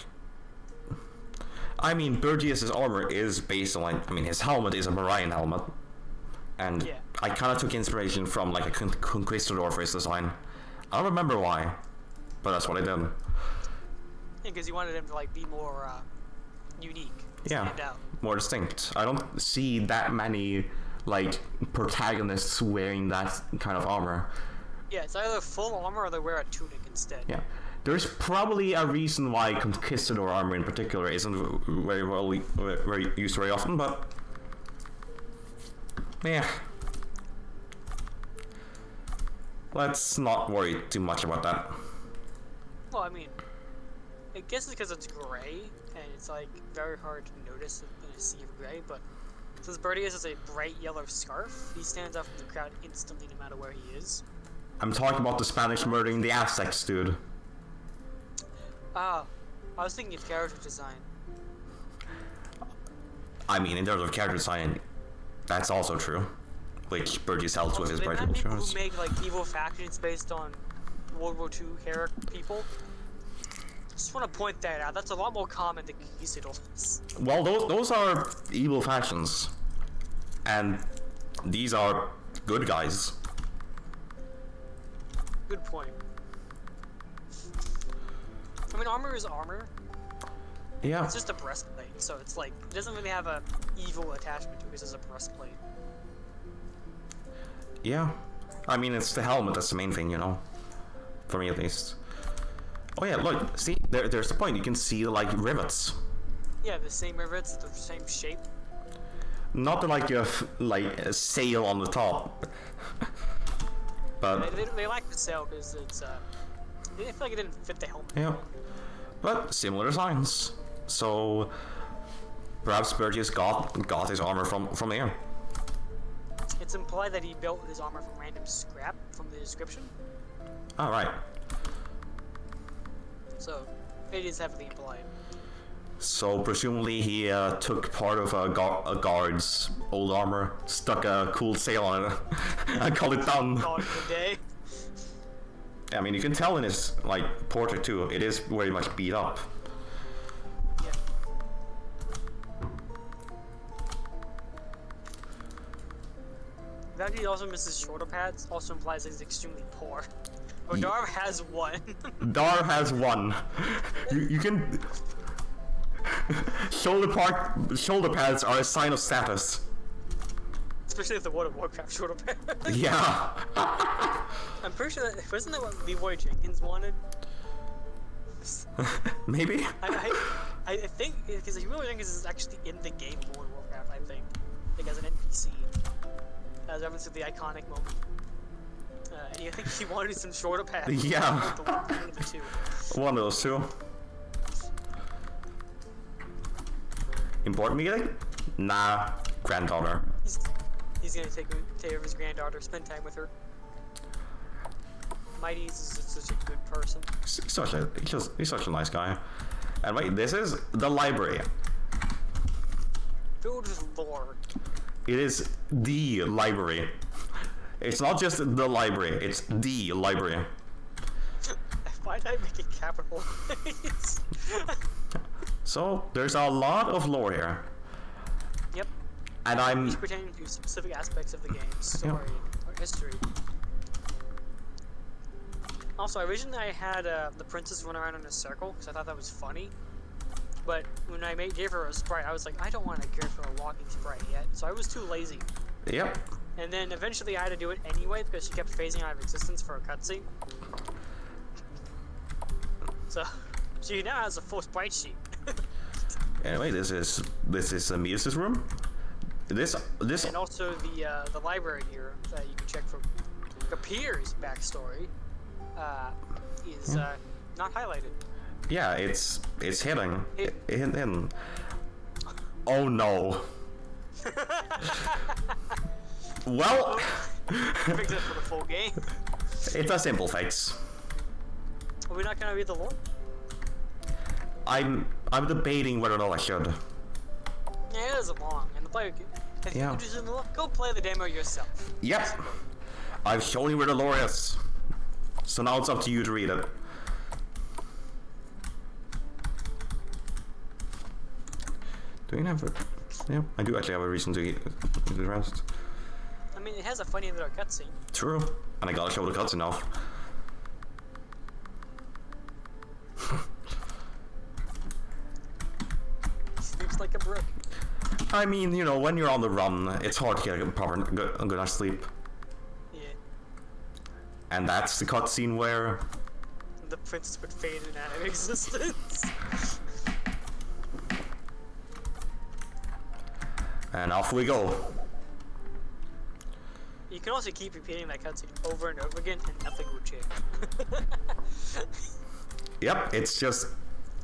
I mean, Berdius' armor is based on like, I mean, his helmet is a Marian helmet, and yeah. I kind of took inspiration from like a Conquistador for his design. I don't remember why, but that's what I did. Yeah, because you wanted him to like be more unique. Stand out. More distinct. I don't see that many like protagonists wearing that kind of armor. Yeah, it's either full armor or they wear a tunic instead. Yeah. There's probably a reason why Conquistador armor in particular isn't very used very often, but yeah. Let's not worry too much about that. Well, I mean, I guess it's because it's gray, and it's like very hard to notice in a sea of gray, but since Bertius has a bright yellow scarf, he stands out from the crowd instantly no matter where he is. I'm talking about the Spanish murdering the Aztecs, dude. Ah, I was thinking of character design. I mean, in terms of character design, that's also true. Which Burgess helps with his brighter people choice. who make like evil factions based on World War II era people. Just want to point that out. That's a lot more common than Conquistadors. Well, those are evil factions, and these are good guys. Good point. I mean, armor is armor. Yeah. It's just a breastplate, so it's like it doesn't really have a evil attachment to it. It's just a breastplate. Yeah. I mean, it's the helmet that's the main thing, you know. For me, at least. Oh yeah, look. See, there's the point. You can see like rivets. Yeah, the same rivets, the same shape. Not like a sail on the top. But They like the sail because it's I feel like it didn't fit the helmet. yeah. But similar designs. So perhaps Burgess got his armor from there. It's implied that he built his armor from random scrap from the description. All right. So it is heavily implied. So presumably he took part of a guard's old armor, stuck a cool sail on it, and called it done. Called it a day. I mean, you can tell in his portrait too. It is very much beat up. Yeah. The fact that he also misses shoulder pads also implies that he's extremely poor. But Darv has one. Dar has one. You can. Shoulder pads are a sign of status. Especially if the World of Warcraft shoulder pads. Yeah. I'm pretty sure that wasn't that what Leroy Jenkins wanted? Maybe. I think because Leroy Jenkins is actually in the game World of Warcraft. I think like as an NPC. As reference to the iconic moment. And I think he wanted some shoulder pads. Yeah. One of the two. One of those two. Important meeting? Nah, granddaughter. He's gonna take care of his granddaughter, spend time with her. Mighty is such a good person. He's such a nice guy. And wait, this is the library. Filled with lore. It is the library. It's not just the library, it's the library. Why did I make it capital? So, there's a lot of lore here. Yep. And I'm... Each pertaining to specific aspects of the game's story or history. Also, originally I had the princess run around in a circle because I thought that was funny. But when I gave her a sprite, I was like, I don't want to give her a walking sprite yet. So I was too lazy. Yep. And then eventually I had to do it anyway because she kept phasing out of existence for a cutscene. So she now has a full sprite sheet. Anyway, this is the Midas' room. This And also the library here that you can check for Kapir's backstory is not highlighted. Yeah, it's hidden. Hidden. Oh no. Well, Fix it for the full game. it's a simple fix. Are we not gonna read the lore? I'm debating whether or not I should. Yeah, it is long, and the player. If you're interested in the lore, go play the demo yourself. Yep. I've shown you where the lore is. So now it's up to you to read it. Do you have a... Yeah, I do actually have a reason to eat the rest. I mean, it has a funny little cutscene. True. And I gotta show the cutscene off. Sleeps like a brick. I mean, you know, when you're on the run, it's hard to get a proper good night's sleep. Yeah. And that's the cutscene where the princess would fade in out of existence. and off we go. You can also keep repeating that cutscene over and over again, and nothing will change. Yep, it's just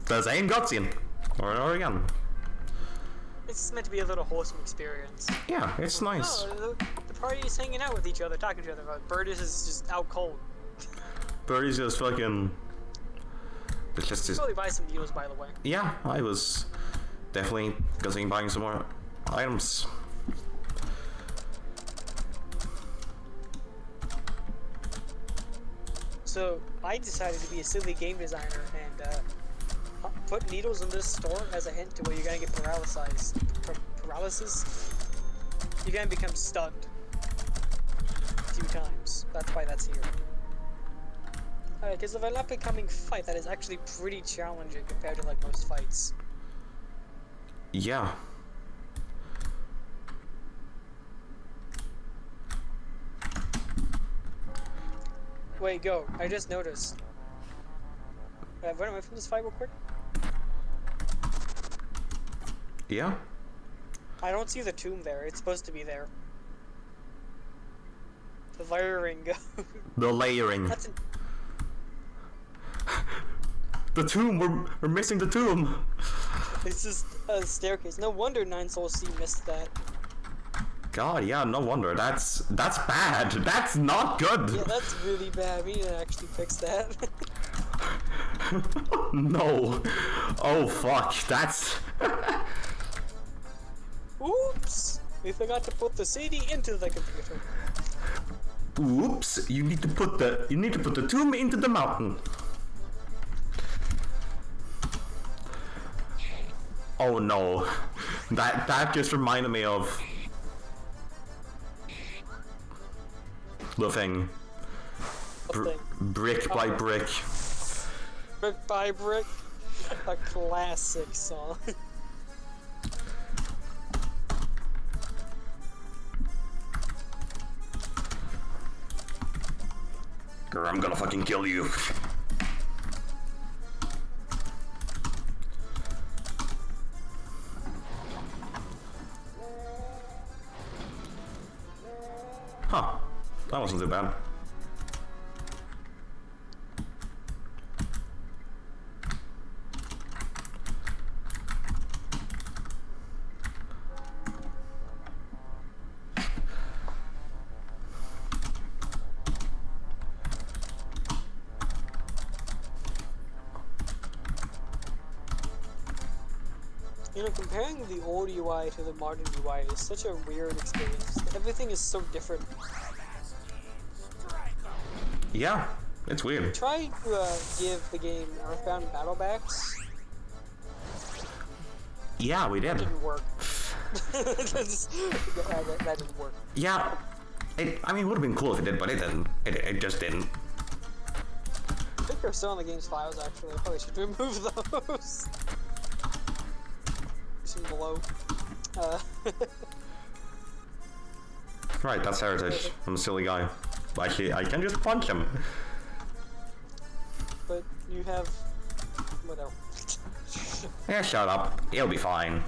the same cutscene over and over again. It's meant to be a little wholesome experience. Yeah, it's nice. Oh, the party is hanging out with each other, talking to each other. Birdie is just out cold. Birdie's just fucking. It's just. Probably buy some needles, by the way. Yeah, I was definitely considering buying some more items. So I decided to be a silly game designer and put needles in this store as a hint to where you're gonna get paralysis. You're gonna become stunned a few times. That's why that's here. Alright, because of an up-and-coming fight that is actually pretty challenging compared to like most fights. Yeah. Wait, go. I just noticed. Run away from this fight real quick. Yeah? I don't see the tomb there. It's supposed to be there. The layering go. The layering. That's The tomb! We're missing the tomb! It's just a staircase. No wonder Nine Soul C missed that. God, yeah, no wonder. That's bad. That's not good. Yeah, that's really bad. We need to actually fix that. No. Oh fuck. That's. Oops! We forgot to put the CD into the computer. Oops. You need to put the tomb into the mountain. Oh no. That just reminded me of the thing. Brick by brick. Brick by brick. A classic song. Girl, I'm gonna fucking kill you. Huh. That wasn't too bad. You know, comparing the old UI to the modern UI is such a weird experience. Everything is so different. Yeah, it's weird. Try to give the game Earthbound battle backs. Yeah, we did. That didn't work. that didn't work. Yeah, I mean, it would have been cool if it did, but it didn't. It just didn't. I think they're still on the game's files, actually. I probably should remove those. Below. Right, that's heritage. I'm a silly guy. Actually, I can just punch him. But you have... whatever. Yeah, shut up. He'll be fine.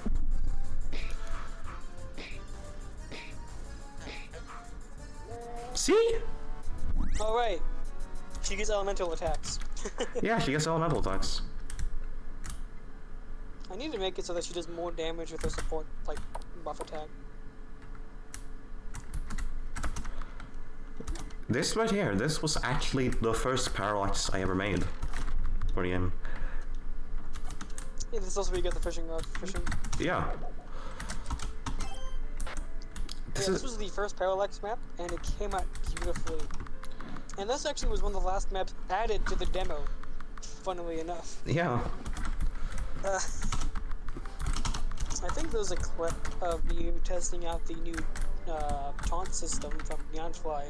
See? Alright. She gets elemental attacks. Yeah, she gets elemental attacks. I need to make it so that she does more damage with her support, like, buff attack. This right here, this was actually the first parallax I ever made for the game. Yeah, this is also where you get the fishing rod for fishing. Yeah. This was the first parallax map, and it came out beautifully. And this actually was one of the last maps added to the demo, funnily enough. Yeah. I think there's a clip of you testing out the new taunt system from Beyondfly,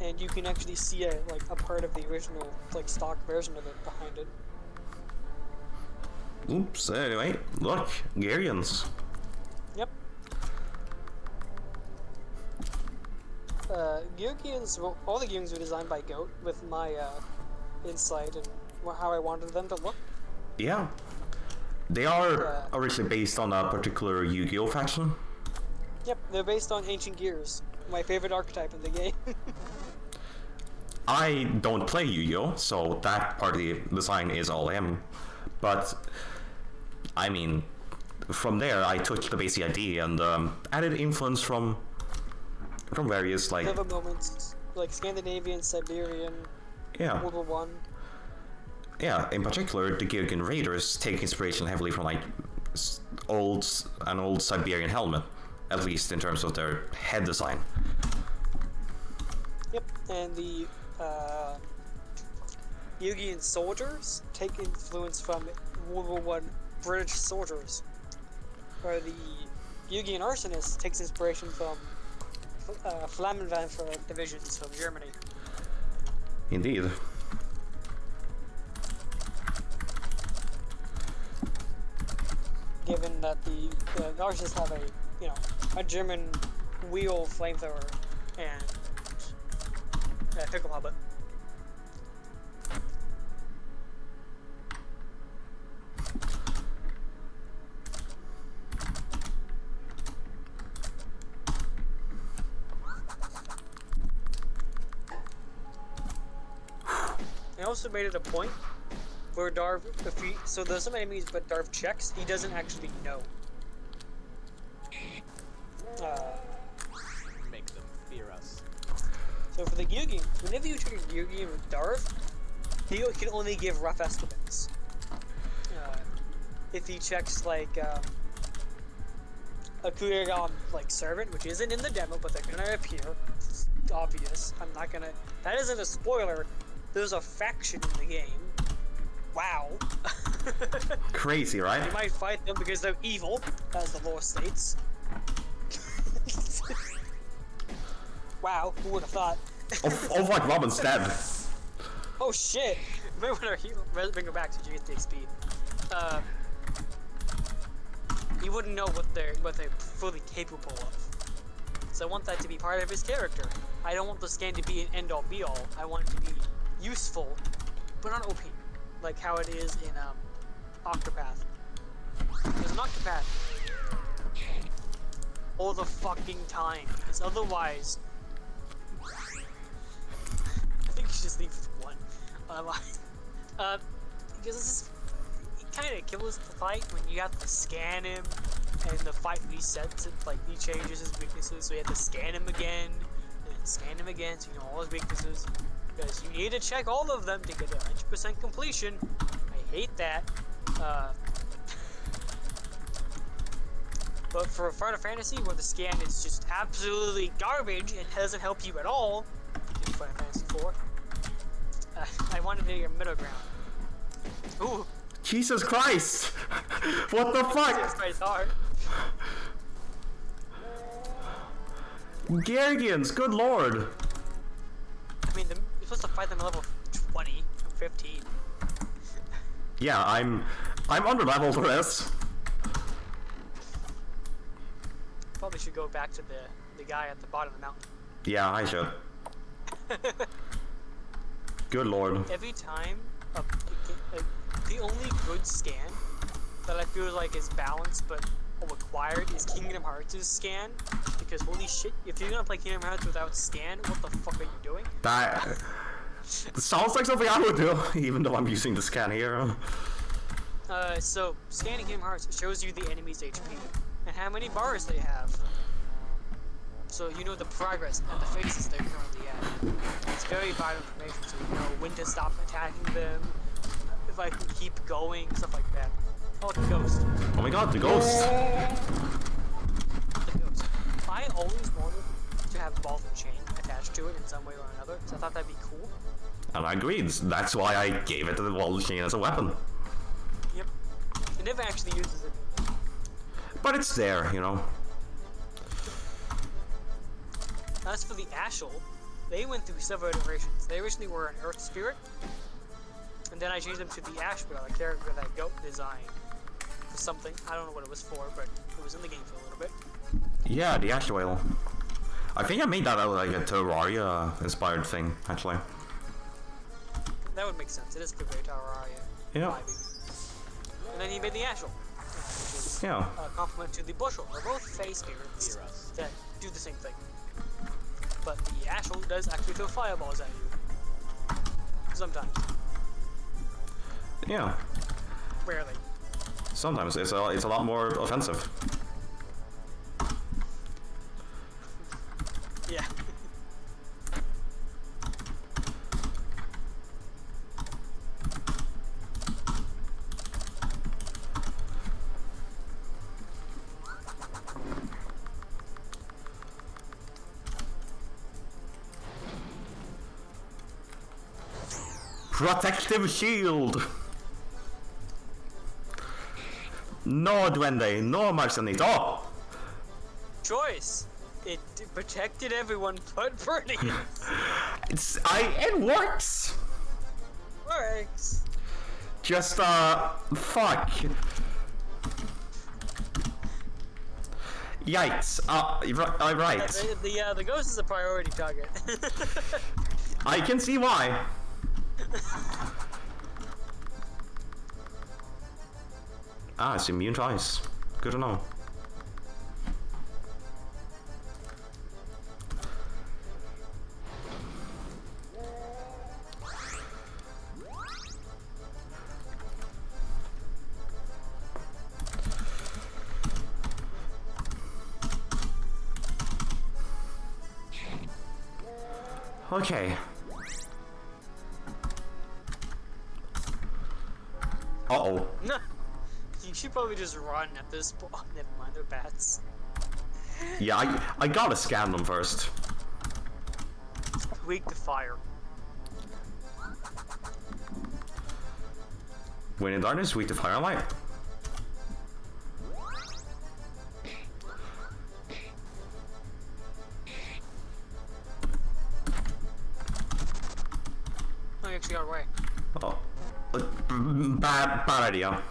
and you can actually see a part of the original stock version of it behind it. Oops, anyway, look, Garians. Yep. Gyugians, well, all the Gyugians were designed by Goat with my insight and how I wanted them to look. Yeah. They are originally based on a particular Yu-Gi-Oh faction. Yep, they're based on Ancient Gears, my favorite archetype in the game. I don't play Yu-Gi-Oh, so that part of the design is all him. But, I mean, from there I took the basic idea and added influence from various, like... Other moments, like Scandinavian, Siberian, Yeah. World War One. Yeah, in particular, the Georgian Raiders take inspiration heavily from, like, an old Siberian helmet, at least in terms of their head design. Yep, and the Yugian soldiers take influence from World War One British soldiers, where the Yugian arsonist takes inspiration from Flammenwerfer divisions from Germany. Indeed. Given that the arsonists have a German wheel flamethrower and pickle puppet. I also made it a point where Darv, so there's some enemies, but Darv checks, he doesn't actually know. Make them fear us. So for the Gyugi, whenever you trick a Gyugi with Darv, he can only give rough estimates. If he checks like a Kurigan like servant, which isn't in the demo, but they're gonna appear. It's obvious. I'm not gonna. That isn't a spoiler. There's a faction in the game. Wow. Crazy, right? You might fight them because they're evil, as the lore states. Wow, who would have thought? Oh fuck, Robin's dead. Oh shit! Remember when our hero bring her back to get the XP. You wouldn't know what they're fully capable of. So I want that to be part of his character. I don't want the scan to be an end all be all. I want it to be useful, but not OP, like how it is in Octopath. There's an Octopath all the fucking time, because otherwise, I think you should just leave with one. Because it kind of kills the fight when you have to scan him, and the fight resets it, like he changes his weaknesses, so you have to scan him again, and then scan him again, so you know all his weaknesses. Because you need to check all of them to get 100% completion. I hate that. But for Final Fantasy, where the scan is just absolutely garbage and doesn't help you at all, in Final Fantasy 4, I wanted a middle ground. Ooh. Jesus Christ! What the fuck? Jesus Christ hard. Georgians, good lord! I mean, you're supposed to fight them at level 20 or 15. Yeah, I'm under level for this. Probably should go back to the guy at the bottom of the mountain. Yeah, I should. Good lord. Every time, the only good scan that I feel like is balanced but required is Kingdom Hearts' scan, because holy shit, if you're gonna play Kingdom Hearts without scan, what the fuck are you doing? That sounds like something I would do, even though I'm using the scan here. So scanning Kingdom Hearts shows you the enemy's HP and how many bars they have, so you know the progress and the phases they're currently at. It's very vital information, so you know when to stop attacking them, if I can keep going, stuff like that. Oh, the ghost. Oh my god, the ghost! The ghost. I always wanted to have Ball and Chain attached to it in some way or another, so I thought that'd be cool. And I agreed. That's why I gave it to the wall chain as a weapon. Yep. It never actually uses it. But it's there, you know. As for the Ashel, they went through several iterations. They originally were an Earth Spirit, and then I changed them to the Ashwell, a character that Goat designed for something. I don't know what it was for, but it was in the game for a little bit. Yeah, the ash whale. I think I made that out like a Terraria inspired thing, actually. That would make sense. It is very Terraria. Yeah. Vibey. And then he made the Ashel, which is Yeah. a compliment to the Bushel. They're both Fey spirits that do the same thing. But the Ashel does actually throw fireballs at you. Sometimes. Yeah. Rarely. Sometimes it's a lot more offensive. Yeah. Protective shield! No Duende, no Marcenite. Oh! Choice. It protected everyone but Bernie. It works! Works. Just, fuck. Yikes. Right. The ghost is a priority target. I can see why. It's immune to ice. Good to know. Okay. Uh-oh. No. You should probably just run at this point. Oh, never mind, they're bats. Yeah, I gotta scan them first. Weak to fire. When in darkness, weak to firelight. Oh, you actually got away. Oh. Bad idea.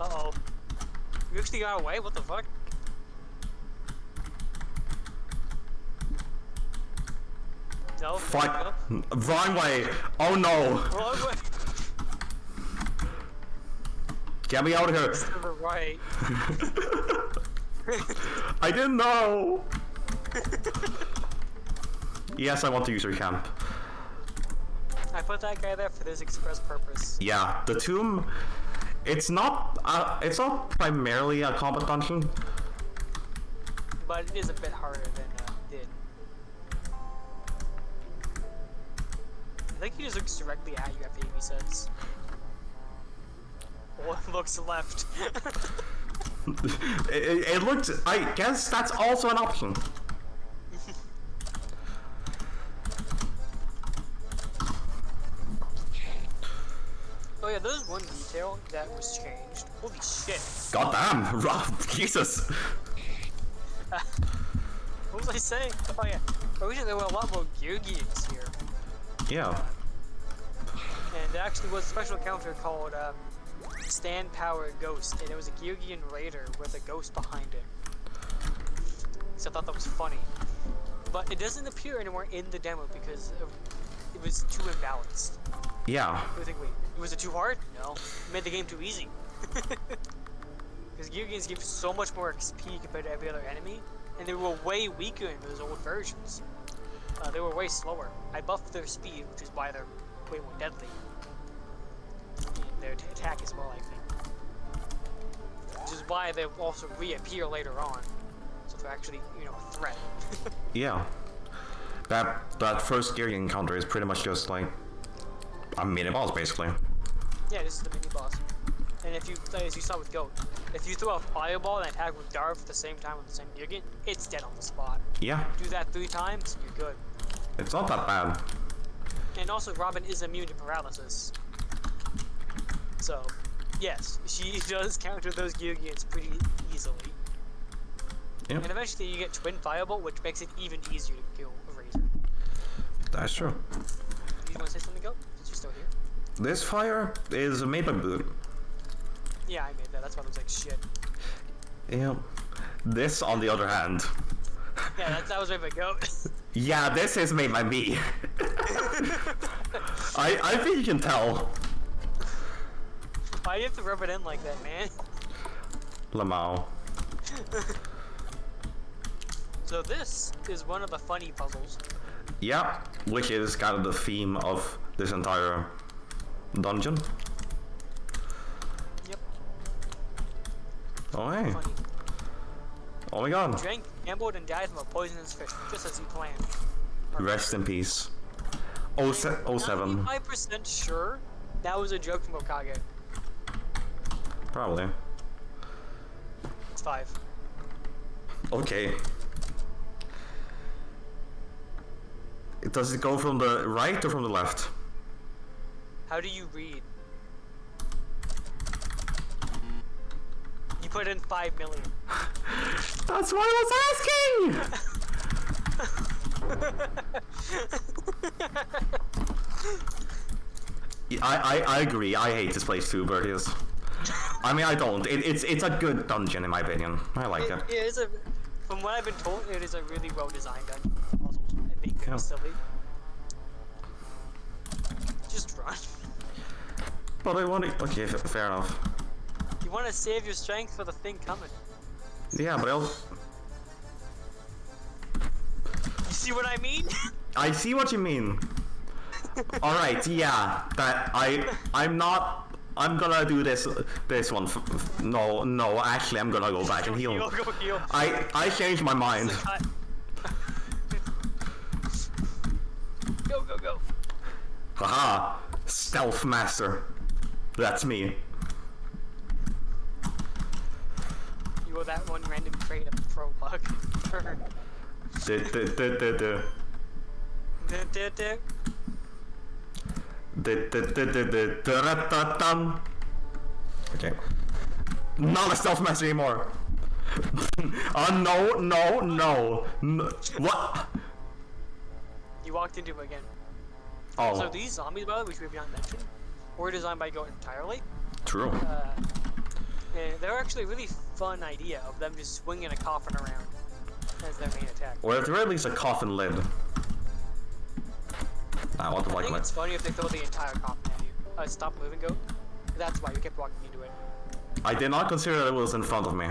Uh-oh. You actually got away? What the fuck? No. Fight. No. Wrong way. Oh no. Wrong way. Get me out of here. To the right. I didn't know. Yes, I want to use your camp. I put that guy there for this express purpose. Yeah, the tomb. It's not primarily a combat dungeon. But it is a bit harder than did. I think he just looks directly at you after he says. Or looks left. it looked. I guess that's also an option. Oh yeah, there's one detail that was changed. Holy shit. Goddamn, Rob, Jesus. What was I saying? Oh yeah. Originally there were a lot more Gyugians here. Yeah. And there actually was a special encounter called Stand Power Ghost, and it was a Gyugian raider with a ghost behind it. So I thought that was funny. But it doesn't appear anywhere in the demo because it was too imbalanced. Yeah. What do you think? Wait, was it too hard? No. It made the game too easy. Because Gyugians give so much more XP compared to every other enemy, and they were way weaker in those old versions. They were way slower. I buffed their speed, which is why they're way more deadly. And their attack as well, I think. Which is why they also reappear later on. So they're actually, a threat. Yeah. That first Geary encounter is pretty much just like a mini boss, basically. Yeah, this is the mini boss. And if you, as you saw with Goat, if you throw a fireball and attack with Darv at the same time with the same Gyugian, it's dead on the spot. Yeah. Do that 3 times, you're good. It's not that bad. And also, Robin is immune to paralysis. So, yes, she does counter those Gyugians pretty easily. Yep. And eventually you get Twin Fireball, which makes it even easier to kill a Razor. That's true. Do you want to say something, Goat? Since you're still here? This fire is made by Boot. Yeah, I made that. That's why it looks like shit. Yep. This, on the other hand, Yeah, that was my goat. Yeah, this is made by me. I think you can tell. Why do you have to rub it in like that, man? Lamau. So this is one of the funny puzzles. Yeah, which is kind of the theme of this entire dungeon. Yep. Oh hey. Funny. Oh my god. Drank, gambled, and died from a poisonous fish, just as he planned. Rest in peace. I'm 07. 95% sure that was a joke from Okage. Probably. It's 5. Okay. Does it go from the right or from the left? How do you read? You put in 5 million. That's what I was asking! I agree. I hate this place too, Bertius. I mean, I don't. It's a good dungeon in my opinion. I like it. It is a, from what I've been told, it is a really well designed dungeon. Puzzles and being very silly. Just run. But I want to. Okay, fair enough. You want to save your strength for the thing coming. Yeah, but I'll. You see what I mean? I see what you mean. All right, yeah. That I'm not. I'm gonna do this one. No. Actually, I'm gonna go back and heal. Go heal. I changed my mind. Go. Haha, stealth master. That's me. You owe that one random trait of pro bug. Okay. Not a stealth master anymore. No. What? You walked into him again. Oh. So these zombies, by the way, which we have not mentioned, were designed by Goat entirely. True. And they're actually a really fun idea of them just swinging a coffin around as their main attack. Or at the very least a coffin lid. I want to I like think my. it's funny if they throw the entire coffin at you. Stop moving, Goat. That's why you kept walking into it. I did not consider that it was in front of me.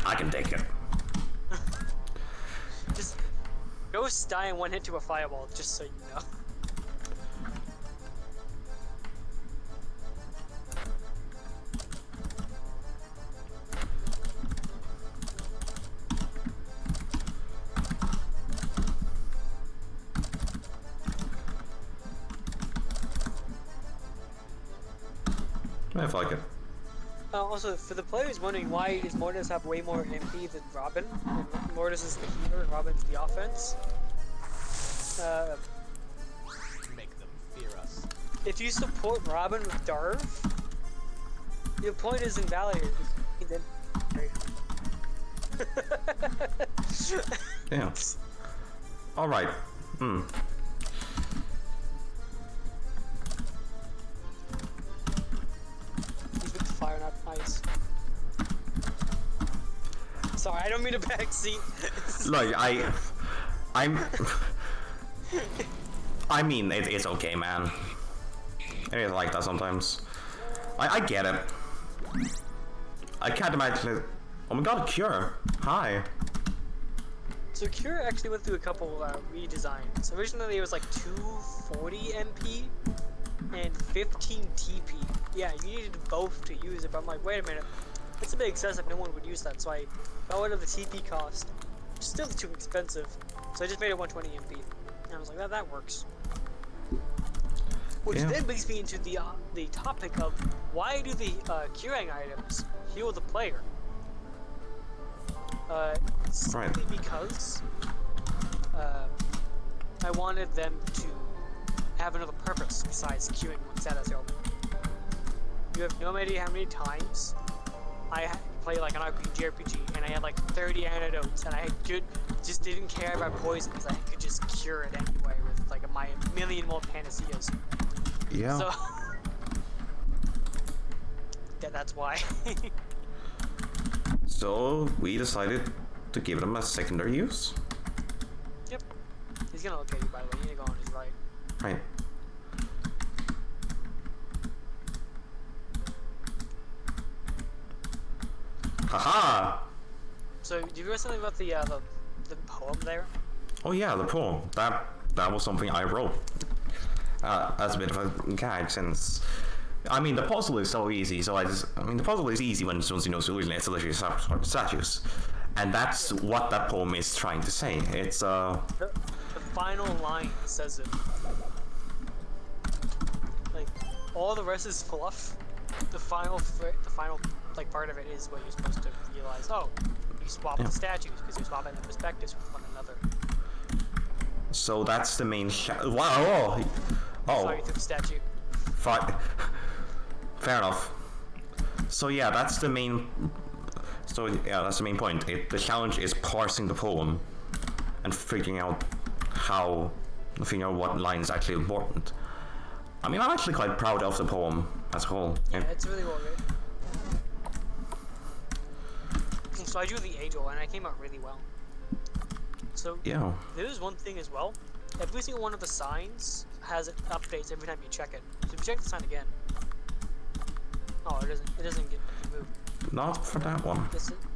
I can take it. Just ghosts die in one hit to a fireball, just so you know. I like it. Also, for the players wondering why does Mortis have way more MP than Robin, and Mortis is the healer and Robin's the offense. Make them fear us. If you support Robin with Darv, your point is invalidated. Yeah. All right. He's with fire, not ice. Sorry, I don't mean a backseat. Look, I mean, it's okay, man. It is like that sometimes. I get it. I can't imagine it. Oh my god, Cure. Hi. So Cure actually went through a couple redesigns. Originally it was like 240 MP and 15 TP. Yeah, you needed both to use it, but I'm like, wait a minute. That's a bit excessive, no one would use that, so I got rid of the TP cost. Still too expensive. So I just made it 120 MP. And I was like, that works. Which then brings me into the topic of why do the curing items heal the player? Simply because I wanted them to have another purpose besides queuing one status ailment. You have no idea how many times I play like an RPG, and I had like 30 antidotes, and I just didn't care about poison because I could just cure it anyway with like a my million more panaceas. Yeah. So that's why. So we decided to give them a secondary use. Yep. He's gonna look at you, by the way. You need to go on his right. Right. Haha! So, do you read something about the poem there? Oh yeah, the poem. That was something I wrote. As a bit of a gag, since I mean the puzzle is so easy. So the puzzle is easy once you know solution. It's literally statues, and that's what that poem is trying to say. It's The final line says it. Like all the rest is fluff. The final like part of it is what you're supposed to realize. Oh, you swap the statues because you're swapping the perspectives with one another. So that's the main. Wow! Oh. Sorry, to the statue. Fair enough. So yeah, that's the main. So yeah, that's the main point. The challenge is parsing the poem and figuring out what line is actually important. I mean, I'm actually quite proud of the poem as a whole. Yeah, it's really well written. So I drew the angel, and I came out really well. So Yeah. there's one thing as well. Every single one of the signs has updates every time you check it. So if you check the sign again, oh, it doesn't get removed. Not for that one.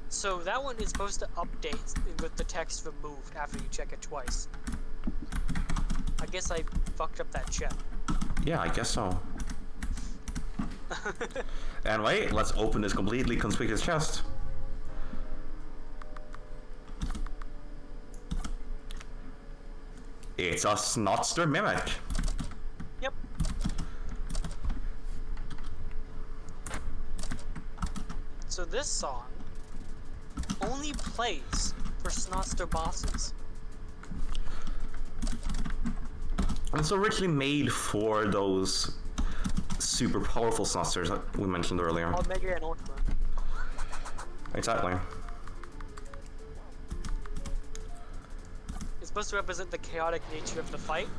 So that one is supposed to update with the text removed after you check it twice. I guess I fucked up that check. Yeah, I guess so. Anyway, let's open this completely conspicuous chest. It's a Snotster Mimic. Yep. So this song only plays for Snotster bosses. It's originally made for those super powerful Snotsters that we mentioned earlier. Omega and Ultima. Exactly. It's supposed to represent the chaotic nature of the fight.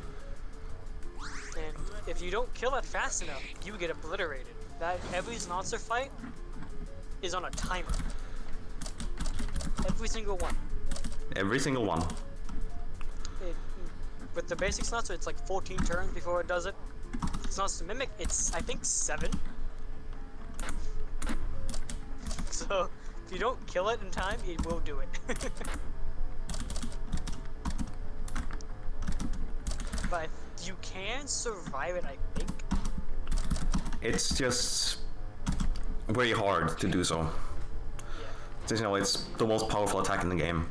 And if you don't kill it fast enough, you get obliterated. That every Snotster fight is on a timer. Every single one. Every single one. With the basic Snotster, it's like 14 turns before it does it. Snotster Mimic, it's I think 7. So if you don't kill it in time, it will do it. But you can survive it, I think. It's just very hard to do so. Yeah. Since, you know, it's the most powerful attack in the game.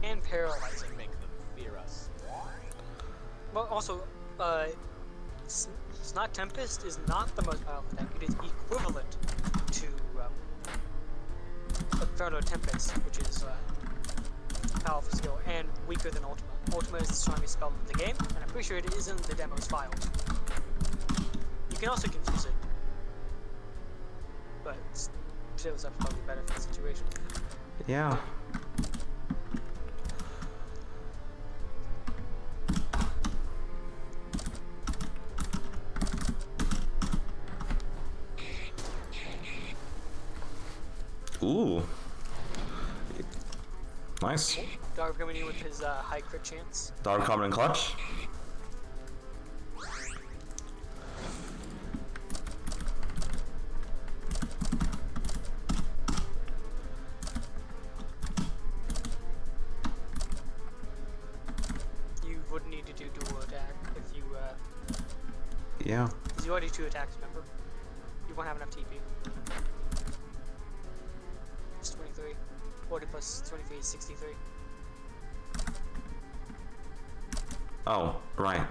And paralyzing. Make them fear us. Well, also, Snot Tempest is not the most powerful attack. It is equivalent to Inferno Tempest, which is powerful skill and weaker than Ultima. Ultima is the strongest spell in the game, and I'm pretty sure it is in the demo's file. You can also confuse it, but still, it's probably better for the situation. Yeah. Ooh. Nice. Dark coming in with his high crit chance. Dark Common and Clutch. You wouldn't need to do dual attack if you, Yeah. because you already do 2 attacks, remember? You won't have enough TP. It's 23. 40 plus 23 is 63. Oh, right.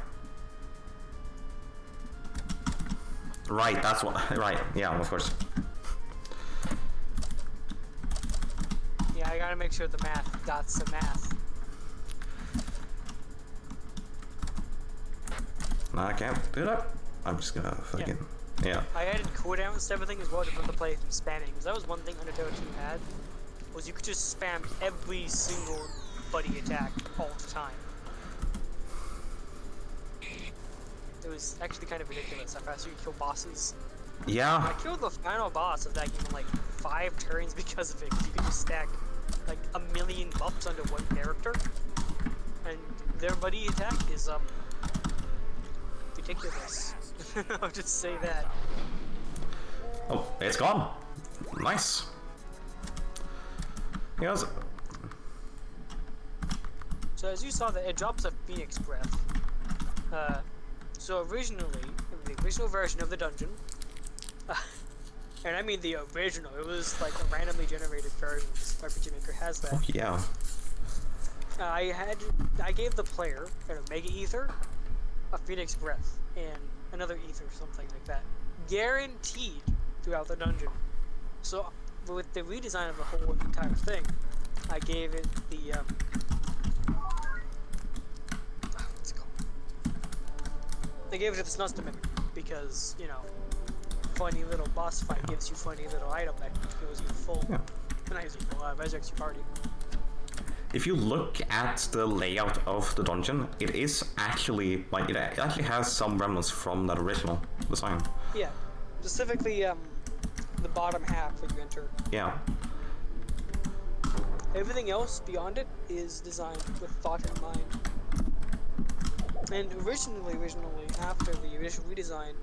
Right, that's what. Right, yeah, of course. Yeah, I gotta make sure the math dots the math. No, I can't do that. I'm just gonna fucking. Yeah. I added cooldowns to everything as well to prevent the play from spamming, because that was one thing Undertale 2 had, was you could just spam every single buddy attack all the time. was actually kind of ridiculous how fast you could kill bosses. Yeah. I killed the final boss of that game in like 5 turns because of it, because you could just stack like a million buffs onto one character. And their buddy attack is ridiculous. I'll just say that. Oh, it's gone. Nice. Yes. So as you saw, that it drops a Phoenix Breath. So originally, in the original version of the dungeon, and I mean the original, it was like a randomly generated version. RPG Maker has that. Oh, yeah. I gave the player an Omega Ether, a Phoenix Breath, and another Ether, something like that, guaranteed throughout the dungeon. So with the redesign of the whole entire thing, I gave it the what's it called? I gave it the Snus to Mimic because, you know, funny little boss fight gives you funny little item that goes you full. Yeah. Not using full, resurrects your party. If you look at the layout of the dungeon, it is actually, like, it actually has some remnants from that original design. Yeah, specifically the bottom half when you enter. Yeah. Everything else beyond it is designed with thought in mind. And originally, after the initial redesign,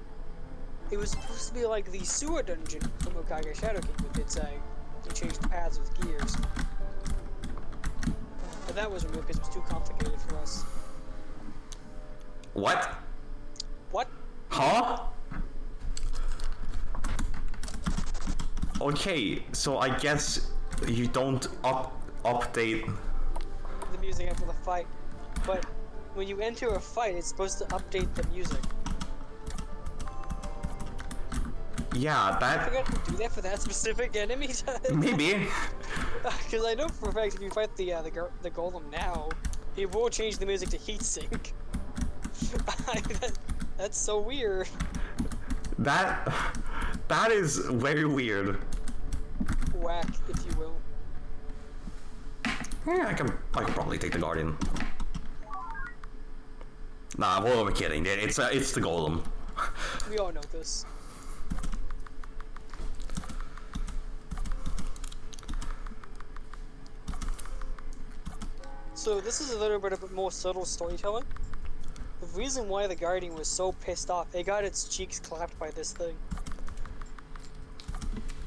it was supposed to be like the sewer dungeon from Okage Shadow King with its you changed paths with gears. But that was removed because it was too complicated for us. What? What? Huh? Okay, so I guess you don't update The music after the fight. But when you enter a fight, it's supposed to update the music. Yeah, I that forgot to do that for that specific enemy. maybe. Because I know for a fact if you fight the golem now, he will change the music to heatsink. That's so weird. That is very weird. Whack, if you will. Yeah, I can probably take the Guardian. Nah, what am I kidding? It's the Golem. We all know this. So this is a little bit of more subtle storytelling. The reason why the Guardian was so pissed off, it got its cheeks clapped by this thing.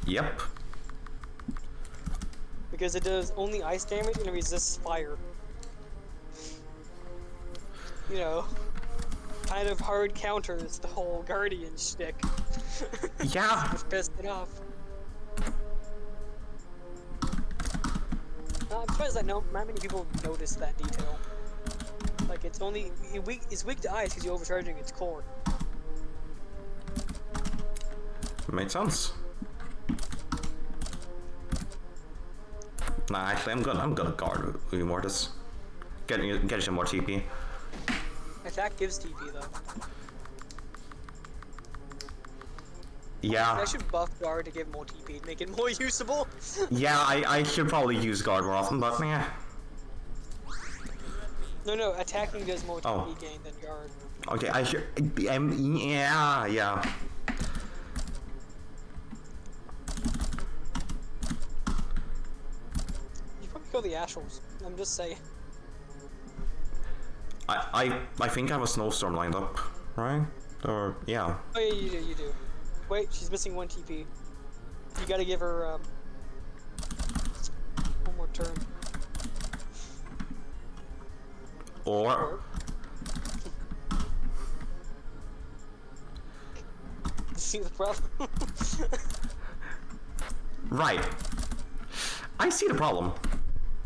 Yep. Because it does only ice damage and it resists fire. You know, kind of hard counters the whole Guardian shtick. Yeah. Just pissed it off. I'm surprised that not many people noticed that detail. Like, it's weak to ice because you're overcharging its core. Makes sense. Nah, actually, I'm gonna guard Immortus. Get you some more TP. Attack gives TP though. Yeah. I should buff guard to give more TP to make it more usable. Yeah, I should probably use guard more often, but yeah. No, attacking does more TP Oh. gain than guard. Okay, I should. Yeah. You probably kill the Ashles. I'm just saying. I think I have a snowstorm lined up, right? Or yeah. Oh yeah, you do. Wait, she's missing 1 TP. You gotta give her one more turn. Or See the problem? right. I see the problem.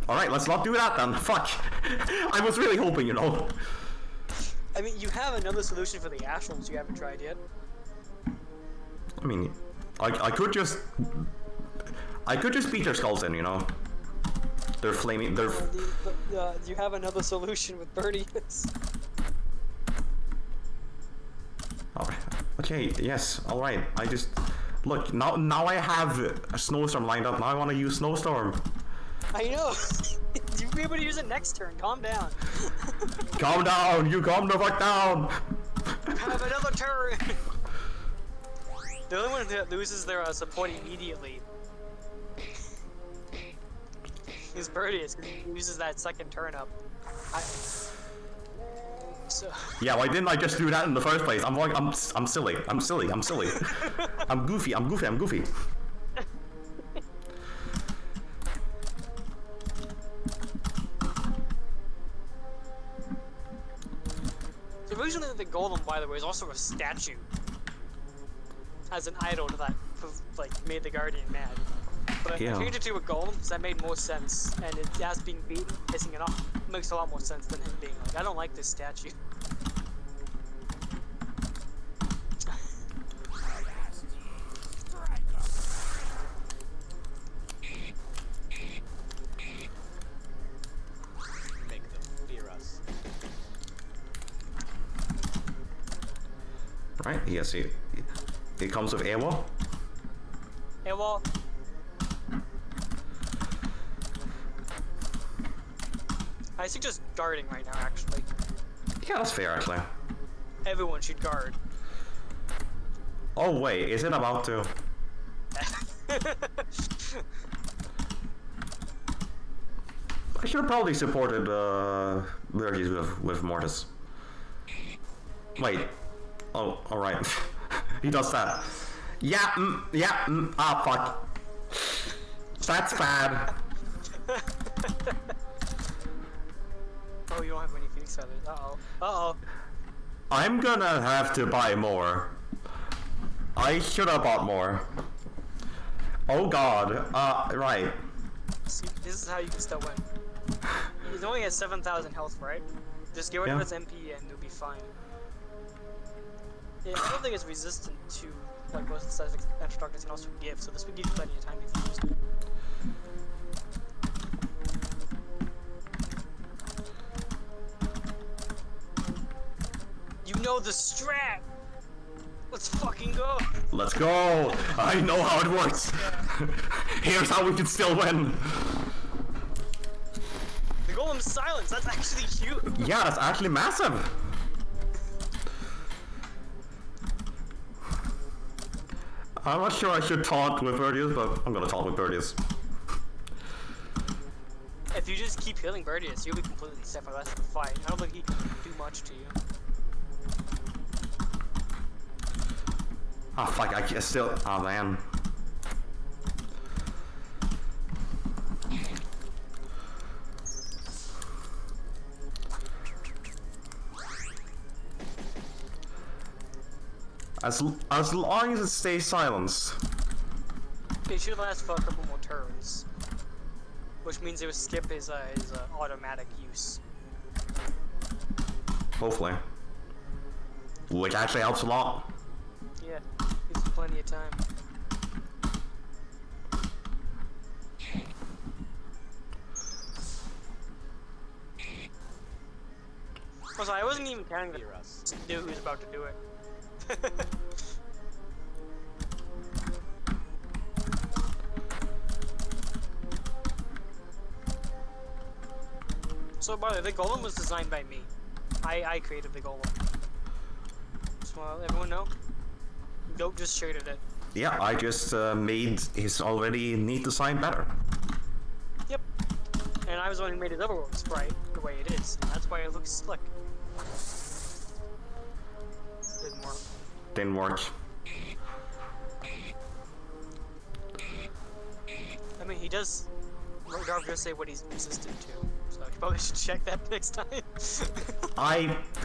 Alright, let's not do that then. Fuck. I was really hoping, you know. I mean, you have another solution for the Ashles you haven't tried yet. I mean, I could just beat their skulls in, you know. They're flaming. They're. You have another solution with Birdies. Alright. Okay. Yes. All right. I just look now. I have a snowstorm lined up. Now I want to use snowstorm. I know. You'll be able to use it next turn. Calm down. Calm down. You calm the fuck down. You have another turn! The only one that loses their support immediately is Birdius, because he uses that second turn up. So. Yeah, why didn't I just do that in the first place? I'm silly. I'm silly. I'm silly. I'm goofy. I'm goofy. I'm goofy. So originally the golem, by the way, is also a statue. As an idol that like made the Guardian mad. But I changed it to a golem because that made more sense, and it as being beaten, pissing it off makes a lot more sense than him being like, I don't like this statue. Make them fear us. Right? Yes, it comes with AWOL. AWOL. I suggest guarding right now, actually. Yeah, that's fair, actually. Everyone should guard. Oh wait, is it about to? I should have probably supported Lurgies with Mortis. Wait. Oh, alright. He does that. Yeah, ah, fuck. That's bad. Oh, you don't have any Phoenix Feathers. Uh-oh. Uh-oh. I'm gonna have to buy more. I should have bought more. Oh god. Right. See, this is how you can still win. He only has 7,000 health, right? Just get rid of his MP and you'll be fine. Yeah, I don't think it's resistant to like most static instructors can also give, so this would give you plenty of time if you used it. You know the strat! Let's fucking go! Let's go! I know how it works! Here's how we can still win! The golem's silence, that's actually huge! Yeah, that's actually massive! I'm not sure I should taunt with Birdius, but I'm gonna taunt with Birdius. If you just keep healing Birdius, you'll be completely set for the rest of the fight. I don't think he can do much to you. Ah, fuck, I still... Oh, man. As long as it stays silenced. It should last for a couple more turns. Which means it would skip his automatic use. Hopefully. Which actually helps a lot. Yeah, gives you plenty of time. Also, I wasn't even counting that he knew he was about to do it. So, by the way, the golem was designed by me. I created the golem. So, everyone know? Goat just shaded it. Yeah, I just made his already neat design better. Yep. And I was the one who made his overworld sprite the way it is. And that's why it looks slick. Didn't work. Didn't work. I mean, he does. Dark does say what he's resistant to, so you probably should check that next time.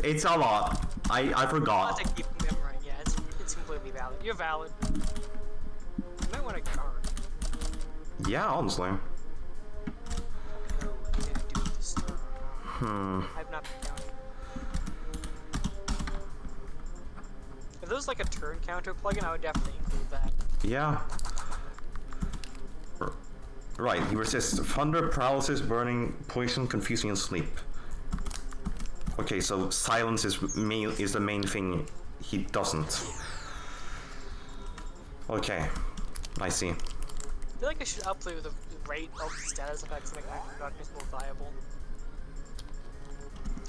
It's a lot. I forgot. I'll have to keep remembering. Yeah, it's completely valid. You're valid. You might want to guard. Yeah, honestly. No, I'm gonna do it this turn. I've not been counting. If there was like a turn counter plugin, I would definitely include that. Yeah. Right, he resists thunder, paralysis, burning, poison, confusing, and sleep. Okay, so silence is the main thing he doesn't. Okay, I see. I feel like I should upplay the rate of the status effects to make my darkness more viable.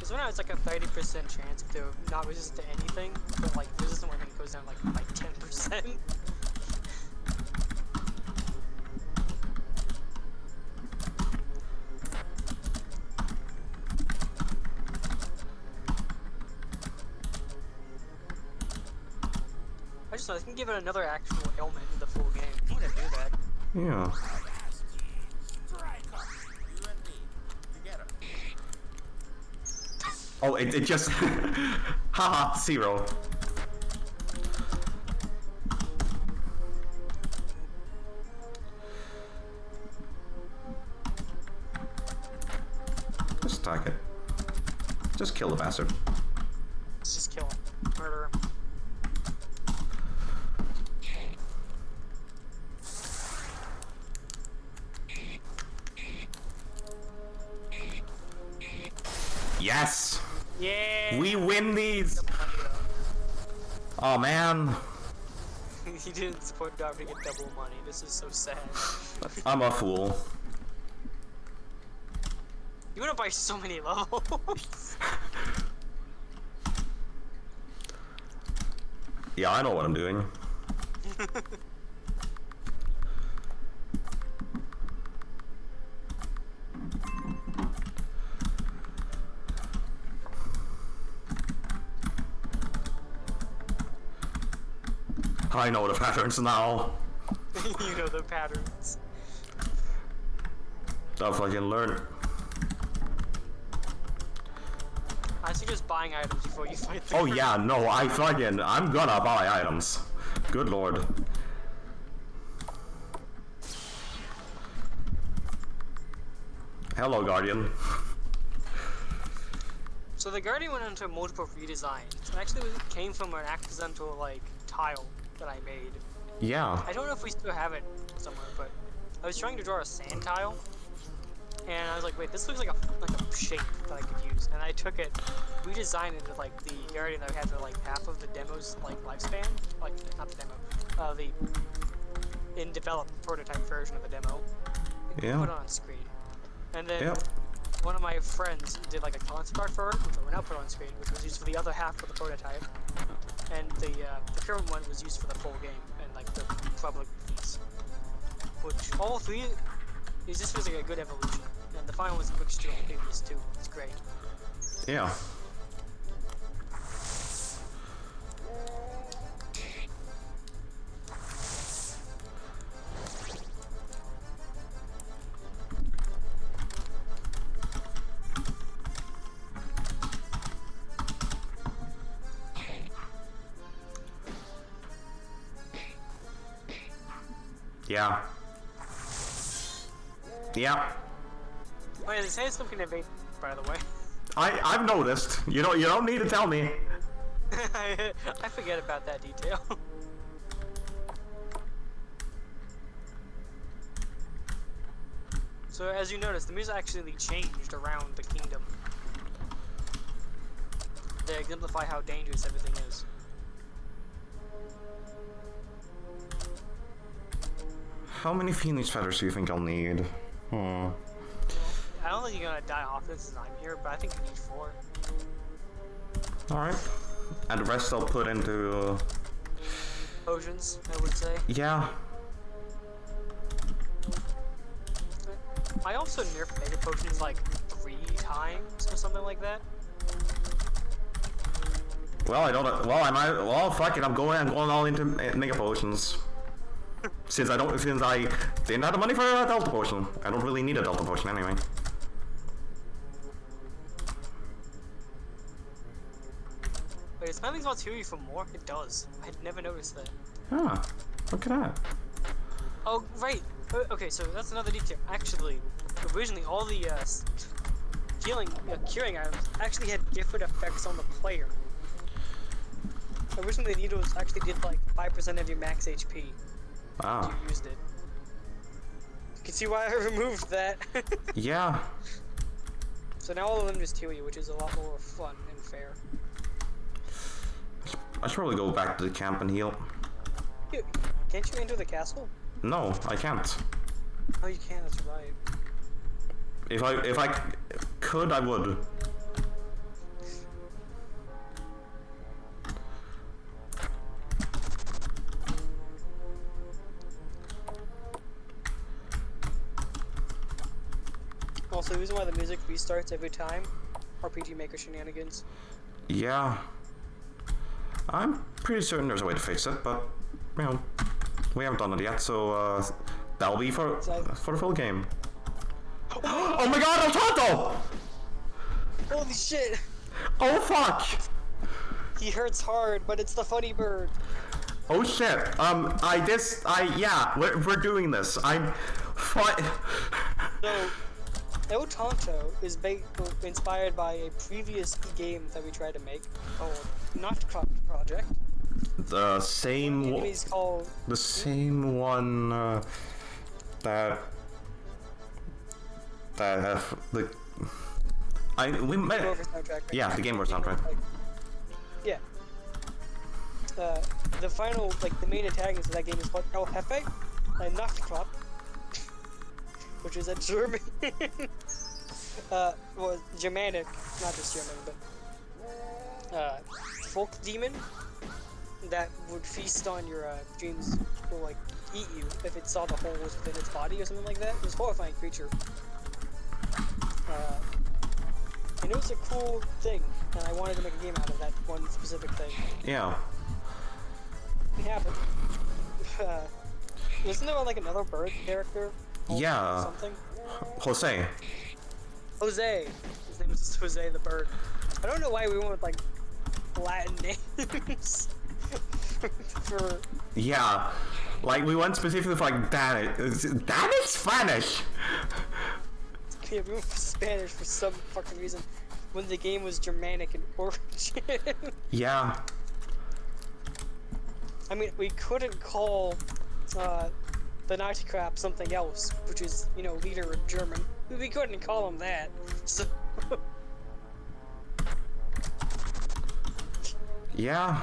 Because right now it's like a 30% chance to not resist to anything, but like resistant weapon goes down like by 10%. I just thought I can give it another actual ailment in the full game. I'm gonna do that. Yeah. Oh, it just... Haha, 0. Just attack it. Just kill the bastard. Let's just kill him. Murder him. Yes! Yeah! We win these! Oh man. He didn't support Darby to get double money. This is so sad. I'm a fool. You wanna buy so many levels? Yeah, I know what I'm doing. I know the patterns now. You know the patterns. I'll fucking learn. I suggest buying items before you fight the Oh crew. yeah, no, I'm gonna buy items. Good lord. Hello, Guardian. So the Guardian went into multiple redesigns. It actually came from an accidental like tile that I made. Yeah. I don't know if we still have it somewhere, but I was trying to draw a sand tile, and I was like, wait, this looks like a shape that I could use, and I took it, redesigned it with like the Guardian that I had for like half of the demo's like lifespan, like not the demo, the in developed prototype version of the demo. Yeah. Put it on screen, and then. Yep. One of my friends did like a concept art for it, which I will not put on screen, which was used for the other half of the prototype, and the current one was used for the full game and like the public piece. Which all three is just feels like a good evolution, and the final was a mixture of the previous two. It's great. Yeah. Yeah. Yeah. Oh yeah, they say something to evade, by the way. I've noticed. You don't need to tell me. I forget about that detail. So as you notice, the music actually changed around the kingdom to exemplify how dangerous everything is. How many Phoenix feathers do you think I'll need? I don't think you're gonna die often since I'm here, but I think you need 4. Alright. And the rest I'll put into... Potions, I would say. Yeah. I also nerfed mega potions like 3 times or something like that. Well, I don't... Well, I might... Well, fuck it, I'm going all into mega potions. Since I didn't have the money for a Delta Potion. I don't really need a Delta Potion anyway. Wait, is Smiling Spots heal you for more? It does. I had never noticed that. Ah, look at that. Oh, right. Okay, so that's another detail. Actually, originally all the curing items actually had different effects on the player. Originally, the needles actually did like 5% of your max HP. Ah. You used it. You can see why I removed that. Yeah. So now all of them just heal you, which is a lot more fun and fair. I should probably go back to the camp and heal. Can't you enter the castle? No, I can't. Oh, you can. That's right. If I could, I would. Also, the reason why the music restarts every time RPG Maker shenanigans. Yeah. I'm pretty certain there's a way to fix it, but, you know, we haven't done it yet, so that'll be for the full game. Oh my god, El Tonto! Holy shit! Oh fuck! He hurts hard, but it's the funny bird. Oh shit. Yeah, we're doing this. I'm fine. So, El Tonto is inspired by a previous game that we tried to make called Notcroft Project. The same It's called the same one that have the we met Game Over soundtrack. Right? yeah, the Game Over soundtrack. Yeah. The final, like, the main antagonist of that game is called El Jefe, and Nachtkrop, which is a German, well, Germanic, not just German, but, folk demon that would feast on your, dreams, or, like, eat you if it saw the holes within its body or something like that. It was a horrifying creature. And it was a cool thing, and I wanted to make a game out of that one specific thing. Yeah. It happened. Isn't there like another bird character? Yeah. Something? Jose. Jose. His name is just Jose the bird. I don't know why we went with like Latin names for. Yeah. Like we went specifically for like Danish. Danish Spanish. Yeah, we went for Spanish for some fucking reason when the game was Germanic in origin. Yeah. I mean, we couldn't call the Nazi crap something else, which is, you know, leader of German. We couldn't call him that. So Yeah.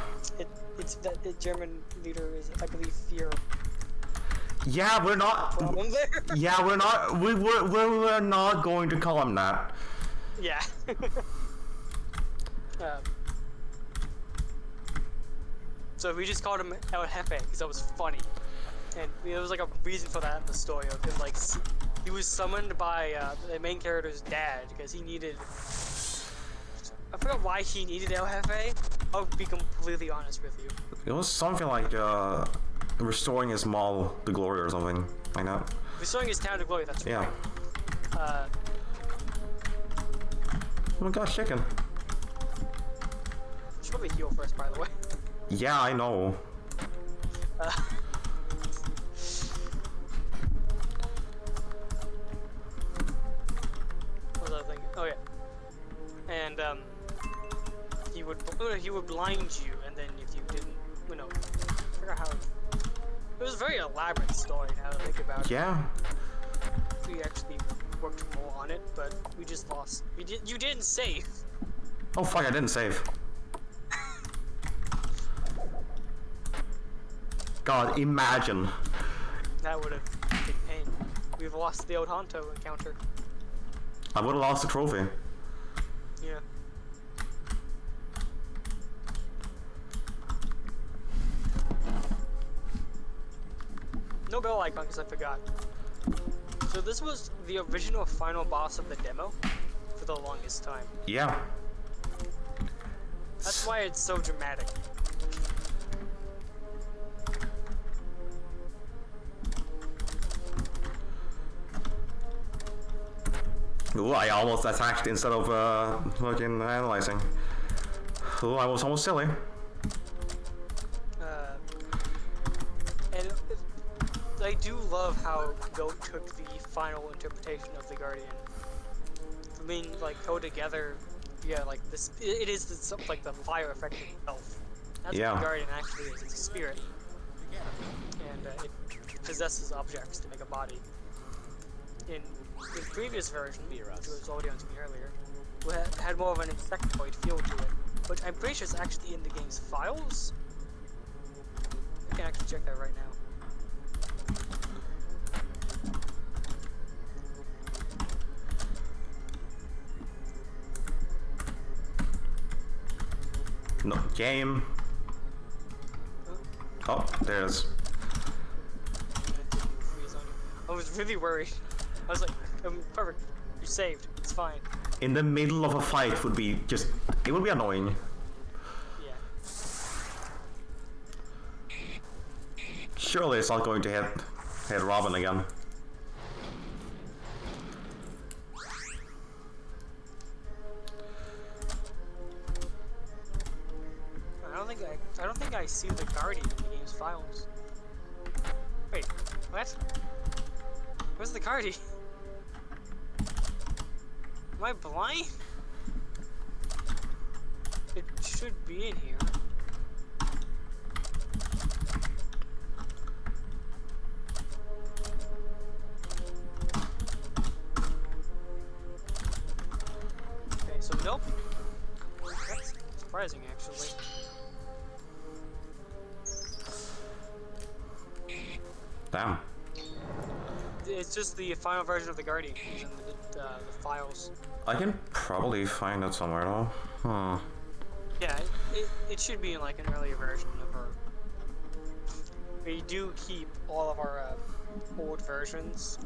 it's that the German leader is, I believe, Fear. Yeah, we're not. Problem there. Yeah, we're not. We're not going to call him that. Yeah. So we just called him El Jefe because that was funny, and there was like a reason for that in the story of him. Like he was summoned by the main character's dad because he needed. I forgot why he needed El Jefe. I'll be completely honest with you. It was something like restoring his mall to glory or something like that. Restoring his town to glory. That's Yeah. right. Oh my gosh, chicken. Should probably heal first, by the way. Yeah, I know. What was I thinking? Oh yeah. And he would blind you, and then if you didn't, you know, I forgot how. It was a very elaborate story now that I think about it. Yeah. We actually worked more on it, but we just lost. You didn't save. Oh fuck! I didn't save. God, imagine. That would have been pain. We've lost the old Honto encounter. I would have lost the trophy. Yeah. No bell icon because I forgot. So this was the original final boss of the demo for the longest time. Yeah. That's why it's so dramatic. Ooh, I almost attacked instead of fucking analyzing. Ooh, I was almost silly. And I do love how Goat took the final interpretation of the Guardian. I mean, like, go together, yeah, like this. It is like the fire effect itself. That's Yeah. what the Guardian actually is. It's a spirit, and it possesses objects to make a body. In the previous version, which was already on screen earlier, we had more of an insectoid feel to it, which I'm pretty sure is actually in the game's files. I can actually check that right now. No game. Oh, there's. I was really worried. I was like, perfect. You're saved. It's fine. In the middle of a fight would be just... It would be annoying. Yeah. Surely it's not going to hit Robin again. I don't think I see the Guardian in the game's files. Wait, what? Where's the Guardian? Am I blind? It should be in here. Okay, so nope. That's surprising, actually. Damn. It's just the final version of the Guardian in the files. I can probably find it somewhere though. Huh. Yeah, it should be in like an earlier version of her. We do keep all of our old versions.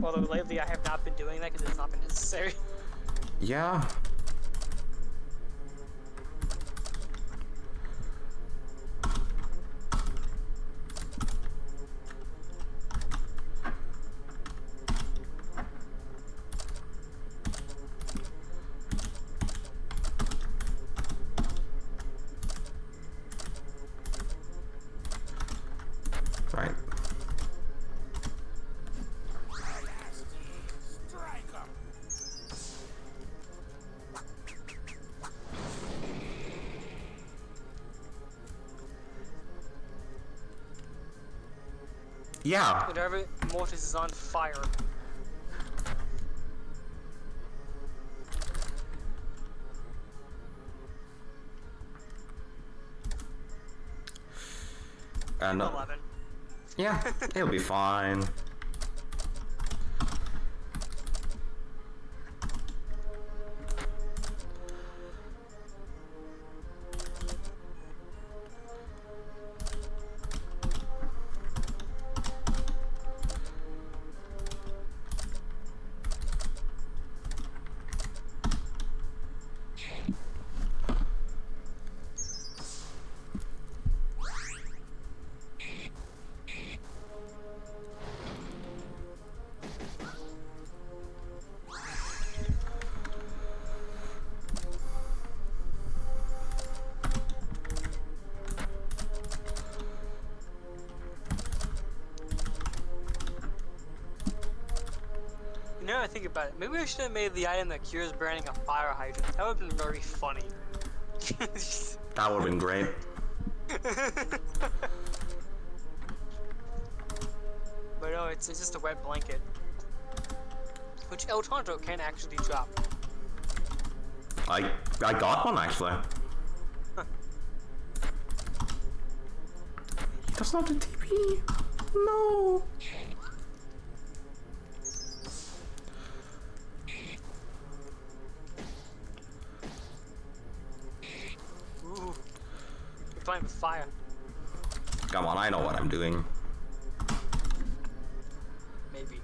Although lately I have not been doing that because it's not been necessary. Yeah. Right. Yeah. Whenever Mortis is on fire. And 11. yeah, it'll be fine. Now I think about it, maybe I should have made the item that cures burning a fire hydrant. That would have been very funny. That would have been great. But no, it's just a wet blanket. Which El Tonto can actually drop. I got one actually. Huh. That's not a TP. No. Ooh. You're playing with fire. Come on, I know what I'm doing. Maybe.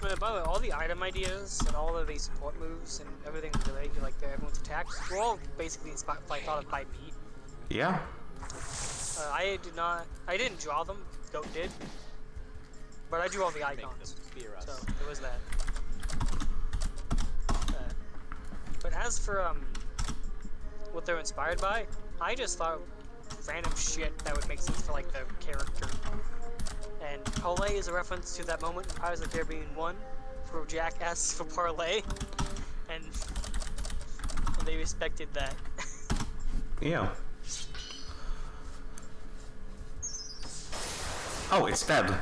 By the way, all the item ideas and all of the support moves and everything related to like everyone's attacks were all basically inspired, thought of by me. Yeah. I didn't draw them. Goat did. But I drew all the icons. So there was that. But as for what they're inspired by, I just thought random shit that would make sense for like the character. And Parlay is a reference to that moment in Pirates of the Caribbean 1, where Jack asks for Parlay, and they respected that. Yeah. Oh, it's dead.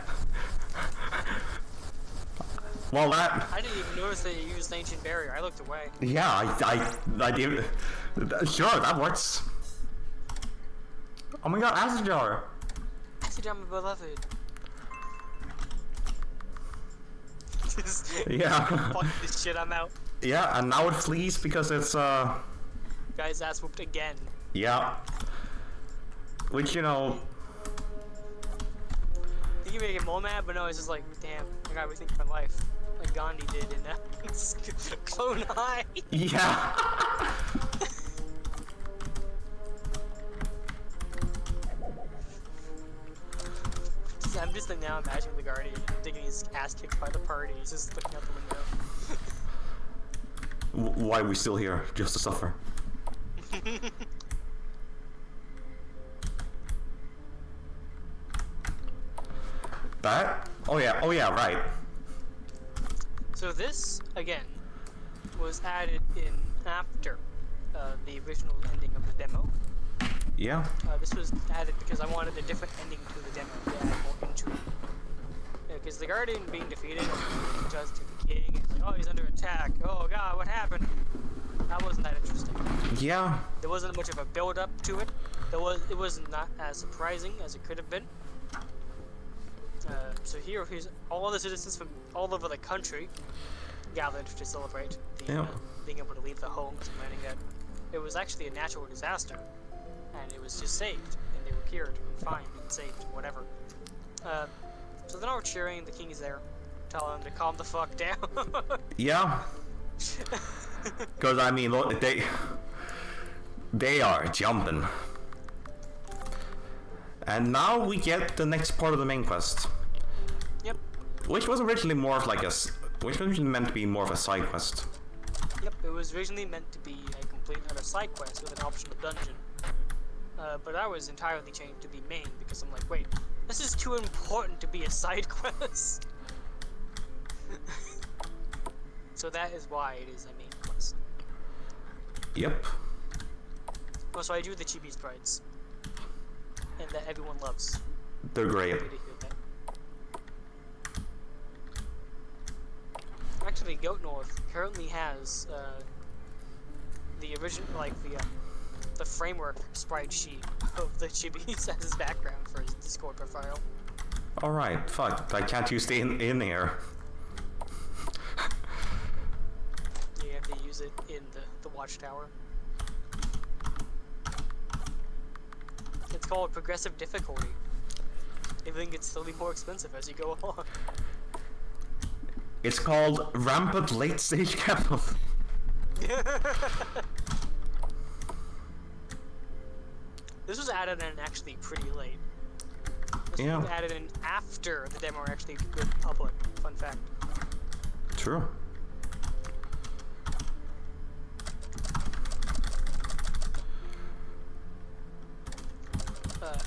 Well, that... I didn't even notice they used Ancient Barrier. I looked away. Yeah, I did... Sure, that works. Oh my god, Acid Jar! Acid Jar, my beloved. Yeah. Fuck this shit, I'm out. Yeah, and now it flees because it's Guy's ass whooped again. yeah. Which, you know, I think you make it more mad, but no, it's just like, damn, I gotta rethink my life. Like Gandhi did in Clone High. yeah. I'm just like now imagining the Guardian getting his ass kicked by the party. He's just looking out the window. Why are we still here? Just to suffer. That? Oh yeah, right. So this, again, was added in after the original ending of the demo. Yeah. This was added because I wanted a different ending to the demo to add more into it. Because the Guardian being defeated, just to the king, and it's like, oh, he's under attack. Oh god, what happened? That wasn't that interesting. Yeah. There wasn't much of a build-up to it. It was not as surprising as it could have been. So here's all the citizens from all over the country gathered to celebrate the, being able to leave their homes and learning that it was actually a natural disaster, and it was just saved, and they were cured and fine and saved, whatever. So they're all cheering. The king is there, telling them to calm the fuck down. Yeah. Because I mean, look, they are jumping. And now we get the next part of the main quest. Yep. Which was originally more of like which was originally meant to be more of a side quest. Yep, it was originally meant to be a complete other side quest with an optional dungeon. But that was entirely changed to be main because I'm like, wait, this is too important to be a side quest. So that is why it is a main quest. Yep. Oh, so I do the chibi sprites. And that everyone loves. They're great. Happy to hear that. Actually, Goat North currently has the original, like the framework sprite sheet of the chibis as his background for his Discord profile. All right. Fuck. I can't you stay in here? You have to use it in the watchtower. It's called progressive difficulty. Everything gets slowly more expensive as you go along. It's called rampant late stage capital. This was added in actually pretty late. This Yeah. was added in after the demo actually went public. Fun fact. True.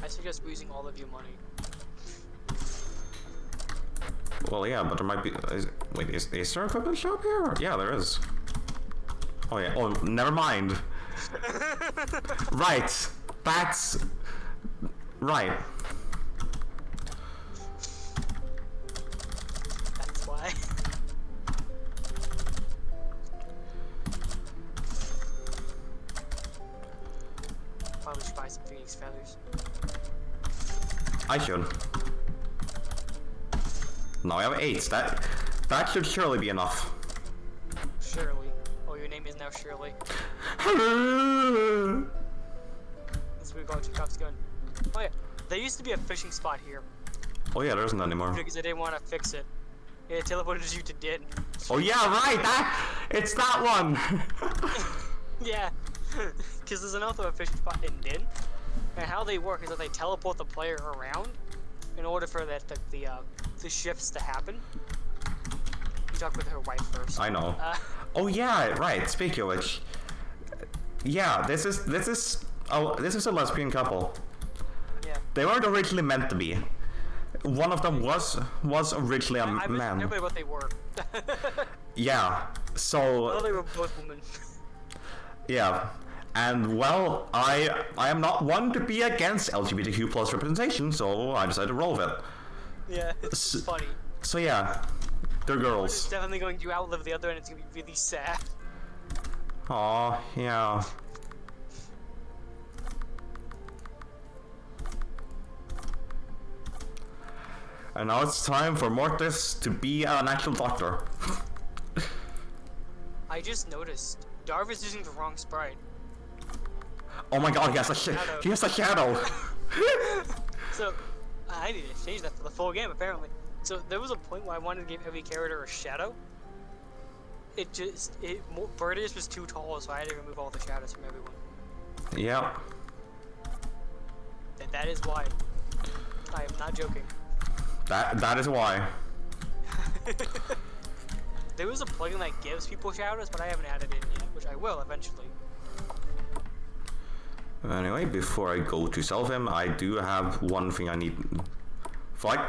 I suggest using all of your money. Well, yeah, but there might be. Wait, is there an equipment shop here? Yeah, there is. Oh yeah. Oh, never mind. Right. That's right. That's why. Probably should buy some Phoenix feathers. I should. Now I have 8. That should surely be enough. Shirley. Oh, your name is now Shirley. That's where Chekhov's gun. Oh yeah, there used to be a fishing spot here. Oh yeah, there isn't anymore. Because I didn't want to fix it. It teleported you to Din. Oh yeah, right. It's that one. Yeah. Because there's also a fishing spot in Din. And how they work is that they teleport the player around in order for that the shifts to happen. You talk with her wife first. I know. Oh yeah, right. Speaking of which, yeah, this is a lesbian couple. Yeah. They weren't originally meant to be. One of them was originally a man. I remember what they were. Yeah. So. Well, they were both women. Yeah. And well, I am not one to be against LGBTQ plus representation, so I decided to roll with it. Yeah, it's funny. So yeah, they're One is girls. definitely going to outlive the other, and it's going to be really sad. Aw, yeah. And now it's time for Mortis to be an actual doctor. I just noticed Darvis using the wrong sprite. Oh my god, he has a he has a shadow. So I need to change that for the full game apparently. So there was a point where I wanted to give every character a shadow. Birdius was too tall, so I had to remove all the shadows from everyone. Yeah. And that is why. I am not joking. That is why. There was a plugin that gives people shadows, but I haven't added it yet, which I will eventually. Anyway, before I go to sell him, I do have one thing I need. Fight.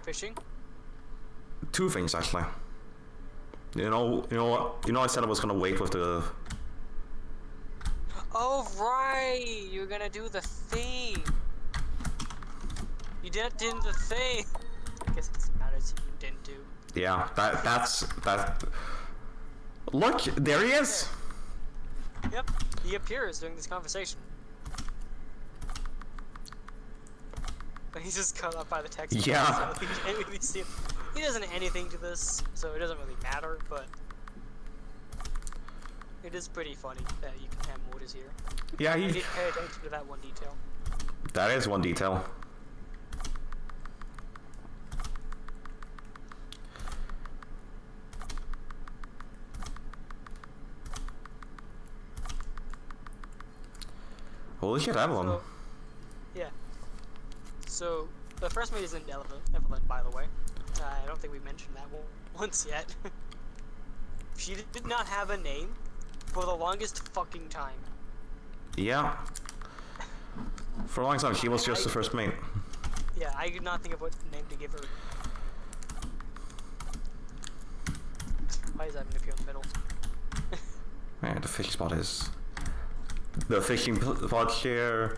Fishing? Two things actually. You know what? I said I was gonna wait with the. Oh right, you're gonna do the thing. You did the thing. I guess it matters if you didn't do. Yeah, that's. Look, there he is. Yep, he appears during this conversation. But he's just cut up by the text. Yeah. So he can't really see him. He doesn't add anything to this, so it doesn't really matter, but it is pretty funny that you can have mortars here. Yeah, I did pay attention to that one detail. That is one detail. Holy shit, Evelyn. So, yeah. So, the first mate isn't Evelyn, by the way. I don't think we mentioned that once yet. She did not have a name for the longest fucking time. Yeah. For a long time, she was just the first mate. Yeah, I could not think of what name to give her. Why is that going to appear in the middle? Man, the fishing spot is... The fishing spot here...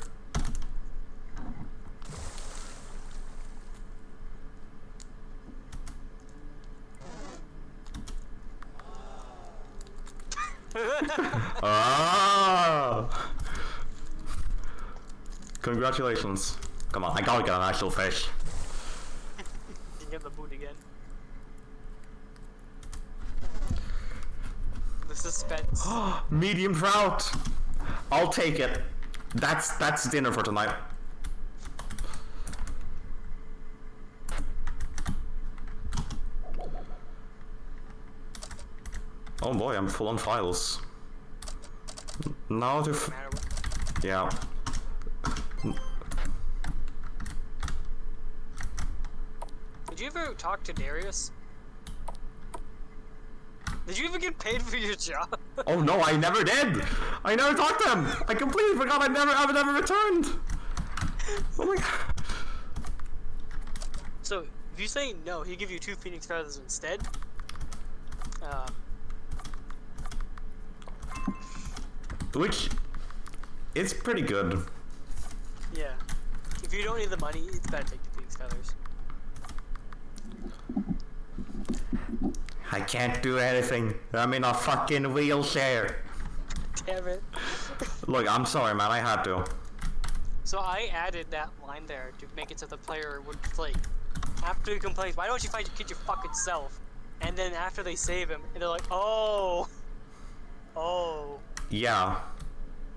Ah! Congratulations. Come on, I gotta get an actual fish. You can get the boot again. The suspense. Medium trout! I'll take it. That's dinner for tonight. Oh boy, I'm full on files. Now to yeah. Did you ever talk to Darius? Did you ever get paid for your job? Oh no, I never did! I never talked to him! I completely forgot I never returned! Oh my god. So, if you say no, he'll give you 2 Phoenix feathers instead. Which, it's pretty good. Yeah. If you don't need the money, it's better to take the Phoenix feathers. I can't do anything. I'm in a fucking wheelchair. Damn it. Look, I'm sorry, man. I had to. So I added that line there to make it so the player would like, after he complains, why don't you find your kid your fucking self? And then after they save him, and they're like, oh. Yeah.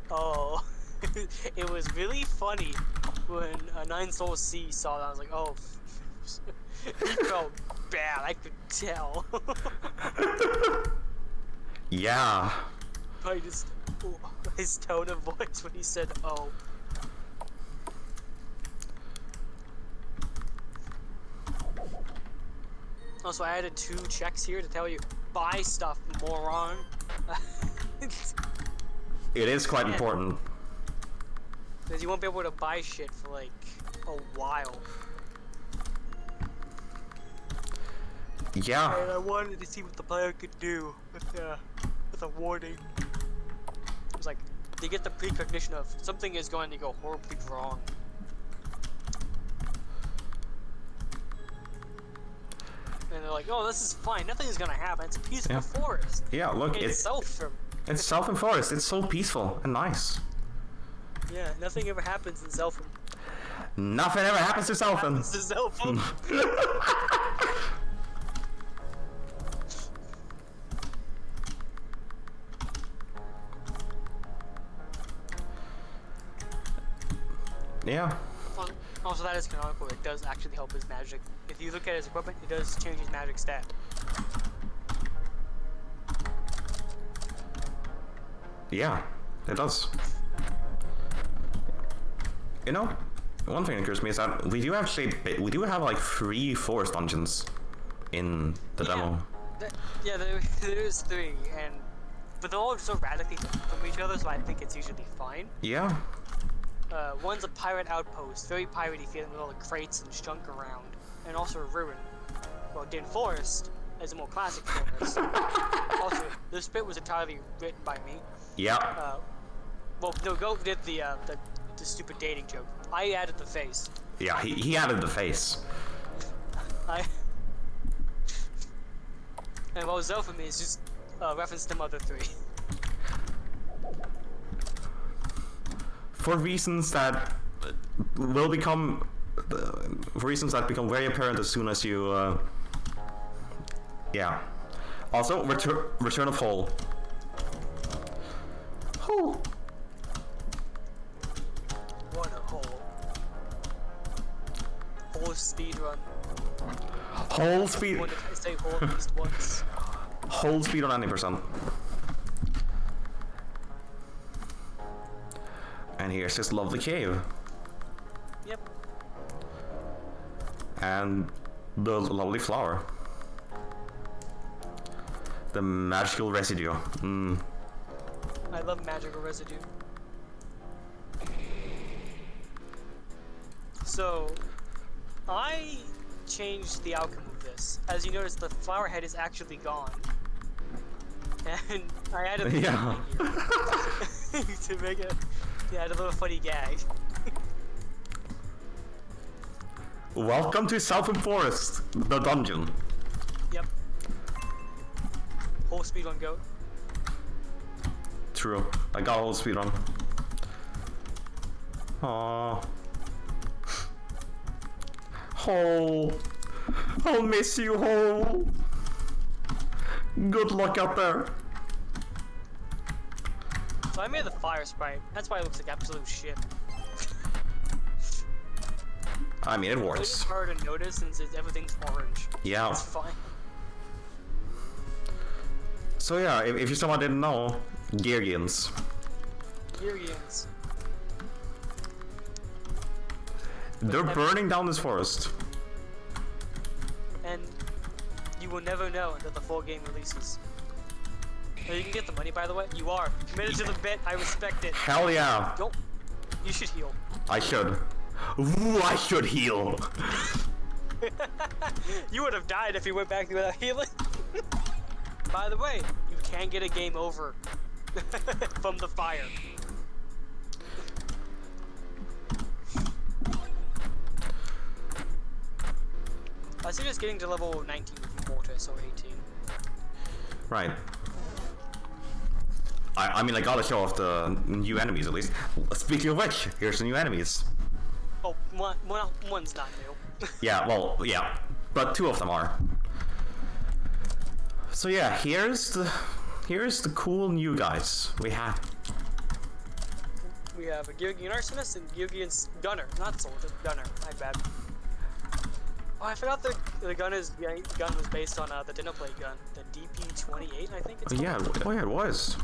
Oh. It was really funny when Nine Soul C saw that. I was like, oh. He felt bad, I could tell. Yeah. I just, his tone of voice when he said, oh. Also, I added 2 checks here to tell you, buy stuff, moron. It is quite important. Because you won't be able to buy shit for like a while. Yeah. And I wanted to see what the player could do with a warning. It was like, they get the precognition of something is going to go horribly wrong. And they're like, oh, this is fine, nothing is gonna happen, it's a peaceful forest. Yeah, look, It's Selpham. It's Selpham Forest. It's so peaceful and nice. Yeah, nothing ever happens in Selpham. Nothing ever happens to Selpham. Happens to Selpham. Yeah. Also, that is canonical. It does actually help his magic. If you look at his equipment, it does change his magic stat. Yeah, it does. You know, one thing that occurs to me is that we do have like 3 forest dungeons in the demo. There is 3, but they're all so radically different from each other, so I think it's usually fine. Yeah. One's a pirate outpost, very piratey feeling with all the crates and junk around, and also a ruin. Well, Din Forest is a more classic forest. Also, this bit was entirely written by me. Yeah. Well, no, Go did the stupid dating joke. I added the face. Yeah, he added the face. And what was out for me is just reference to Mother 3. For reasons that become very apparent as soon as you yeah. Also, Return of Hole. Hole. What a hole. Hole speedrun. Hole speed. What did I say hole at least once? Hole speed on 90%. And here's this lovely cave. Yep. And the lovely flower. The magical residue. I love magical residue. So, I changed the outcome of this. As you notice, the flower head is actually gone. And I added the to make it, a little funny gag. Welcome to Southern Forest, the dungeon. Yep. Whole speed on go. True. I got whole speed on. Aww. Hole. I'll miss you, Hole. Good luck out there. So I made the fire sprite. That's why it looks like absolute shit. I mean, it works. It's hard to notice since everything's orange. Yeah. It's fine. So yeah, if someone didn't know, Geargians. Geargians. They're burning down this forest. And you will never know until the full game releases. Oh, you can get the money, by the way. You are committed to the bit. I respect it. Hell yeah. Don't. You should heal. I should. Ooh, I should heal. You would have died if you went back without healing. By the way, you can get a game over from the fire. I suggest getting to level 19 with water, so 18. Right. I mean, I gotta show off the new enemies at least. Speaking of which, here's the new enemies. Oh, one's not new. Yeah, well, yeah, but 2 of them are. So yeah, here's the cool new guys we have. We have a Geargian Arsonist and Geargian Gunner. Not Soldier, Gunner. My bad. Oh, I forgot the gun was based on the dinner plate gun, the DP-28, I think it's called. Yeah, oh yeah, it was.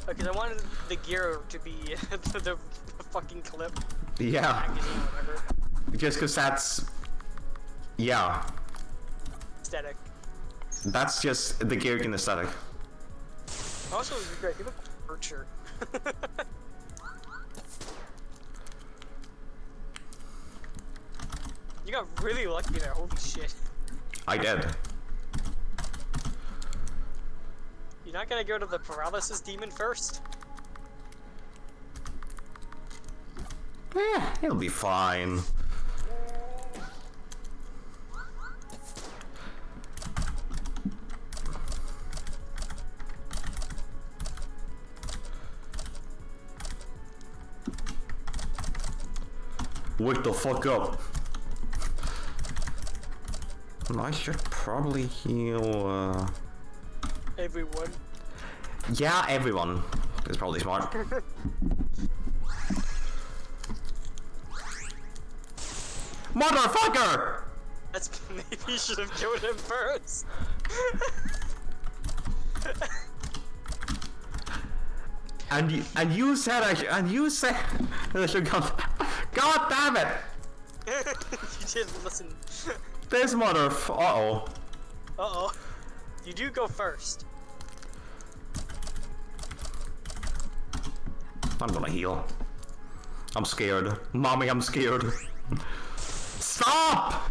Because I wanted the gear to be the fucking clip. Yeah. Magazine or whatever. Just because that's... Yeah. Aesthetic. That's just the Geargian aesthetic. Also, you look Archer. You got really lucky there, holy shit. I did. You're not gonna go to the paralysis demon first? Yeah, it'll be fine. Wake the fuck up. I should probably heal, Everyone. Yeah, everyone is probably smart. Motherfucker! That's maybe you should have killed him first. And you said I should come. God damn it! You didn't listen. This uh-oh. Uh-oh. You do go first. I'm gonna heal. I'm scared. Mommy, I'm scared. Stop!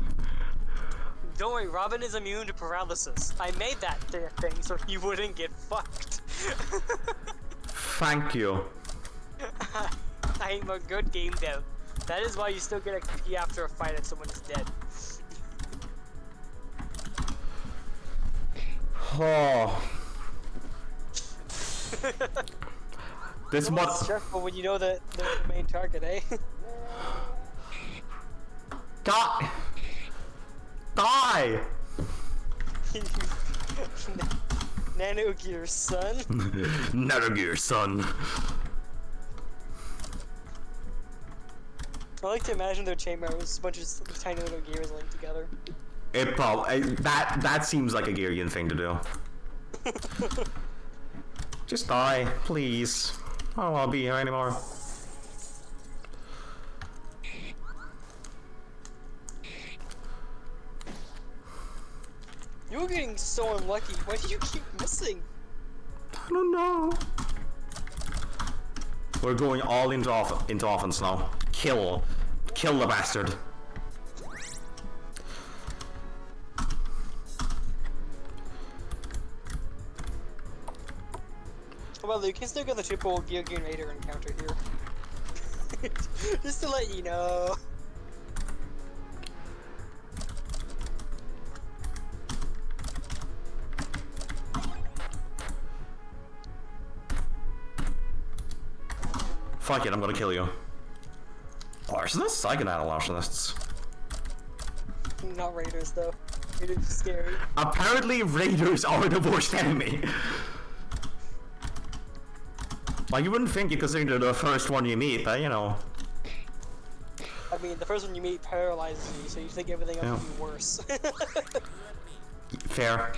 Don't worry, Robin is immune to paralysis. I made that thing so he wouldn't get fucked. Thank you. I'm a good game dev. That is why you still get a key after a fight if someone is dead. Oh. This mod. It's stressful when you know the main target, eh? Die! Die! Nano Gear, son. Nano Gear, son. I like to imagine their chamber was a bunch of tiny little gears linked together. It probably that seems like a Gearian thing to do. Just die, please. I don't want to be here anymore. You're getting so unlucky. Why do you keep missing? I don't know. We're going all into offense now. Kill the bastard. Well, you can still get the triple Gear Raider encounter here. Just to let you know. Fuck it, I'm gonna kill you. Arsonists? I can handle arsonists. Not raiders though. Raiders are scary. Apparently raiders are the worst enemy. Like, you wouldn't think it considering they're the first one you meet, but you know. I mean, the first one you meet paralyzes you, so you think everything else will be worse. Fair.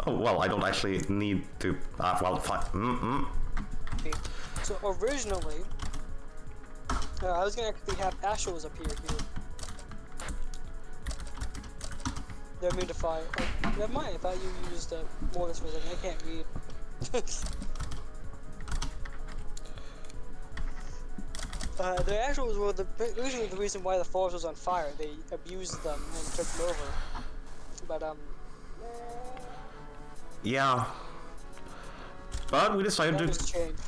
Oh, well, I don't actually need to. Well, fine. So, originally, I was gonna actually have Ashles appear here. They're immune to fire. Oh, never mind, I thought you used Mortis for a second. I can't read. The Ashles were originally the reason why the forest was on fire. They abused them and took them over. But, Yeah. But we decided that to. was changed.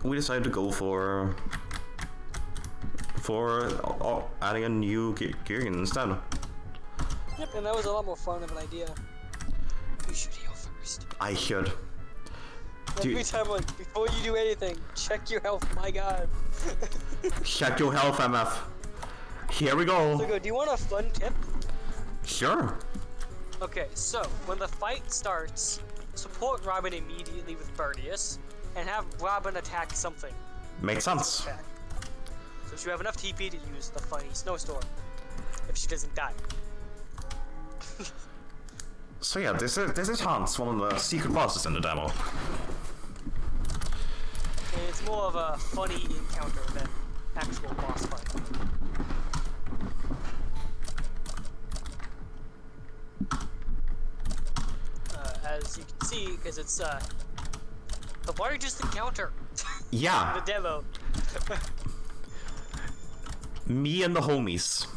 We decided to go for adding a new Gearian instead. Yep, and that was a lot more fun of an idea. You should heal first. I should. Every time, like, before you do anything, check your health, my god. Check your health, MF. Here we go. So good, do you want a fun tip? Sure. Okay, so, when the fight starts, support Robin immediately with Birdius, and have Robin attack something. Makes sense. Attack. So she'll have enough TP to use the funny snowstorm, if she doesn't die. So yeah, this is Hans, one of the secret bosses in the demo. It's more of a funny encounter than actual boss fight. As you can see, because it's the largest encounter Yeah. in the demo. Me and the homies.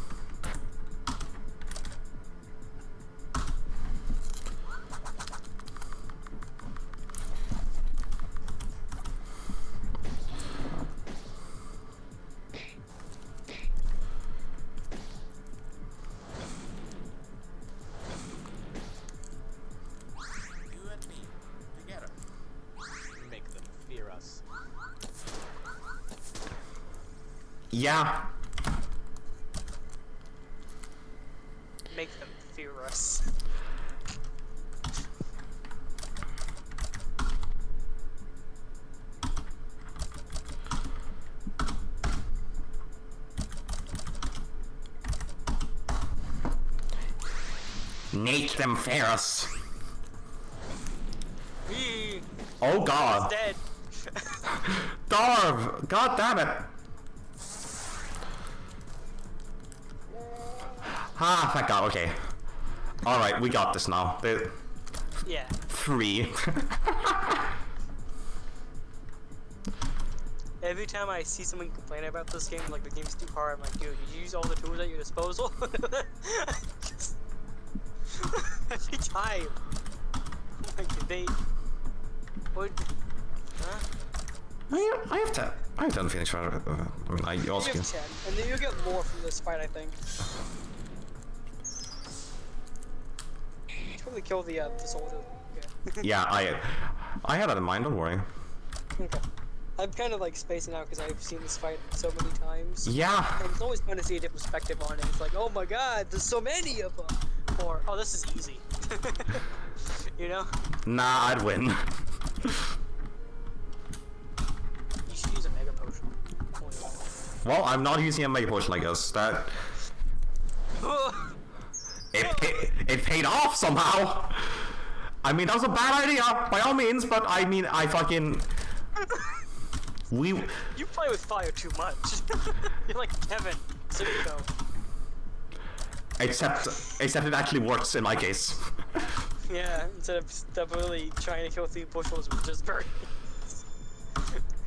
You and me, together. Make them fear us. Yeah. Make them fear us. Make them Ferris. He Oh is god. dead. Darv! God damn it! Ah, thank god, okay. Alright, we got this now. Yeah. 3. Every time I see someone complain about this game, like the game's too hard, I'm like, dude, did you use all the tools at your disposal? Just... every time. I'm like, they... What? Huh? I have 10 Phoenix Rider. I mean, I also You have 10, and then you'll get more from this fight, I think. You should probably kill the soldier. Okay. Yeah, I had that in mind, don't worry. Okay. I'm kind of like spacing out because I've seen this fight so many times. Yeah. And it's always fun to see a different perspective on it. It's like, oh my god, there's so many of them. Or, oh, this is easy. You know? Nah, I'd win. You should use a mega potion. Well, I'm not using a mega potion, I guess. That it paid off somehow. I mean, that was a bad idea, by all means, but I mean, I fucking... You play with fire too much. You're like Kevin. So you go. Except it actually works in my case. Yeah, instead of stubbornly trying to kill 3 bushels with just burn.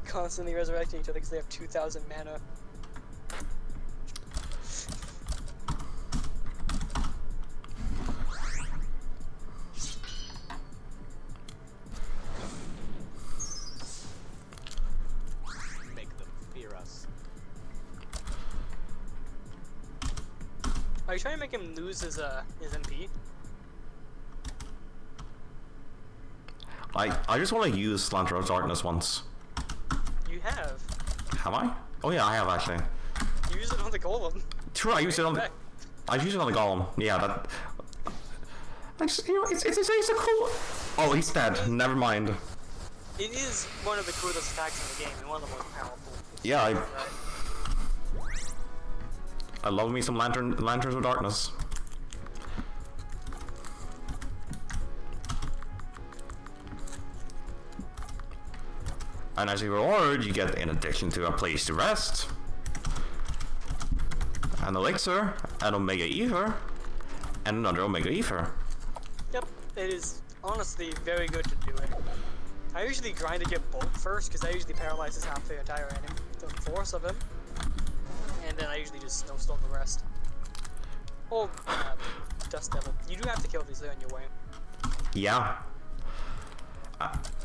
Constantly resurrecting each other because they have 2,000 mana. Make them fear us. Are you trying to make him lose his MP? I just want to use Lantern of Darkness once. You have. Have I? Oh yeah, I have actually. You use it on the golem. True, I used it on the... I used it on the golem. Yeah, that... I just, you know, it's a cool... Oh, he's dead. Never mind. It is one of the coolest attacks in the game and one of the most powerful. Yeah, I love me some Lanterns of Darkness. And as a reward, you get, in addition to a place to rest, an elixir, an Omega Ether, and another Omega Ether. Yep, it is honestly very good to do it. I usually grind to get bulk first because that usually paralyzes half the entire enemy, the force of him. And then I usually just snowstorm the rest. Oh, Dust Devil. You do have to kill these, they're on your way. Yeah.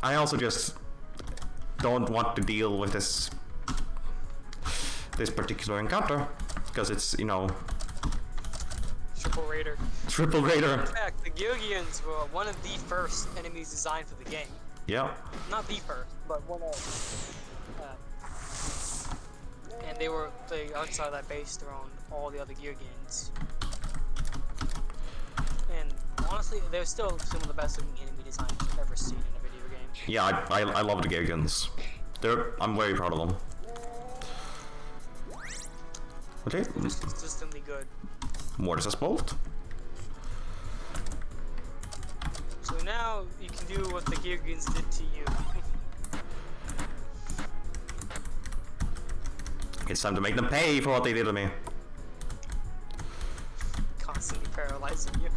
I also just don't want to deal with this particular encounter because it's, you know, Triple Raider. Triple Raider. In fact, the Georgians were one of the first enemies designed for the game. Yeah. Not the first, but one of. And they were outside that base around all the other Georgians. And honestly, they're still some of the best looking enemy designs I've ever seen in a video game. Yeah, I love the Gagans. I'm very proud of them. Okay. It's consistently good. Mortis Bolt. So now you can do what the Georgians did to you. It's time to make them pay for what they did to me. Constantly paralyzing you.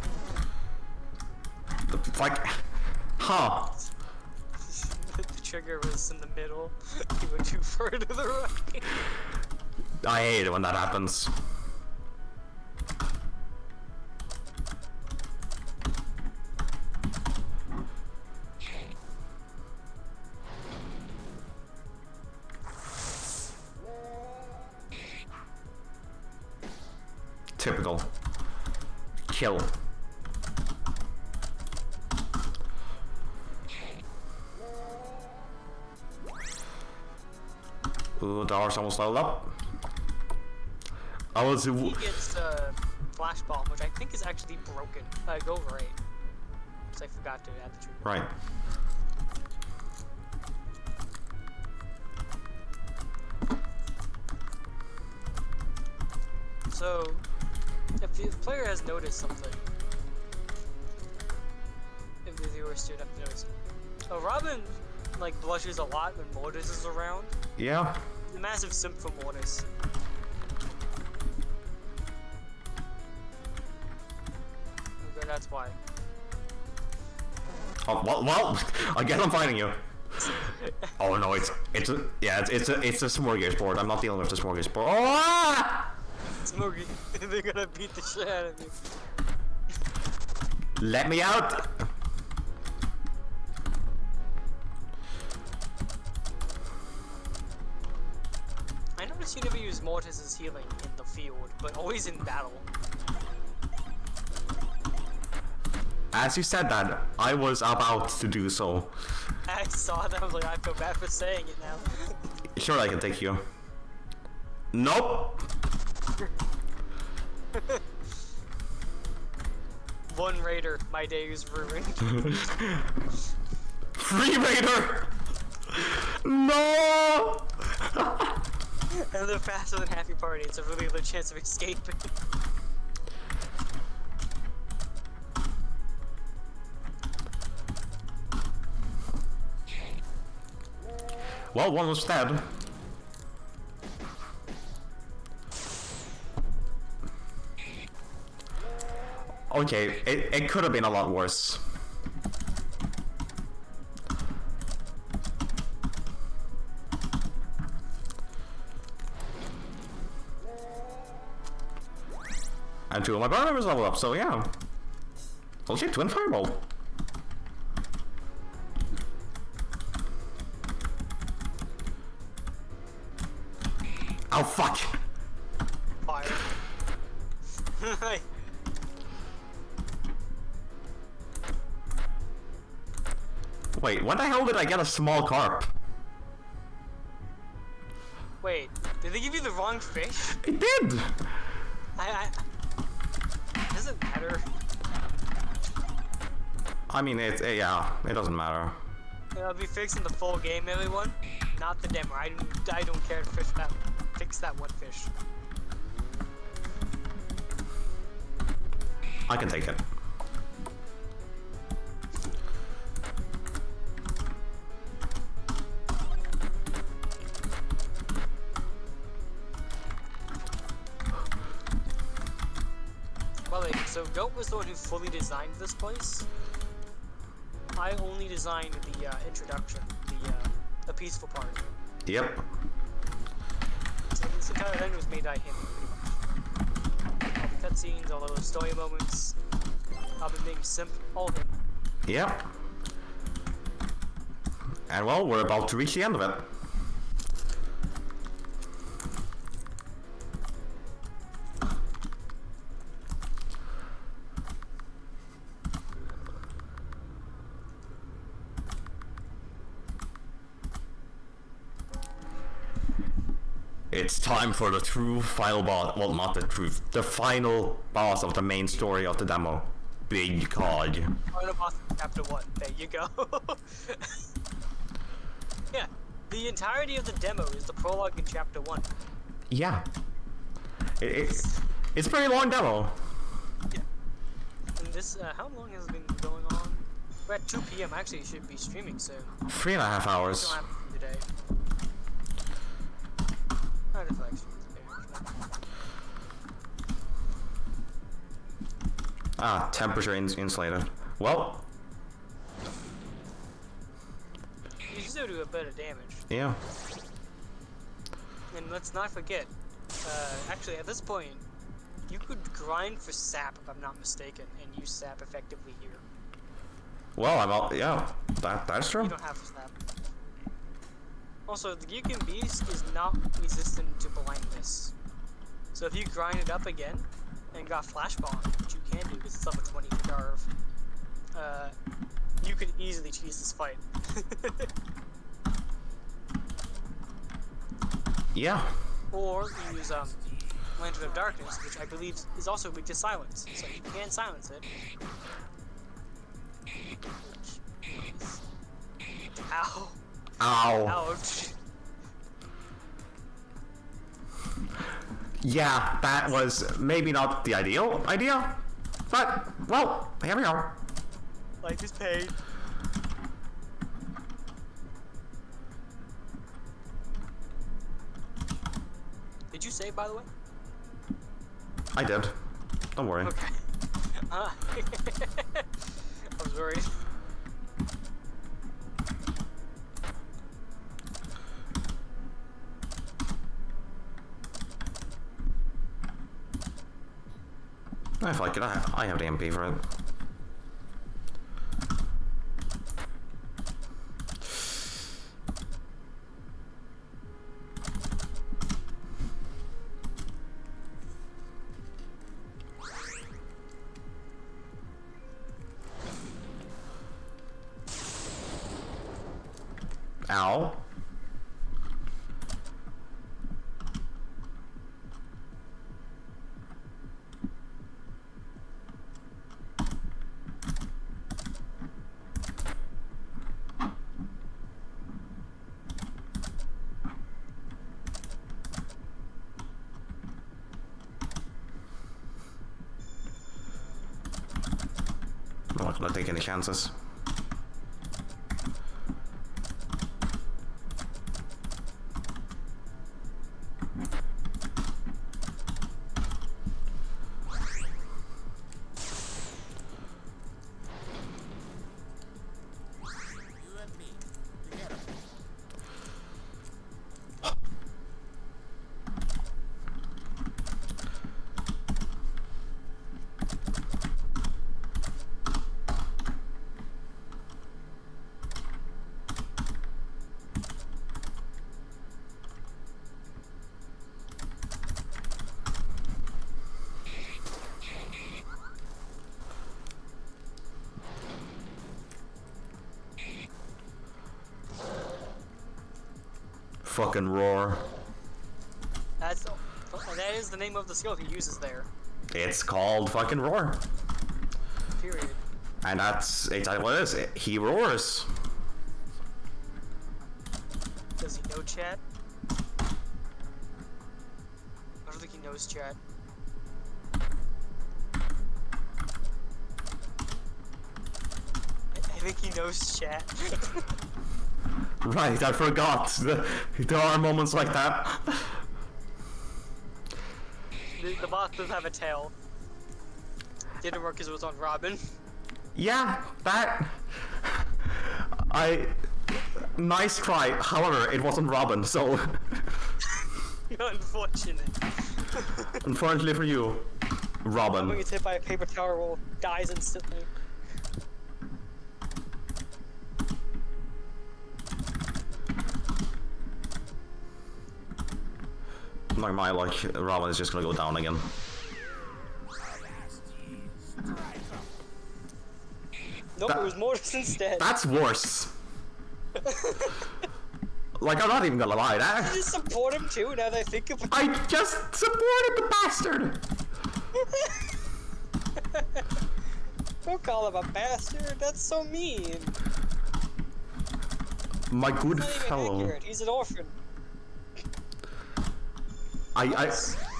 Like, huh? The trigger was in the middle. You were too far to the right. I hate it when that happens. Typical. Kill. Ooh, the horse almost leveled up. I was. He gets Flash Bomb, which I think is actually broken. Go right. Because I forgot to add the trigger. Right. So, if the player has noticed something, noticed, dude. I've noticed. Robin, like, blushes a lot when Mortis is around. Yeah. He's a massive simp for Mortis. Okay, that's why. Oh, well, I guess I'm fighting you. Oh no, it's a smorgasbord. I'm not dealing with the smorgasbord. Oh! Smokey, they're gonna beat the shit out of you. Let me out! I noticed you never use Mortis' healing in the field, but always in battle. As you said that, I was about to do so. I saw that, I was like, I feel bad for saying it now. Sure, I can take you. Nope! One raider, my day is ruined. Free Raider! No! And they're faster than half your party, it's a really good chance of escaping. Well, one was dead. Okay, it could have been a lot worse. And two of my brothers level up, so yeah. Oh shit, twin fireball. Oh fuck! Fire. Wait, when the hell did I get a small carp? Wait, did they give you the wrong fish? It did! Doesn't matter. I mean, yeah, it doesn't matter. I'll be fixing the full game, everyone. Not the demo. I don't care to fix that one fish. I can take it. Well, wait, so Goat was the one who fully designed this place. I only designed the introduction, the peaceful part. Yep. So this entire thing was made by him, pretty much. All the cutscenes, all those story moments, I've been being simp, all of it. Yep. And well, we're about to reach the end of it. It's time for the true final boss. Well, not the truth. The final boss of the main story of the demo. Big Cog. Final boss chapter 1. There you go. Yeah, the entirety of the demo is the prologue in chapter 1. Yeah. It's a pretty long demo. Yeah. And this, how long has it been going on? We're at 2 p.m. Actually, it should be streaming soon. 3.5 hours. Don't have to today. Ah, temperature insulated. Well. You still do a bit of damage. Yeah. And let's not forget, actually at this point, you could grind for sap if I'm not mistaken, and use sap effectively here. Well, yeah, that's true. You don't have sap. Also, the Gyukin Beast is not resistant to blindness. So if you grind it up again and got Flash Bomb, which you can do because it's level 20 for Darv, you could easily cheese this fight. Yeah. Or you use Lantern of Darkness, which I believe is also weak to silence, so you can silence it. Ow. Ow. Ouch. Yeah, that was maybe not the ideal idea, but, well, here we are. Life is pain. save, by the way? I did. Don't worry. Okay. I was worried. If I could, I have the MP for it. Ow. I'm not gonna take any chances. You and me, together. Fucking roar. That is the name of the skill he uses there. It's called fucking roar. Period. And that's exactly what it is. He roars. Does he know chat? I don't think he knows chat. I think he knows chat. Right, I forgot. There are moments like that. The boss does have a tail. Didn't work because it was on Robin. Yeah, that... Nice try. However, it wasn't Robin, so... Unfortunate. Unfortunately for you, Robin. When gets hit by a paper tower roll, dies instantly. Like my luck, Robin is just gonna go down again. Nope, it was Mortis instead. That's worse. Like, I'm not even gonna lie, You that... just support him too, now that I think of it. I just supported the bastard! Don't call him a bastard, that's so mean. My good Not even fellow. accurate, he's an orphan.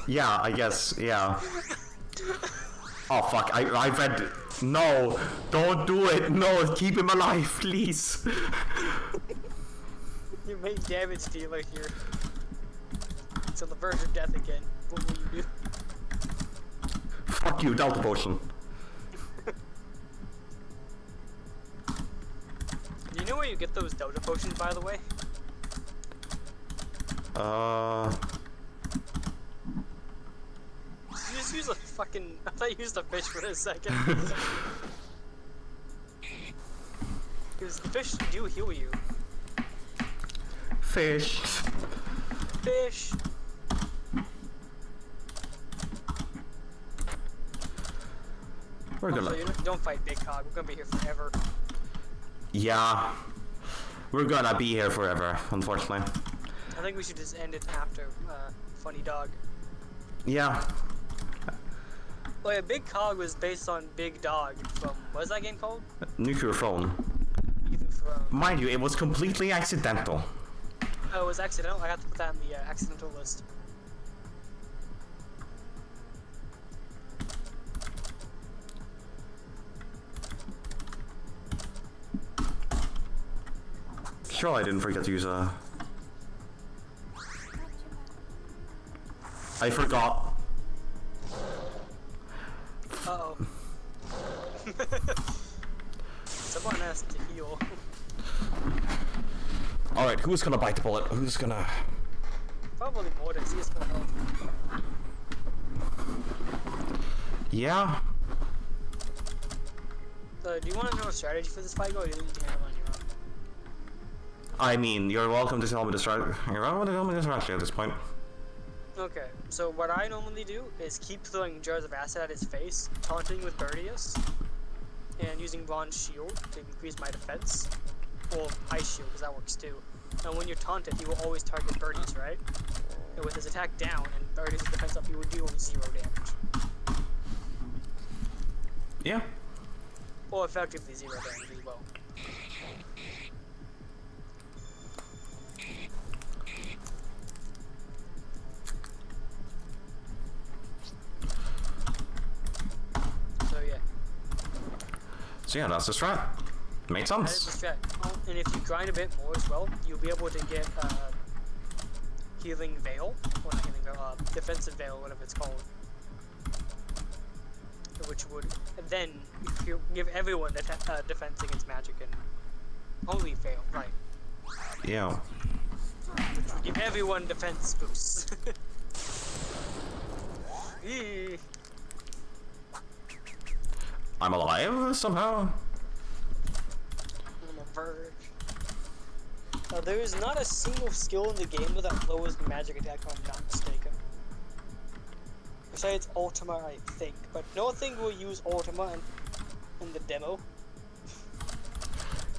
Yeah, I guess, yeah. Oh fuck, I read... No, don't do it, no, keep him alive, please. You main damage dealer here. It's on the verge of death again. What will you do? Fuck you, Delta Potion. Do you know where you get those Delta potions, by the way? Did you just use a fucking... I thought you used a fish for a second. Because the fish do heal you. Fish. Fish! We're gonna... Also, don't fight Big Cog, we're gonna be here forever. Yeah. We're gonna be here forever, unfortunately. I think we should just end it after Funny Dog. Yeah. Oh yeah, Big Cog was based on Big Dog from... What is that game called? Nuclear phone. Even from... Mind you, it was completely accidental. Oh, it was accidental? I have to put that on the accidental list. Sure, I didn't forget to use a... I forgot. Uh-oh. Someone has to heal. Alright, who's gonna bite the bullet? Who's gonna... Probably more than CS for health. Yeah? Do you want to know a strategy for this fight, or do you need to handle on your own? I mean, you're welcome to tell me the strategy. You're welcome to tell me the strategy at this point. Okay, so what I normally do is keep throwing jars of acid at his face, taunting with Birdius, and using Bronze Shield to increase my defense. Or Ice Shield, because that works too. And when you're taunted, he will always target Birdius, right? And with his attack down and Birdius' defense up, he would deal 0 damage. Yeah. Or effectively 0 damage as well. So yeah. So yeah, that's the strat. Made That is sense. the strat. And if you grind a bit more as well, you'll be able to get Healing Veil, or not Healing Veil, Defensive Veil, whatever it's called. Which would then give everyone defense against magic and only fail, right? Yeah. Which would give everyone defense boosts. Eee. I'm alive somehow. On the verge. There is not a single skill in the game that lowers magic attack, if I'm not mistaken. Besides Ultima, I think, but nothing will use Ultima in the demo.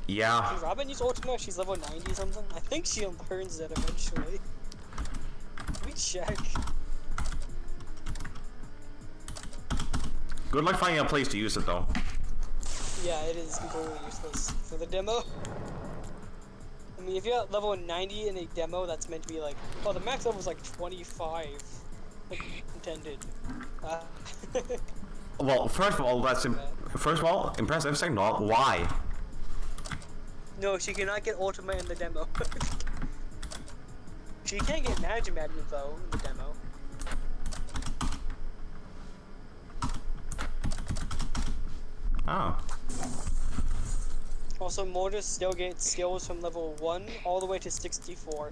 Yeah. Can Robin use Ultima? She's level 90 something. I think she learns it eventually. We check. Good luck finding a place to use it though. Yeah, it is completely useless for the demo. I mean, if you're at level 90 in a demo, that's meant to be like, oh, the max level is like 25, like intended. Well, first of all, impressive. Second of all, why? No, she cannot get Ultima in the demo. She can get Magic Magnet though in the demo. Oh. Also, Mortis still gets skills from level 1 all the way to 64.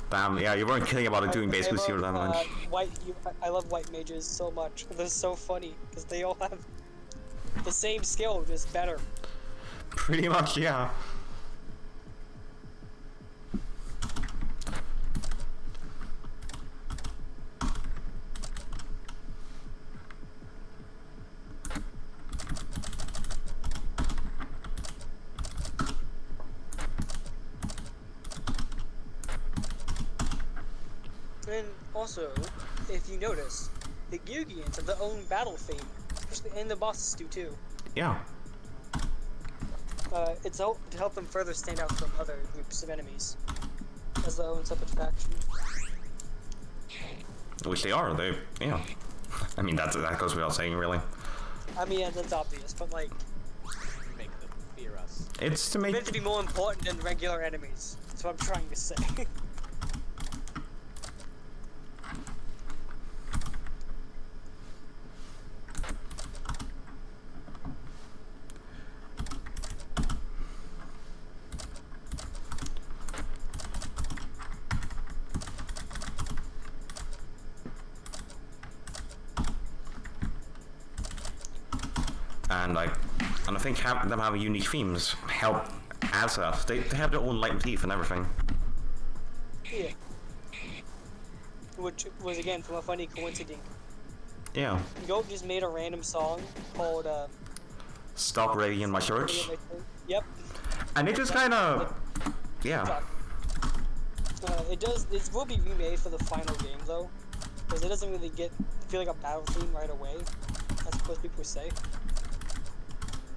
Damn, yeah, you weren't kidding about it doing basically 0 damage. I love white mages so much. They're so funny because they all have the same skill, just better. Pretty much, yeah. And also, if you notice, the Gyugians have their own battle theme, especially, and the bosses do too. Yeah. It's to help them further stand out from other groups of enemies, as their own separate faction. Which they are, yeah. I mean, that goes without saying, really. I mean, yeah, that's obvious, but like, Make them fear us. It's to it's make... meant to be more important than regular enemies. That's what I'm trying to say. And I think them having unique themes help add to that. They have their own leitmotif and everything. Yeah. Which was again from a funny coincidence. Yeah. Goat just made a random song called Stop ragging in my church. Yep. And it just kind of... Yeah. It will be remade for the final game though, because it doesn't really feel like a battle theme right away, as most people say.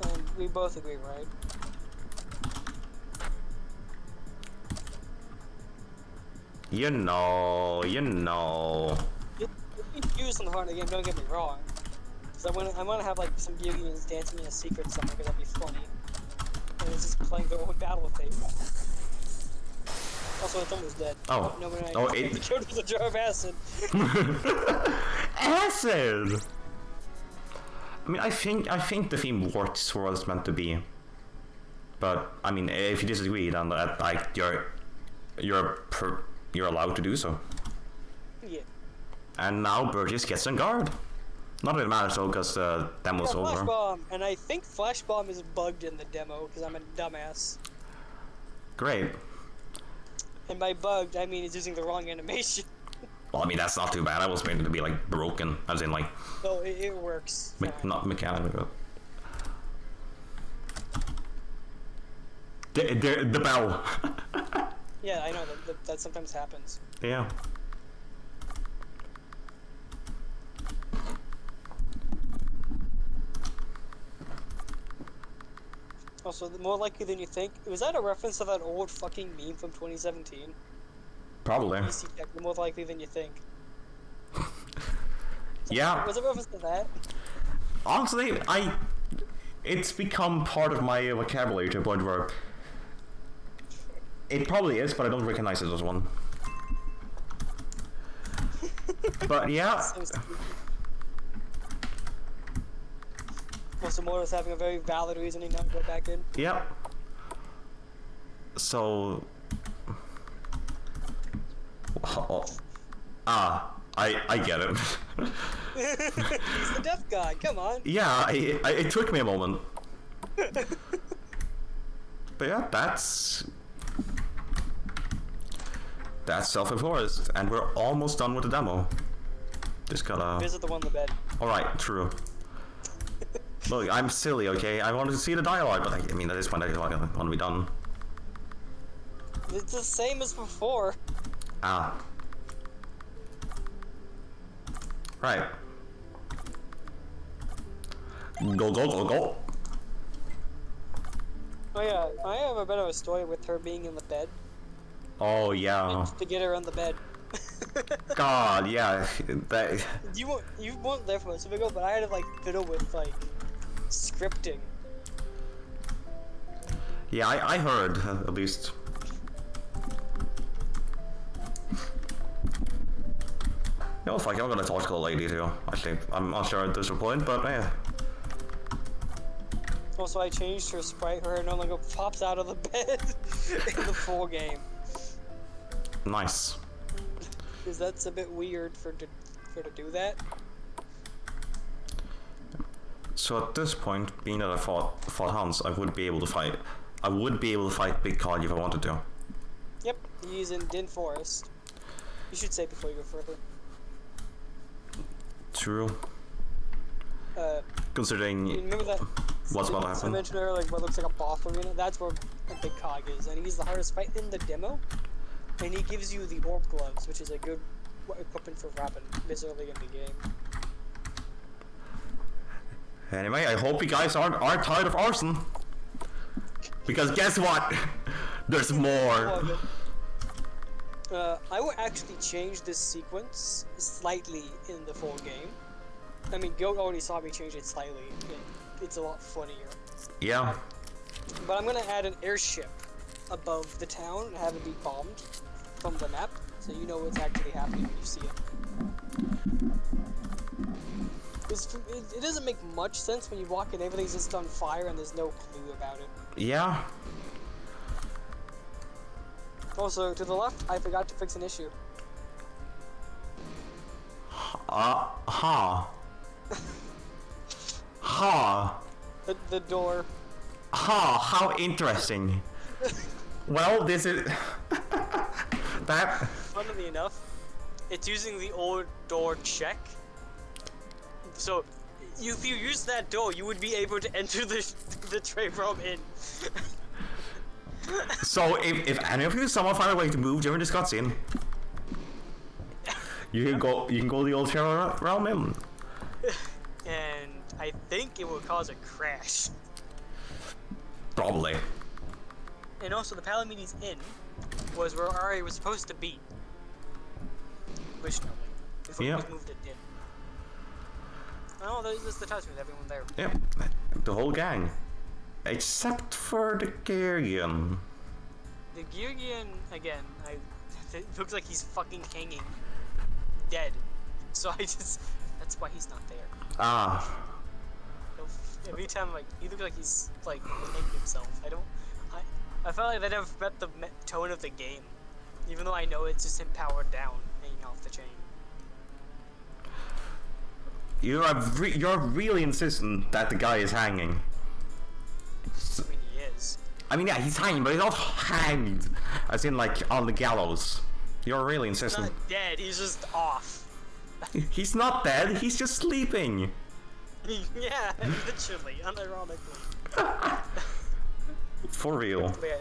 And we both agree, right? You know. It'll be used in the heart of the game, don't get me wrong. So I want to have like some Gyugians dancing in a secret somewhere, because that'd be funny. And it's just playing their own battle theme. Also, it's almost dead. Oh. No, when I Oh, it... killed with a jar of acid. Acid! I mean, I think the theme works for what it's meant to be. But, I mean, if you disagree, then like, you're allowed to do so. Yeah. And now Burgess gets on guard. Not that it matters though, because the demo's over. Flash bomb, and I think Flash bomb is bugged in the demo because I'm a dumbass. Great. And by bugged, I mean it's using the wrong animation. Well, I mean that's not too bad. I was meant to be like broken, as in like. No, it works. Not mechanical. The bell. Yeah, I know that sometimes happens. Yeah. Also, more likely than you think. Was that a reference to that old fucking meme from 2017? Probably. PC Tech, more likely than you think. Yeah. Was it a reference to that? Honestly, it's become part of my vocabulary to a point where it probably is, but I don't recognize it as one. But yeah. So also, Mortal's having a very valid reasoning not to go back in. Yep. So. I get it. He's the deaf guy, come on. Yeah, it took me a moment. But yeah, that's Selfie Forest, and we're almost done with the demo. Just gotta Visit the one in the bed. Alright, true. Look, I'm silly, okay? I wanted to see the dialogue, but I mean, at this point, I want to be done. It's the same as before. Ah. Right. Go, go, go, go. Oh yeah, I have a bit of a story with her being in the bed. Oh, yeah. To get her on the bed. God, yeah. That... You weren't there for most of it ago, but I had to like fiddle with like scripting. Yeah, I heard, at least. You know, fuck, I'm gonna talk to the lady too. Actually, I'm not sure at this point, but yeah. Also, I changed her sprite. Her no longer pops out of the bed in the full game. Nice. Because that's a bit weird for to do that. So at this point, being that I fought Hans, I would be able to fight. I would be able to fight Big Cog if I wanted to. Yep, he's in Din Forest. You should say before you go further. True. Considering You remember that? what's about to I happen. mentioned earlier, like what looks like a boss arena. That's where Big Cog is, and he's the hardest fight in the demo. And he gives you the orb gloves, which is a good equipment for rapping this early in the game. Anyway, I hope you guys aren't tired of arson. Because guess what? There's more. I will actually change this sequence slightly in the full game. I mean, Goat already saw me change it slightly, and it's a lot funnier. Yeah. But I'm gonna add an airship above the town and have it be bombed from the map, so you know what's actually happening when you see it. It doesn't make much sense when you walk in, everything's just on fire and there's no clue about it. Yeah. Also, to the left, I forgot to fix an issue. Ha. Ha. The door. Ha, how interesting. Well, this is... that... Funnily enough, it's using the old door check. So, if you use that door, you would be able to enter the trade realm in. So, if any of you somehow find a way to move during this cutscene, you can go the old trade realm in. And I think it will cause a crash. Probably. And also, the Palamedes Inn was where Ari was supposed to be. Originally. Before Yeah. he was moved it in. Oh, there's the touch with everyone there. Yep, the whole gang. Except for the Carrion. the Georgian again. It looks like he's fucking hanging, dead. So that's why he's not there. Ah. Every time, like, he looks like he's like hanging himself. I felt like that never met the tone of the game, even though I know it's just him powered down, hanging off the chain. You're really insistent that the guy is hanging. I mean, he is. I mean, yeah, he's hanging, but he's not hanged, as in like on the gallows. You're really He's insistent. not dead. He's just off. He's not dead. He's just sleeping. Yeah, literally, unironically. For real. But yeah,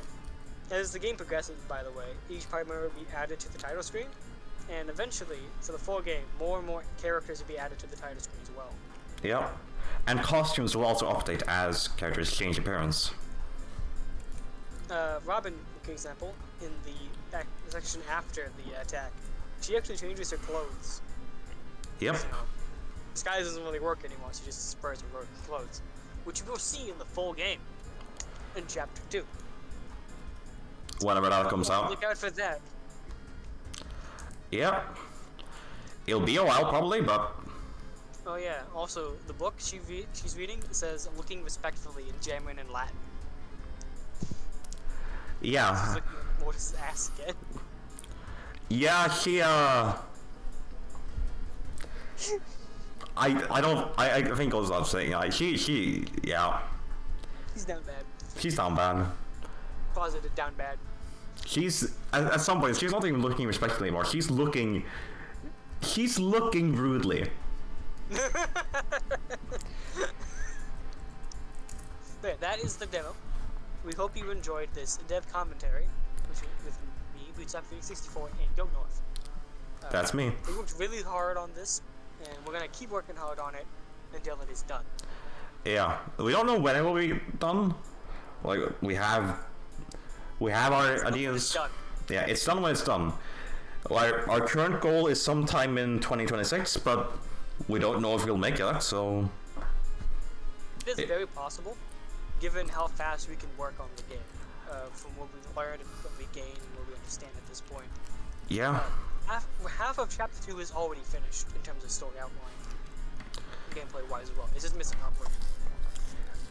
as the game progresses, by the way, each part member will be added to the title screen, and eventually, for the full game, more and more characters will be added to the title screen as well. Yep. And costumes will also update as characters change appearance. Robin, for example, in the section after the attack, she actually changes her clothes. Yep. You know, disguise doesn't really work anymore, so she just spurs her clothes, which you will see in the full game in Chapter 2. Whenever that comes out. Look out for that. Yep. It'll be a while probably, but Oh yeah, also, the book she's reading says, looking respectfully in German and Latin. She's yeah. looking at Mortis' ass again. Yeah, she I think goes without saying, like, she yeah. He's down bad. She's down bad. Positive down bad. She's at some point she's not even looking respectfully anymore. She's looking rudely. But that is the demo. We hope you enjoyed this dev commentary with me, Bootstrap364, and Goat North. That's me. We worked really hard on this, and we're gonna keep working hard on it until it is done. Yeah. We don't know when it will be done. Like we have our ideas. It's done. Yeah, it's done when it's done. Like our current goal is sometime in 2026, but we don't know if we'll make it, so It is very possible, given how fast we can work on the game, from what we learned and what we gain and what we understand at this point. yeah. Half of Chapter 2 is already finished in terms of story outline, gameplay-wise as well. It's just missing artwork.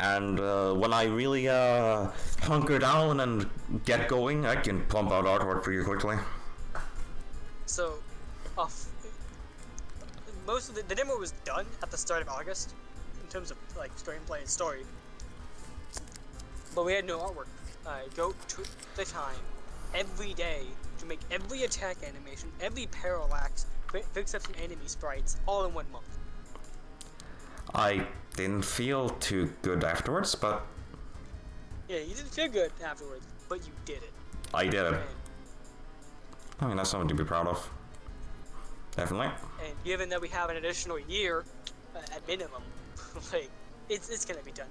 And when I really hunker down and get going, I can plump out artwork pretty quickly. So, most of the demo was done at the start of August, in terms of like gameplay and story. But we had no artwork. Goat took the time every day to make every attack animation, every parallax, fix up some enemy sprites, all in 1 month. I didn't feel too good afterwards, but Yeah, you didn't feel good afterwards, but you did it. I did it. And, I mean, that's something to be proud of. Definitely. and given that we have an additional year, at minimum, like, it's gonna be done.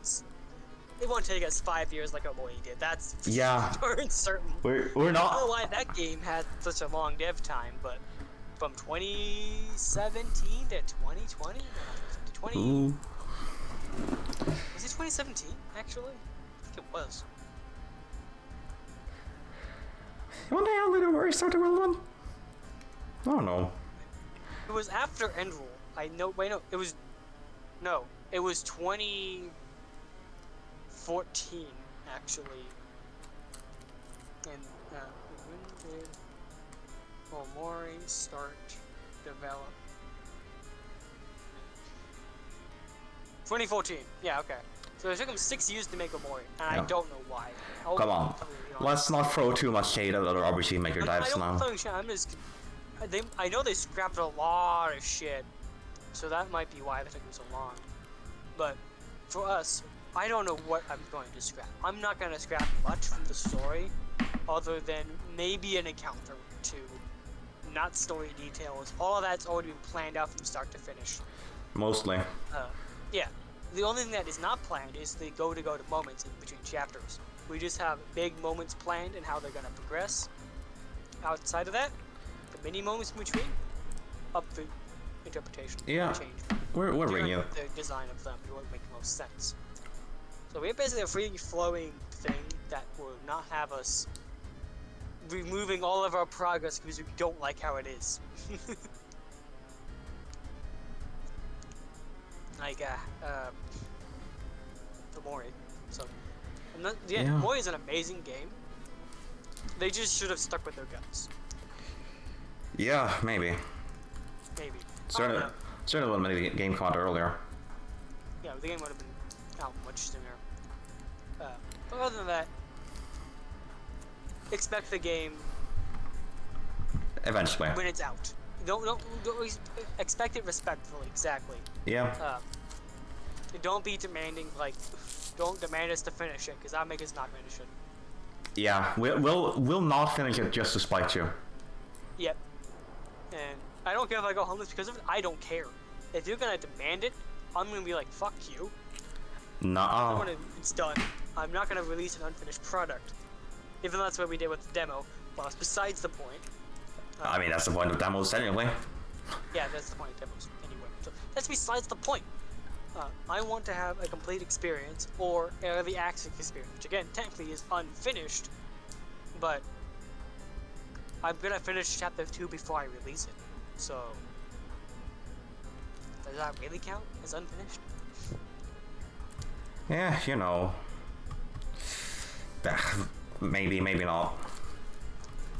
It won't take us 5 years like Boy did. That's Yeah. darn certain. We're I don't know not. why that game had such a long dev time, but from 2017 to 2020? No, to 20... Ooh. Was it 2017, actually? I think it was. When the hell did the war start the World One? I don't know. It was after Endroll. I know. Wait, no. It was. No. It was 2014, actually. And when did Omori start develop? 2014. Yeah. Okay. So it took him 6 years to make Omori, and I Yeah. don't know why. Come on. Let's not throw too much shade at other RPG Maker I devs don't now. throw shit. I'm just. I know they scrapped a lot of shit, so that might be why it took them so long. But for us, I don't know what I'm going to scrap. I'm not going to scrap much from the story, other than maybe an encounter or two. Not story details. All of that's already been planned out from start to finish. Mostly. Yeah. The only thing that is not planned is the go-to moments in between chapters. We just have big moments planned and how they're going to progress. Outside of that, the mini moments in between, up for interpretation. Yeah. Change. We're Given bringing it. the design of them, it won't make the most sense. So we have basically a free-flowing thing that will not have us removing all of our progress because we don't like how it is. Like, for Mori. So, Yeah. Mori is an amazing game. They just should have stuck with their guns. Yeah, maybe. Maybe. Certainly would have made the game come out earlier. Yeah, the game would have been out much sooner. But other than that, expect the game Eventually. when it's out. Don't expect it respectfully. Exactly. Yeah. Don't be demanding, like, don't demand us to finish it, because that'll make us not finish it. Yeah. We'll not finish it just to spite you. Yep. And I don't care if I go homeless because of it. I don't care. If you're gonna demand it, I'm gonna be like, fuck you. Nuh-uh. It's done. I'm not gonna release an unfinished product. Even though that's what we did with the demo. Well, it's besides the point. I mean, that's the point of demos anyway. Yeah, that's the point of demos anyway. So that's besides the point. I want to have a complete experience, or early access experience, which again, technically is unfinished, but I'm gonna finish chapter 2 before I release it. So, does that really count as unfinished? Yeah, you know. Maybe not.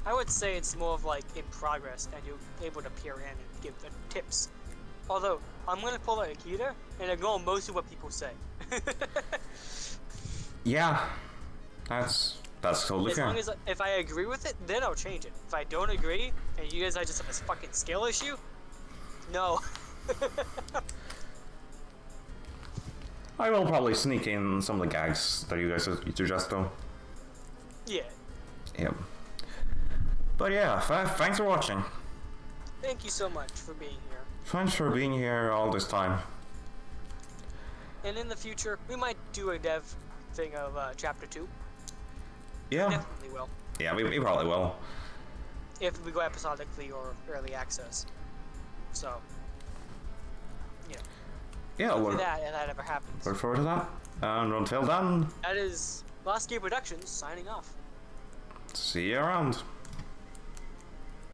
I would say it's more of like in progress, and you're able to peer in and give the tips. Although, I'm gonna pull out Akita and ignore most of what people say. Yeah. That's totally As fair. long as if I agree with it, then I'll change it. If I don't agree, and you guys just have this fucking skill issue, no. I will probably sneak in some of the gags that you guys suggest though. Yeah. Yep. But yeah, thanks for watching. Thank you so much for being here. Thanks for being here all this time. And in the future, we might do a dev thing of chapter 2. Yeah. Definitely will. Yeah, we probably will. If we go episodically or early access. So, yeah. Yeah, Do look that, and that ever happens. forward to that. And until then, That is Last Gear Productions signing off. see you around.